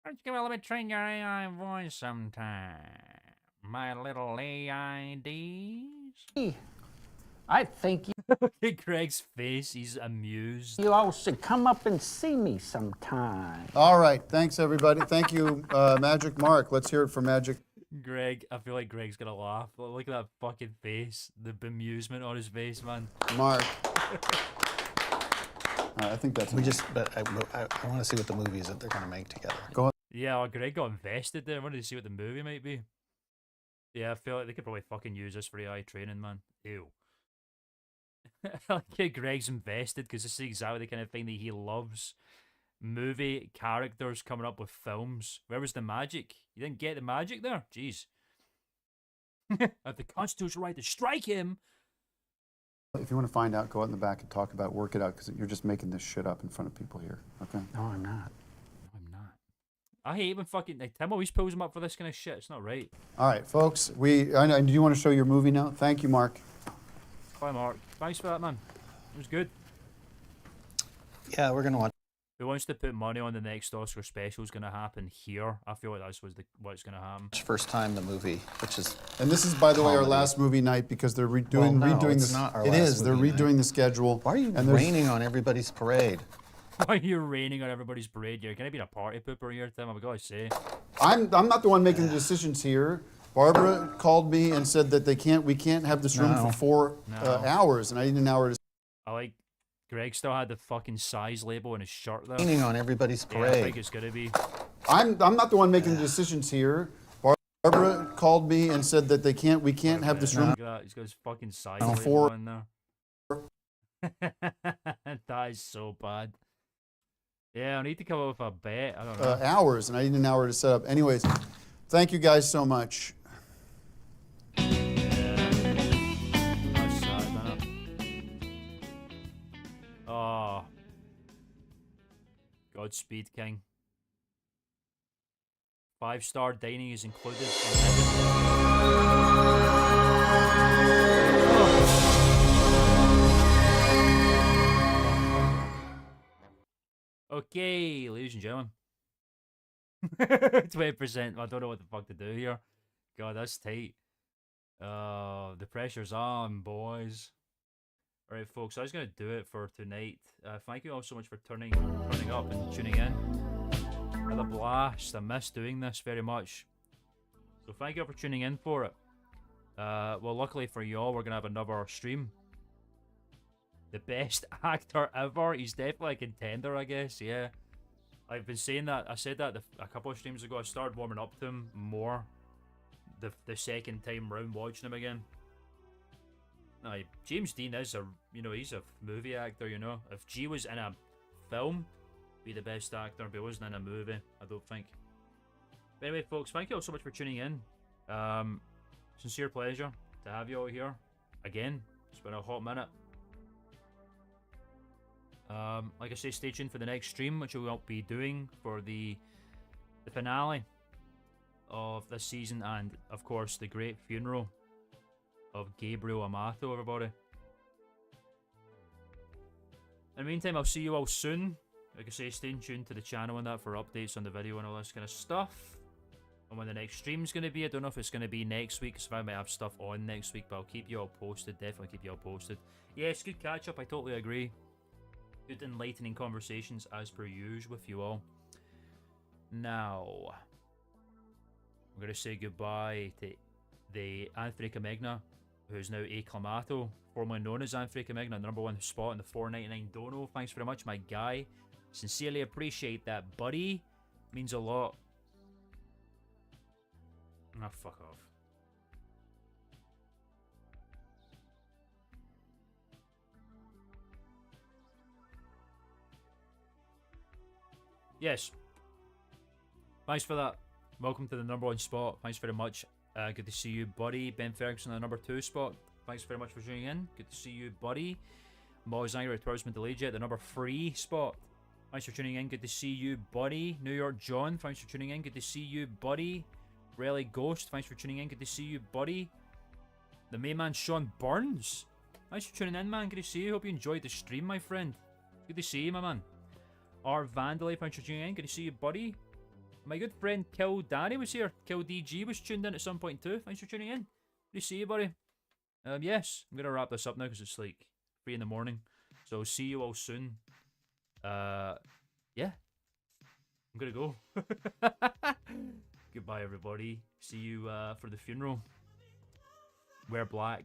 Let's go let me train your AI voice sometime. My little AIDs. I think Look at Greg's face. He's amused. you all should come up and see me sometime. All right. Thanks, everybody. Thank you, Magic Mark. Let's hear it for Magic. Greg, I feel like Greg's gonna laugh. Look at that fucking face. The bemusement on his face, man. Mark. I think that's... But I want to see what the movie is that they're going to make together. Go on. Yeah, well, Greg got invested there. I wanted to see what the movie might be. Yeah, I feel like they could probably fucking use this for AI training, man. Ew. Like Greg's invested because this is exactly the kind of thing that he loves. Movie characters coming up with films. Where was the magic? You didn't get the magic there? Jeez. Have the constitutional right to strike him. If you want to find out, go out in the back and talk about it, work it out, because you're just making this shit up in front of people here, okay? No, I'm not. I'm not. I hate when fucking like, Tim always pulls him up for this kind of shit. It's not right. All right, folks. Do you want to show your movie now? Thank you, Mark. Bye, Mark. Thanks for that, man. It was good. Yeah, we're going to watch. Who wants to put money on the next Oscar special is going to happen here? I feel like that's what's going to happen. First time the movie, which is... And this is, by the way, our comedy. last movie night because they're redoing it's this. not our It last is. They're movie redoing night. the schedule. Why are you and there's- raining on everybody's parade? Why are you raining on everybody's parade here? Can I be a party pooper here, Tim? I've got to say. I'm not the one making the decisions here. Barbara called me and said that we can't have this room for 4 hours, and I need an hour to... I like Greg still had the fucking size label on his shirt there. Raining on everybody's Yeah, parade. I think it's gonna be. I'm not the one making the decisions here. Barbara called me and said that we can't have this room Look at that. He's got his fucking size No. label For- on there. That is so bad. Yeah, I need to come up with a bet. I don't know. Hours, and I need an hour to set up. Anyways, thank you guys so much. That's sad, man. Oh. Godspeed, King. 5-star dining is included. Okay, ladies and gentlemen. 20%. I don't know what the fuck to do here. God, that's tight. The pressure's on, boys. Alright, folks, I was going to do it for tonight. Thank you all so much for turning up and tuning in. Had a blast. I miss doing this very much. So thank you all for tuning in for it. Well, luckily for you all, we're going to have another stream. The best actor ever. He's definitely a contender, I guess. Yeah. I've been saying that. I said that a couple of streams ago. I started warming up to him more the second time round watching him again. James Dean is he's a movie actor, you know. If G was in a film, be the best actor, but he wasn't in a movie, I don't think. But anyway, folks, thank you all so much for tuning in. Sincere pleasure to have you all here again. It's been a hot minute. Like I say, stay tuned for the next stream, which we will be doing for the finale of this season, and of course the great funeral of Gabriel Amato, everybody. In the meantime, I'll see you all soon. Like I say, stay tuned to the channel and that for updates on the video and all this kind of stuff. And when the next stream's going to be, I don't know if it's going to be next week, because I might have stuff on next week, but I'll keep you all posted. Definitely keep you all posted. Yes, good catch up, I totally agree. Good enlightening conversations as per usual with you all. Now, I'm going to say goodbye to the Anthony Comegna, who's now a Clamato, formerly known as Anthony Comegna, #1 spot in the 4.99 dono. Thanks very much, my guy. Sincerely appreciate that, buddy. Means a lot. Ah, fuck off. Yes. Thanks for that. Welcome to the #1 spot. Thanks very much. Good to see you, buddy. Ben Ferguson on the #2 spot. Thanks very much for tuning in. Good to see you, buddy. Moz Angry Tourism Delayed at the #3 spot. Thanks for tuning in. Good to see you, buddy. New York John. Thanks for tuning in. Good to see you, buddy. Rally Ghost. Thanks for tuning in. Good to see you, buddy. The main man, Sean Burns. Thanks for tuning in, man. Good to see you. Hope you enjoyed the stream, my friend. Good to see you, my man. R. Vandalay. Thanks for tuning in. Good to see you, buddy. My good friend Kill Danny was here. Kill DG was tuned in at some point too. Thanks for tuning in. Good to see you, buddy. Yes, I'm gonna wrap this up now because it's like 3 in the morning. So I'll see you all soon. Yeah. I'm gonna go. Goodbye, everybody. See you for the funeral. Wear black.